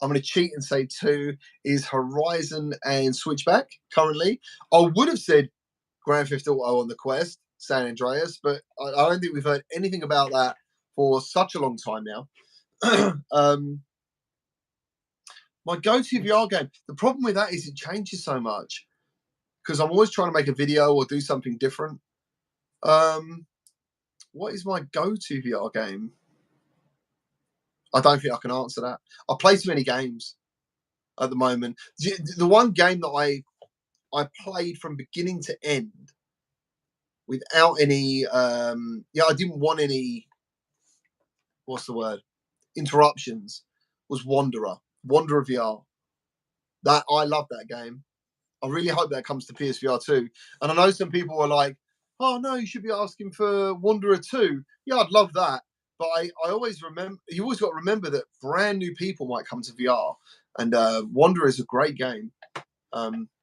A: I'm going to cheat and say 2, is Horizon and Switchback currently. I would have said Grand Theft Auto on the Quest, San Andreas, but I don't think we've heard anything about that for such a long time now. My go-to VR game, the problem with that is it changes so much because I'm always trying to make a video or do something different. What is my go-to VR game? I don't think I can answer that. I play too many games at the moment. The one game that I played from beginning to end without any, I didn't want any, what's the word, interruptions, was Wanderer VR. That I love that game. I really hope that comes to PSVR 2. And I know some people are like, oh no, you should be asking for Wanderer 2. Yeah, I'd love that. But I always remember, you always got to remember that brand new people might come to VR. And Wanderer is a great game.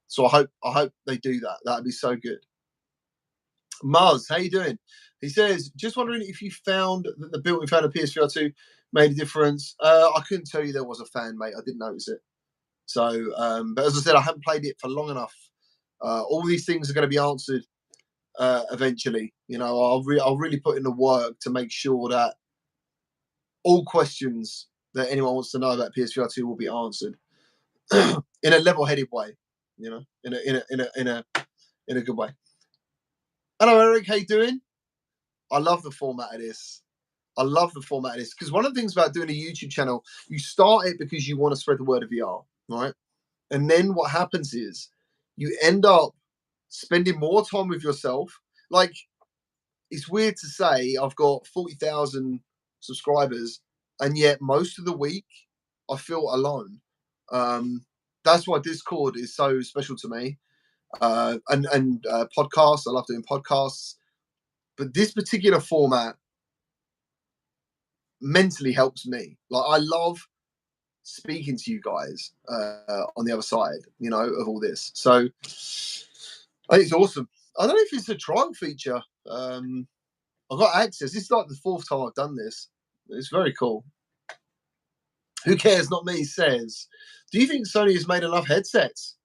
A: So I hope they do that. That'd be so good. Mars, how you doing? He says, just wondering if you found that the built-in fan of PSVR 2 made a difference. I couldn't tell you there was a fan, mate. I didn't notice it. So, but as I said, I haven't played it for long enough. All these things are going to be answered eventually. You know, I'll really put in the work to make sure that all questions that anyone wants to know about PSVR 2 will be answered in a level-headed way. You know, in a good way. Hello, Eric. How you doing? I love the format of this. I love the format of this because one of the things about doing a YouTube channel, you start it because you want to spread the word of VR, right? And then what happens is you end up spending more time with yourself. Like, it's weird to say I've got 40,000 subscribers, and yet most of the week I feel alone. That's why Discord is so special to me. And podcasts, I love doing podcasts. But this particular format mentally helps me. Like, I love speaking to you guys on the other side, you know, of all this. So I think it's awesome. I don't know if it's a trial feature. I've got access. This is like the 4th time I've done this. It's very cool. Who cares? Not me says, do you think Sony has made enough headsets?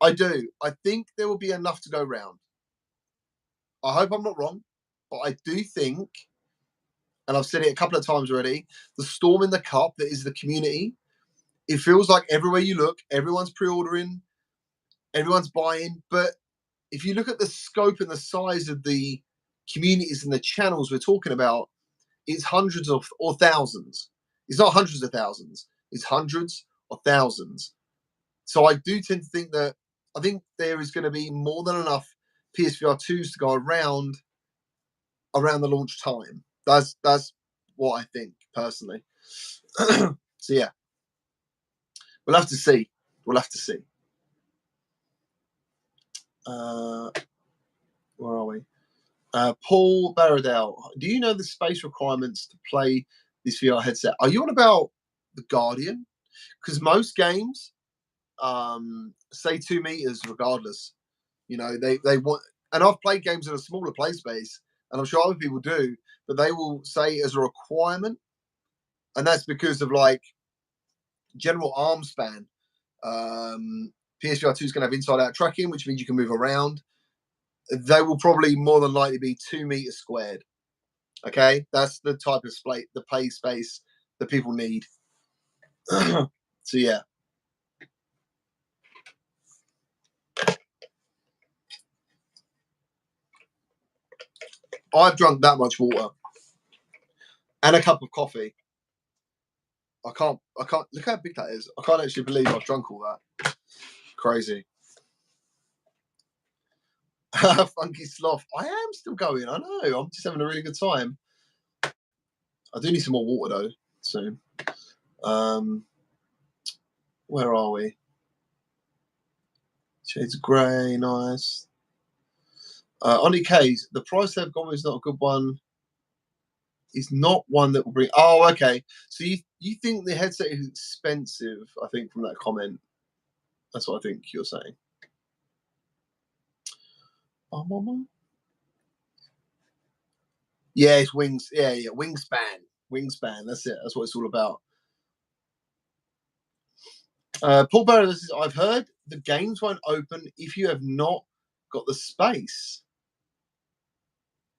A: I do. I think there will be enough to go round. I hope I'm not wrong, but I do think, and I've said it a couple of times already, the storm in the cup that is the community, it feels like everywhere you look, everyone's pre-ordering, everyone's buying. But if you look at the scope and the size of the communities and the channels we're talking about, it's hundreds of or thousands. It's not hundreds of thousands. It's hundreds of thousands. So I do tend to think that I think there is going to be more than enough PSVR 2s to go around the launch time. That's what I think personally. So yeah, we'll have to see. We'll have to see. Where are we? Paul Barradell, do you know the space requirements to play this VR headset? Are you on about the Guardian? Because most games say 2 meters regardless. You know, they want, and I've played games in a smaller play space, and I'm sure other people do, but they will say as a requirement, and that's because of like general arm span. PSVR 2 is going to have inside-out tracking, which means you can move around. They will probably more than likely be 2 meters squared. Okay, that's the type of the play space that people need. So yeah. I've drunk that much water and a cup of coffee. I can't look how big that is. I can't actually believe I've drunk all that. Crazy. Funky Sloth. I am still going. I know. I'm just having a really good time. I do need some more water though soon. Where are we? Shades of grey, nice. On the case, the price they've gone with is not a good one. It's not one that will bring. Oh, okay. So you think the headset is expensive? I think from that comment, that's what I think you're saying. Yeah, it's wings. Yeah, wingspan. That's it. That's what it's all about. Paul Barrow says, I've heard the games won't open if you have not got the space.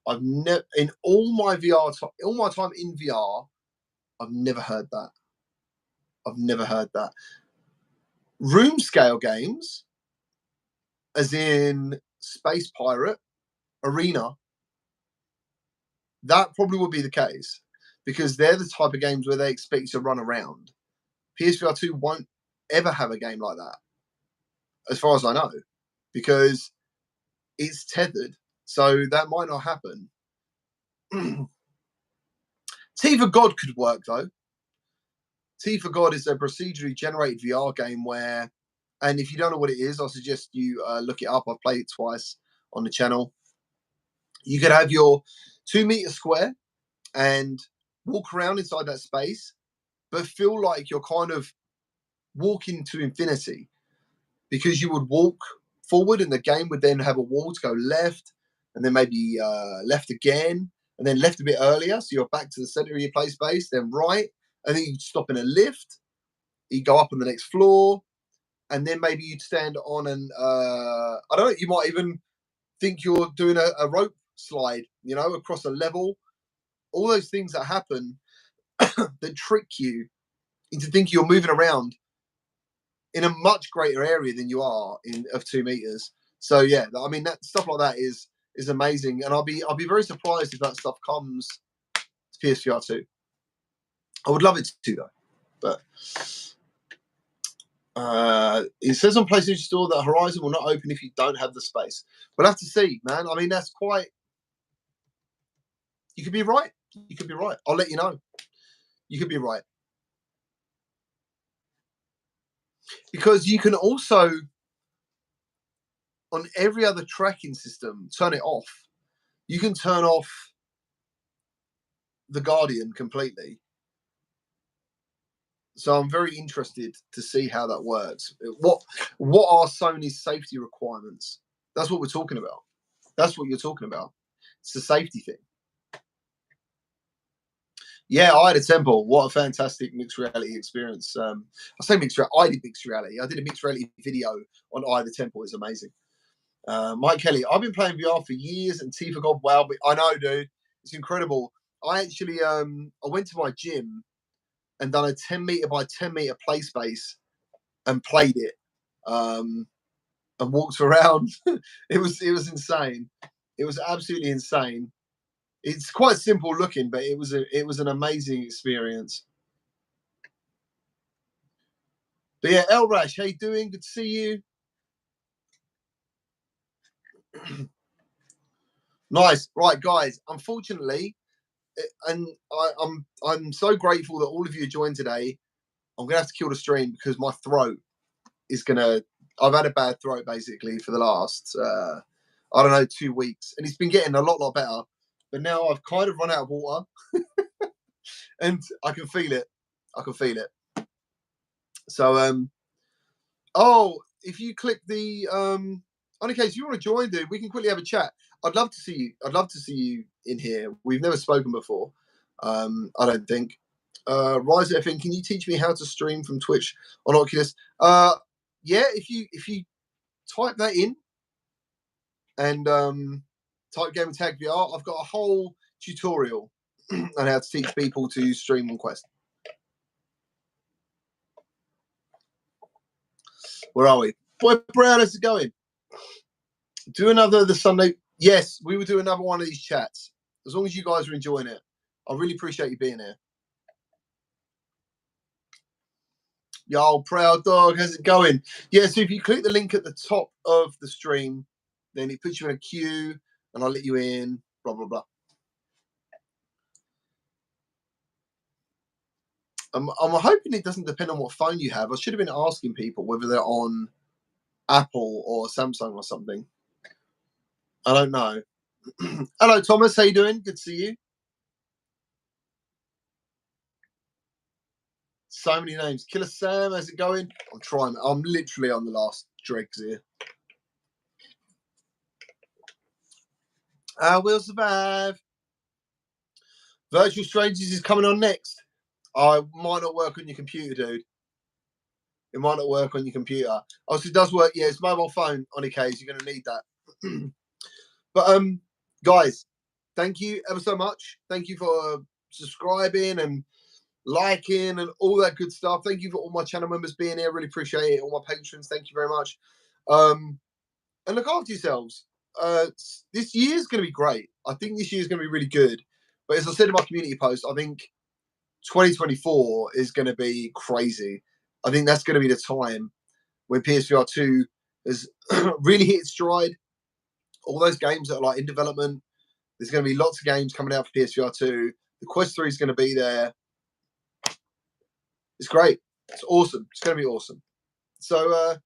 A: I've never, in all my time in VR, I've never heard that. I've never heard that. Room scale games, as in Space Pirate, Arena, that probably would be the case because they're the type of games where they expect you to run around. PSVR2 won't ever have a game like that, as far as I know, because it's tethered. So that might not happen. T for God could work, though. T for God is a procedurally generated VR game where, and if you don't know what it is, I suggest you look it up. I've played it twice on the channel. You could have your 2 meter square and walk around inside that space, but feel like you're kind of walking to infinity because you would walk forward and the game would then have a wall to go left and then maybe left again and then left a bit earlier. So you're back to the center of your play space, then right, and then you'd stop in a lift. You go up on the next floor, and then maybe you'd stand on and I don't know, you might even think you're doing a rope slide, across a level. All those things that happen that trick you into thinking you're moving around in a much greater area than you are of 2 meters. So yeah, I mean that stuff like that is amazing, and I'll be very surprised if that stuff comes to PSVR 2. I would love it to though, but it says on PlayStation Store that Horizon will not open if you don't have the space. We'll have to see, man. I mean, that's quite. You could be right. You could be right. I'll let you know. You could be right. Because you can also, on every other tracking system, turn it off. You can turn off the Guardian completely. So I'm very interested to see how that works. What are Sony's safety requirements? That's what we're talking about. That's what you're talking about. It's a safety thing. Yeah, I had a Temple. What a fantastic mixed reality experience. I say mixed reality. I did mixed reality. I did a mixed reality video on Eye of the Temple. It's amazing. Mike Kelly, I've been playing VR for years, and T for God, wow, I know, dude. It's incredible. I actually, I went to my gym and done a 10 meter by 10 meter play space and played it, and walked around. It was insane. It was absolutely insane. It's quite simple looking, but it was an amazing experience. But yeah, El Rash, how you doing? Good to see you. Nice, right, guys. Unfortunately, and I'm so grateful that all of you joined today. I'm gonna have to kill the stream because my throat is gonna. I've had a bad throat basically for the last 2 weeks, and it's been getting a lot better. But now I've kind of run out of water, and I can feel it. So if you click the okay, if you want to join, dude, we can quickly have a chat. I'd love to see you. I'd love to see you in here. We've never spoken before. I don't think. Rise FN, can you teach me how to stream from Twitch on Oculus? Yeah, if you type that in and type Gamertag VR, I've got a whole tutorial on how to teach people to stream on Quest. Where are we? Boy Brown, how's it going? Do another the Sunday. Yes, we will do another one of these chats. As long as you guys are enjoying it. I really appreciate you being here. Yo, proud dog, how's it going? Yeah, so if you click the link at the top of the stream, then it puts you in a queue and I'll let you in, blah, blah, blah. I'm hoping it doesn't depend on what phone you have. I should have been asking people whether they're on Apple or Samsung or something. I don't know. Hello, Thomas. How you doing? Good to see you. So many names. Killer Sam, how's it going? I'm trying. I'm literally on the last dregs here. We'll survive. Virtual Strangers is coming on next. I might not work on your computer, dude. It might not work on your computer. Obviously, it does work. Yeah, it's mobile phone on a case. You're going to need that. But guys, thank you ever so much. Thank you for subscribing and liking and all that good stuff. Thank you for all my channel members being here. Really appreciate it. All my patrons, thank you very much. And look after yourselves. This year's going to be great. I think this year's going to be really good. But as I said in my community post, I think 2024 is going to be crazy. I think that's going to be the time when PSVR2 has really hit its stride. All those games that are like in development, there's going to be lots of games coming out for PSVR2. The Quest 3 is going to be there. It's great. It's awesome. It's going to be awesome. So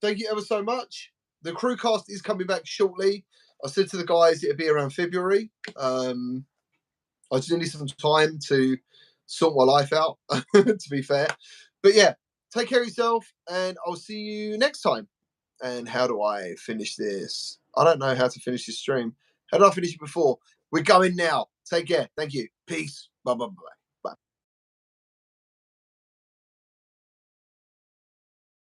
A: thank you ever so much. The Crewcast is coming back shortly. I said to the guys it'll be around February. I just need some time to sort my life out, to be fair. But yeah, take care of yourself, and I'll see you next time. And how do I finish this? I don't know how to finish this stream. How did I finish it before? We're going now. Take care. Thank you. Peace. Bye, bye, bye.